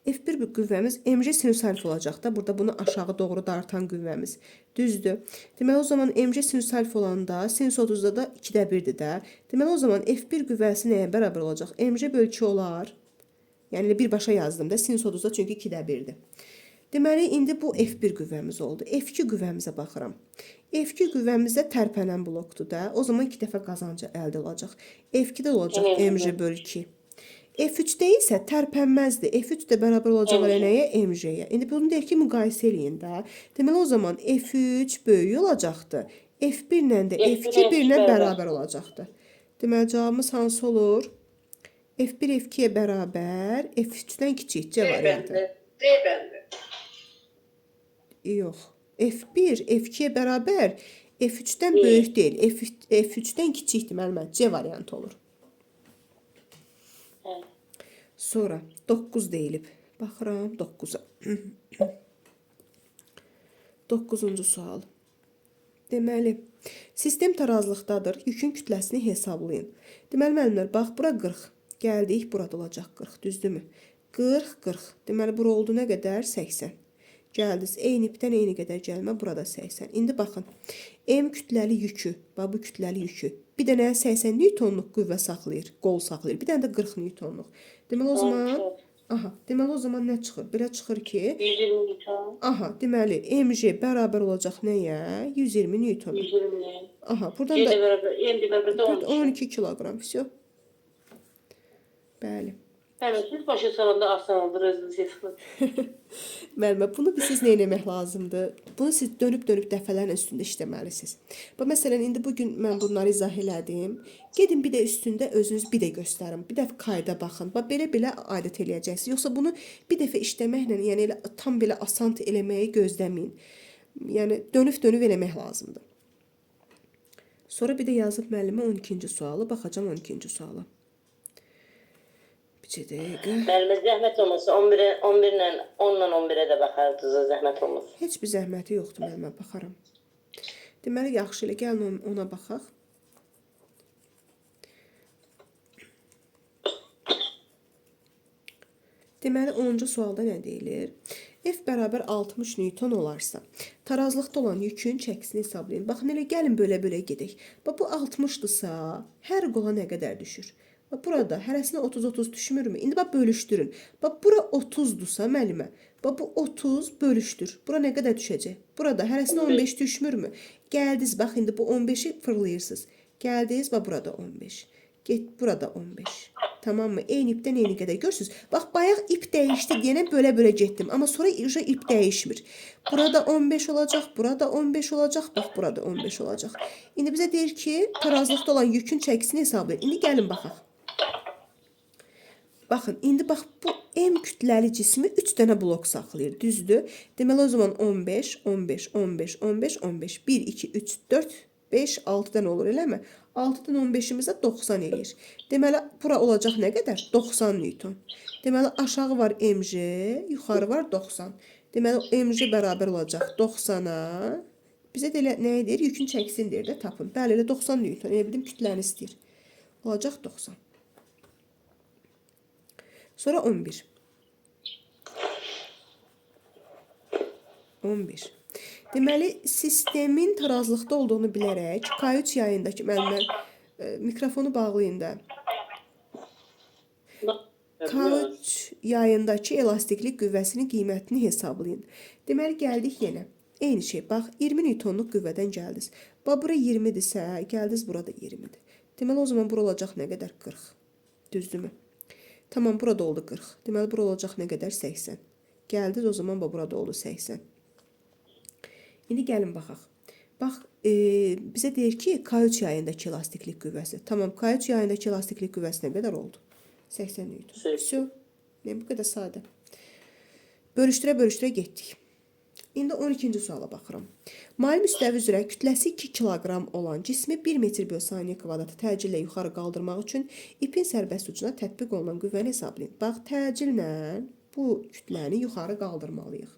F1 qüvvəmiz mc sinüs alfa olacaq da. Burada bunu aşağı doğru dartan qüvvəmiz. Düzdür. Deməli, o zaman mc sinüs alfa olanda sinüs 30'da da 2'də 1'dir də. Deməli, o zaman F1 qüvvəsi nəyə bərabər olacaq? mc bölü 2 olar. Yəni, birbaşa yazdım da. Sinüs 30'da çünki 2'də 1'dir. Deməli, indi bu F1 qüvvəmiz oldu. F2 qüvvəmizə baxıram. F2 qüvvəmizdə tərpənən blokdur da. O zaman 2 dəfə qazancı əldə olacaq. F2-də olacaq mc bölü 2. F3'də isə tərpənməzdir. F3 də bərabər olacaq nəyə? mc-yə. İndi bunu deyək ki, müqayisə eləyin də. Deməli, o zaman F3 böyük olacaqdır. F1 ilə də F2 bir-ilə bərabər olacaqdır. Deməli, cavabımız hansı olur? F1 F2-yə bərabər, F3-dən kiçik. C variantı. D bəndə. Yox. F1 F2-yə bərabər, F3-dən böyük deyil. F3-dən kiçikdir, müəllimə. C variantı olur. Sonra 9 deyilib. Baxıram 9-a. 9-cu sual. Deməli, sistem tarazlıqdadır. Yükün kütləsini hesablayın. Deməli, müəllimlər, bax, bura 40. Gəldik, burada olacaq 40. Düzdürmü? 40, 40. Deməli, bura oldu nə qədər? 80. Gəldiniz, eyni ipdən eyni qədər gəlmə, burada 80. İndi baxın, M kütləli yükü, bax, bu kütləli yükü. Bir dənə 80 newtonluq qüvvə saxlayır, qol saxlayır. Bir dənə də 40 newtonluq. Deməli, o zaman, deməli, o zaman nə çıxır? Belə çıxır ki, 120 newton. Deməli, mc bərabər olacaq nəyə? 120 newton. 120. Buradan C da də bərabər, M də bərabər də 12. 12 kiloqram, всё. Bəli. Bəli, siz başa salanda asan olur özünüz yazın. Müəllimə, bunu siz nə etmək lazımdır? Bunu siz dönüb-dönüb dəfələrlə üstündə işləməlisiniz. Məsələn, indi bugün mən bunları izah elədim. Gedin bir də üstündə özünüz bir də göstərin. Bir dəfə qayda baxın. Belə-belə adət eləyəcəksiniz. Yoxsa bunu bir dəfə işləməklə, yəni elə tam belə asan eləməyi gözləməyin. Yəni dönüb-dönüb eləmək lazımdır. Sonra bir də yazıb müəllimə 12-ci sualı, baxacağam 12-ci suala. Müəllimə zəhmət olmasa 11 ilə 10-dan 11-ə də baxardınız, zəhmət olmasa. Heç bir zəhməti yoxdur, müəllimə, baxaram. Deməli, yaxşı elə, gəlin ona baxaq. Deməli, 10-cu sualda nə deyilir? F bərabər 60 newton olarsa, tarazlıqda olan yükün çəkisini hesablayın. Baxın, elə gəlin belə-belə gedək. Bu 60-dırsa, hər qola nə qədər düşür? Burada hərəsinə 30-30 düşmürmü? İndi bölüşdürün. Bura 30-dursa müəllimə, bu 30 bölüşdür. Bura nə qədər düşəcək? Burada hərəsinə 15 düşmürmü? Gəldiniz, bax, indi bu 15-i fırlayırsınız. Gəldiniz, burada 15. Get, burada 15. Tamam mı? Eyni ipdən eyni qədər. Görürsünüz? Bax, bayaq ip dəyişdi deyənə belə-belə getdim. Amma sonra ip dəyişmir. Burada 15 olacaq, burada 15 olacaq, bax, burada 15 olacaq. İndi bizə deyir ki, tarazlıqda olan yükün çəkisini hesablayın. İndi gəlin baxaq. Baxın, indi bax, bu M kütləli cismi 3 dənə blok saxlayır, düzdür? Deməli, o zaman 15, 15, 15, 15, 15, 1, 2, 3, 4, 5, 6 dənə olur, eləmi? 6-dan 15-imizə 90 eləyir. Deməli, bura olacaq nə qədər? 90 newton. Deməli, aşağı var mc, yuxarı var 90. Deməli, mc bərabər olacaq 90-a. Bizə də nə edir? Yükün çəkisini deyir də tapın. Bəli, elə 90 newton. Elə bildim, kütləni istəyir. Olacaq 90. Sonra 11. 11. Deməli, sistemin tarazlıqda olduğunu bilərək K3 yayındakı müəllimlər mikrofonu bağlayın da. K3 yayındakı elastiklik qüvvəsinin qiymətini hesablayın. Deməli, gəldik yenə. Eyni şey, bax, 20 newtonluq qüvvədən gəldiniz. Bax, bura 20-dirsə, gəldiniz, burada 20-dir. Deməli, o zaman bura olacaq nə qədər? 40. Düzdürmü? Tamam, burada oldu 40. Deməli, bura olacaq nə qədər? 80. Gəldiniz, o zaman burada oldu 80. İndi gəlin baxaq. Bax, bizə deyir ki, K3 yayındakı elastiklik qüvvəsi. Tamam, K3 yayındakı elastiklik qüvvəsi nə qədər oldu? 80 newton. Все. Bu qədər sadə. Bölüşdürə getdik. İndi 12-ci suala baxıram. Mail müstəvi üzrə kütləsi 2 kiloqram olan cismi 1 metr/saniyə kvadratı təcillə yuxarı qaldırmaq üçün ipin sərbəst ucuna tətbiq olunan qüvvəni hesablayın. Bax, təcillə bu kütləni yuxarı qaldırmalıyıq.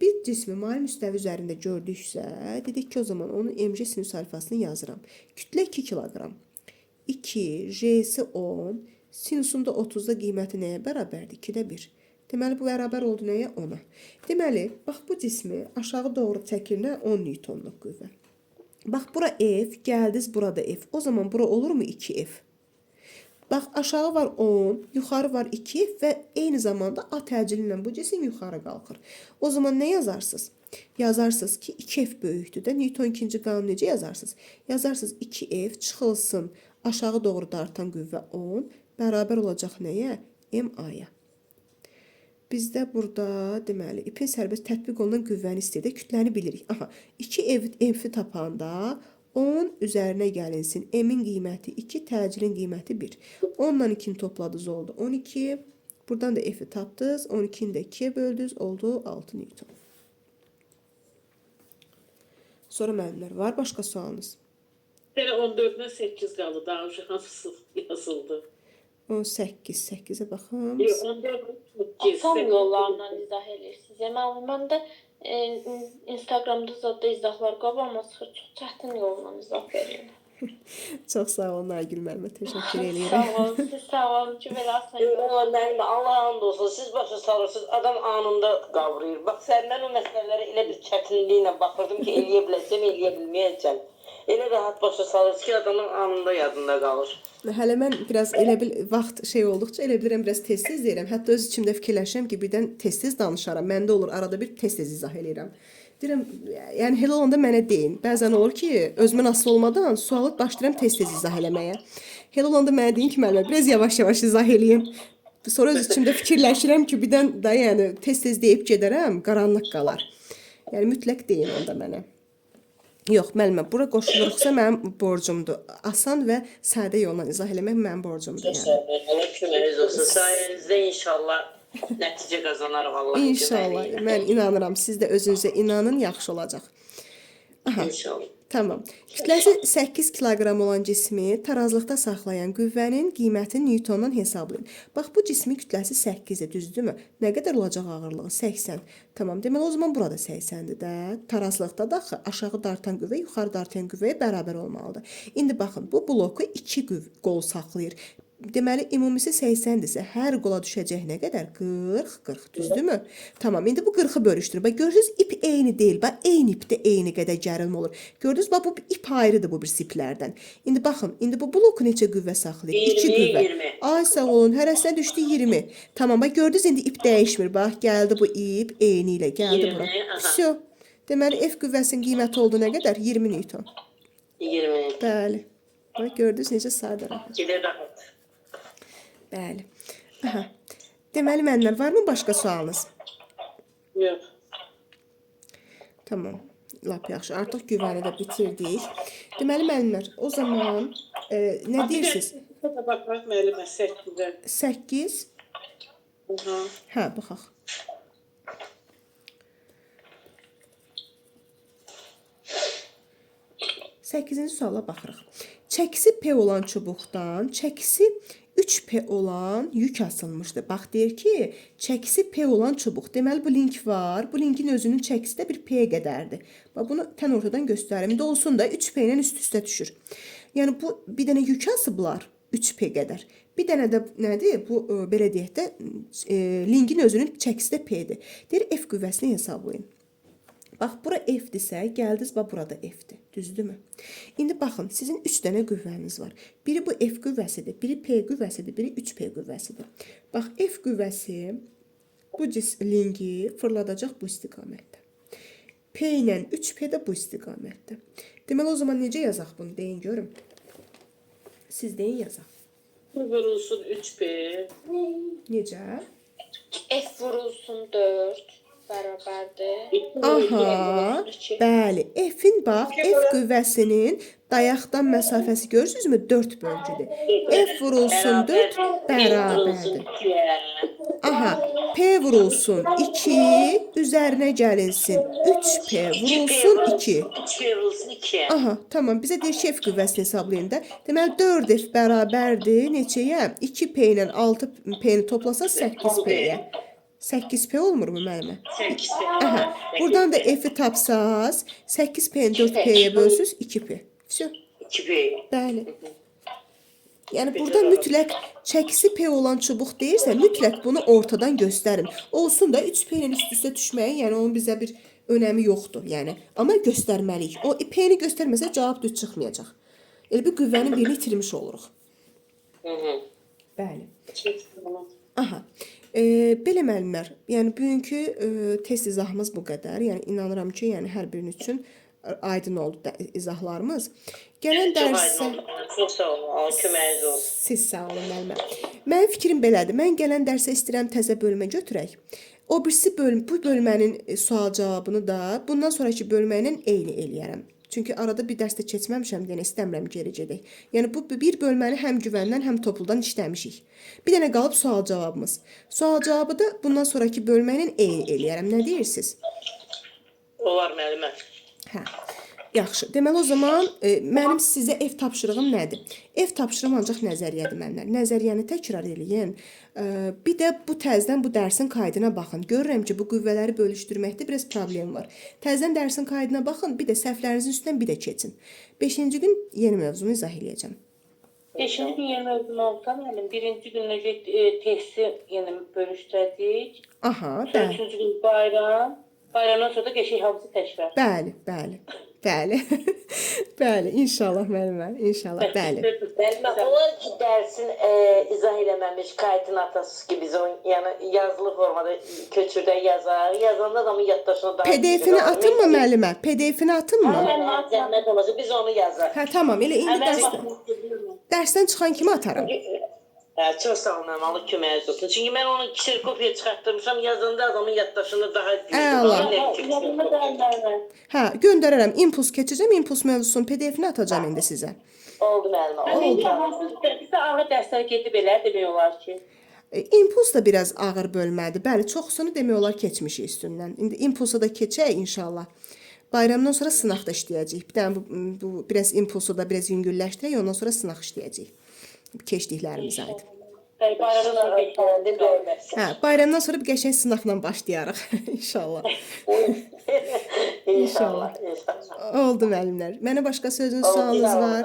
Bir cismi mail müstəvi üzərində gördüksə, dedik ki, o zaman onun mg sinüs alfasını yazıram. Kütlə 2 kiloqram. 2, j'si 10, sinusunda 30-da qiyməti nəyə bərabərdir? 2-də 1. Deməli, bu bərabər oldu nəyə? 10-a. Deməli, bax, bu cismi aşağı doğru çəkilinə 10 newtonluq qüvvə. Bax, bura F, gəldiniz, burada F. O zaman bura olurmu 2F? Bax, aşağı var 10, yuxarı var 2F və eyni zamanda A təcili ilə bu cisim yuxarı qalxır. O zaman nə yazarsınız? Yazarsınız ki, 2F böyükdür də. Newton ikinci qanunu necə yazarsınız? Yazarsınız 2F çıxılsın aşağı doğru dartan qüvvə 10, bərabər olacaq nəyə? MA-ya. Bizdə burada, deməli, ipin sərbəst tətbiq olunan qüvvəni istəyir. Kütləni bilirik. Aha, 2F-i tapanda 10 üzərinə gəlinsin. M-in qiyməti 2, təcilin qiyməti 1. 10-la 2-ni topladınız, oldu 12. Buradan da F-i tapdınız. 12-ni də 2-yə böldünüz, oldu 6 newton. Sonra müəllimlər, var başqa sualınız? 14-dən 8 qaldı. Daha önce hamısı yazıldı. 18, 8-ə baxım. 14-dən Asan yollarla izah edirsiniz. Yəni, mən də Instagramda zadda izahlar qabağıma çıxır. Çox çətin yolla izah verirəm. Çox sağ olun, Naygül müəllimə. Təşəkkür Sağ edirəm. olun, siz sağ olun ki, belə asan yolla. Yox, müəllimə, Allah hamd olsun. Siz başa salırsınız, adam anında qavrayır. Bax, səndən o məsələlərə elə bir çətinliklə baxırdım ki, eləyə biləcəm, eləyə bilməyəcəm. Elə rahat başa salırsınız ki, adamın anında yadında qalır. Hələ mən biraz elə bil vaxt şey olduqca elə bilirəm biraz tez-tez deyirəm. Hətta öz içimdə fikirləşirəm ki, birdən tez-tez danışaram. Məndə olur, arada bir tez-tez izah eləyirəm. Deyirəm, yəni elə olanda mənə deyin. Bəzən olur ki, özümdən asılı olmadan sualı başlayıram tez-tez izah eləməyə. Elə olanda mənə deyin ki, müəllimə, biraz yavaş-yavaş izah eləyin. Sonra öz içimdə fikirləşirəm ki, birdən da yəni tez-tez deyib gedərəm, qaranlıq qalar. Yəni mütləq deyin onda mənə. Yox, müəllimə, bura qoşuluruqsa mənim borcumdur. Asan və sadə yolla izah eləmək mənim borcumdur. Yəni. Allah köməyiniz olsun. Sayənizdə inşallah nəticə qazanarıq Allah. İnşallah. Mən inanıram. Siz də özünüzə inanın, yaxşı olacaq. Aha. İnşallah. Tamam. Kütləsi 8 kiloqram olan cismi tarazlıqda saxlayan qüvvənin qiymətini newtondan hesablayın. Bax, bu cismin kütləsi 8-dir, düzdürmü? Nə qədər olacaq ağırlığı? 80. Tamam, deməli o zaman burada 80-dir də. Tarazlıqda da aşağı dartan qüvvə yuxarı dartan qüvvəyə bərabər olmalıdır. İndi baxın, bu bloku 2 qol saxlayır. Deməli, ümumisi 80-dirsə, hər qola düşəcək nə qədər? 40, 40, düzdürmü? Tamam, indi bu 40-ı bölüşdürün. Bax, görürsünüz, ip eyni deyil. Bax, eyni ipdə eyni qədər gərilmə olur. Gördünüz, bax, bu ip ayrıdır bu bir iplərdən. İndi baxın, indi bu bloku neçə qüvvə saxlayır? 2 qüvvə. 20. Ay, sağ olun, hərəsinə düşdü 20. Tamam, bax, gördünüz, indi ip dəyişmir. Bax, gəldi bu ip eyni ilə, gəldi 20, bura. aha. Всё. Deməli, F qüvvəsinin qiyməti oldu nə qədər? 20 newton. 20. Bəli. Bax, gördünüz, necə sadə rahat. Gedir rahat. Bəli. Aha. Deməli, müəllimlər, varmı başqa sualınız? Yox. Tamam. Lap yaxşı. Artıq güvəni də bitirdik. Deməli, müəllimlər, o zaman nə deyirsiniz? Bir də baxaq müəllimə 8-ə. 8. Hə, baxaq. Səkkizinci suala baxırıq. Çəkisi P olan çubuqdan çəkisi 3P olan yük asılmışdı. Bax, deyir ki, çəkisi P olan çubuq. Deməli, bu link var. Bu linkin özünün çəkisi də bir P qədərdir. Bax, bunu tən ortadan göstərim. İndi olsun da 3P ilə üst-üstə düşür. Yəni, bu bir dənə yük asıblar 3P qədər. Bir dənə də nədir? Bu, belə deyək də, linkin özünün çəkisi də P-dir. Deyir, F qüvvəsini hesablayın. Bax, bura F-dirsə, gəldiniz, bax, burada F-dir. Düzdürmü? İndi baxın, sizin 3 dənə qüvvəniz var. Biri bu F qüvvəsidir, biri P qüvvəsidir, biri 3P qüvvəsidir. Bax, F qüvvəsi bu lingi fırladacaq bu istiqamətdə. P ilə 3P də bu istiqamətdə. Deməli, o zaman necə yazaq bunu? Deyin, görüm. Siz deyin, yazaq. Vurulsun 3B. Necə? F vurulsun 4 bərabərdir. Aha, bəli. F-in bax, F qüvvəsinin dayaqdan məsafəsi görürsünüzmü? 4 bölgüdür. F vurulsun 4 bərabərdir. Aha, P vurulsun 2, üzərinə gəlinsin 3P vurulsun 2. 3P vurulsun 2. Aha, tamam. Bizə deyir ki, F qüvvəsini hesablayın da. Deməli, 4F bərabərdir neçəyə? 2P ilə 6P-ni toplasaq 8P-yə. 8P olmurmu müəllimə? 8P. Aha, buradan da F-i tapsaz, 8P-ni 4P-yə bölsüz 2P. Всё. 2P. Bəli. Yəni burada mütləq çəkisi P olan çubuq deyirsə, mütləq bunu ortadan göstərin. Olsun da 3P ilə üst-üstə düşməyin, yəni onun bizə bir önəmi yoxdur, yəni. Amma göstərməliyik. O P-ni göstərməsə cavab düz çıxmayacaq. Elə bir qüvvənin birini itirmiş oluruq. Bəli. Aha. Belə müəllimlər, yəni bugünkü test izahımız bu qədər. Yəni inanıram ki, yəni hər biriniz üçün aydın oldu izahlarımız. Gələn dərsə Çox sağ olun. Allah köməyiniz olsun. siz sağ olun müəllimə. Mənim fikrim belədir. Mən gələn dərsə istəyirəm təzə bölmə götürək. O birisi bu bölmənin sual cavabını da bundan sonraki bölmə ilə eyni eləyərəm. Çünki arada bir dərsdə keçməmişəm, yəni istəmirəm geri gedək. Yəni bu bir bölməni həm güvəndən, həm topludan işləmişik. Bir dənə qalıb sual cavabımız. Sual cavabı da bundan sonraki bölmə ilə eyni eləyərəm. Nə deyirsiniz? Olar müəllimə. Hə. Yaxşı. Deməli o zaman mənim sizə ev tapşırığım nədir? Ev tapşırığım ancaq nəzəriyyədir mənlər. Nəzəriyyəni təkrar eləyin. Bir də bu təzədən bu dərsin qaydına baxın. Görürəm ki, bu qüvvələri bölüşdürməkdə biraz problem var. Təzədən dərsin qaydına baxın, bir də səhvlərinizin üstündən bir də keçin. 5-ci gün yeni mövzunu izah eləyəcəm. 5-ci gün yeni mövzunu olsa, müəllim, 1-ci gün necə testi yenə bölüşdürəcəyik. Aha, bəli. 3-cü gün bayram. Bayramdan sonra da qəşəng hafızı təkrar. Bəli, bəli. Bəli. Bəli, inşallah müəllimə, inşallah, bəli. Müəllimə, olar ki, dərsin izah eləməmiş koordinatası ki, biz onu yəni yazılı formada köçürdən yazar. Yazanda da mı yaddaşına daha... PDF-ini atın mı müəllimə? PDF-ini atın mı? Zəhmət olmasa biz onu yazar. Hə, tamam. Elə indi dərsdən çıxan kimi atarım. Çox sağ olun, Allah köməyiniz olsun. Çünki mən onu kserkopiya çıxartdırmışam, yazanda adamın yaddaşını daha... Hə, göndərərəm. İmpuls keçəcəm, impuls mövzusunu PDF-ini atacağım indi sizə. Oldu müəllimə, oldu. Bizdə ağır dərslər gedib elə demək olar ki. İmpuls da biraz ağır bölmədir. Bəli, çoxsunu demək olar keçmişik üstündən. İndi impulsa da keçək inşallah. Bayramdan sonra sınaq da işləyəcəyik. Bir dənə bu biraz impulsu da biraz yüngülləşdirək, ondan sonra sınaq işləyəcəyik. Keçdiklərimiz aid. Hə, bayramdan sonra bir qəşəng sınaqla başlayarıq inşallah. İnşallah. Oldu müəllimlər. Mənə başqa sözünüz, sualınız var?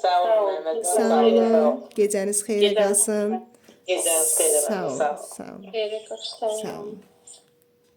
Sağ olun. Sağ olun. Gecəniz xeyrə qalsın. Gecəniz xeyrə qalsın. Sağ olun. Sağ olun. Xeyrə qalsın. Sağ olun.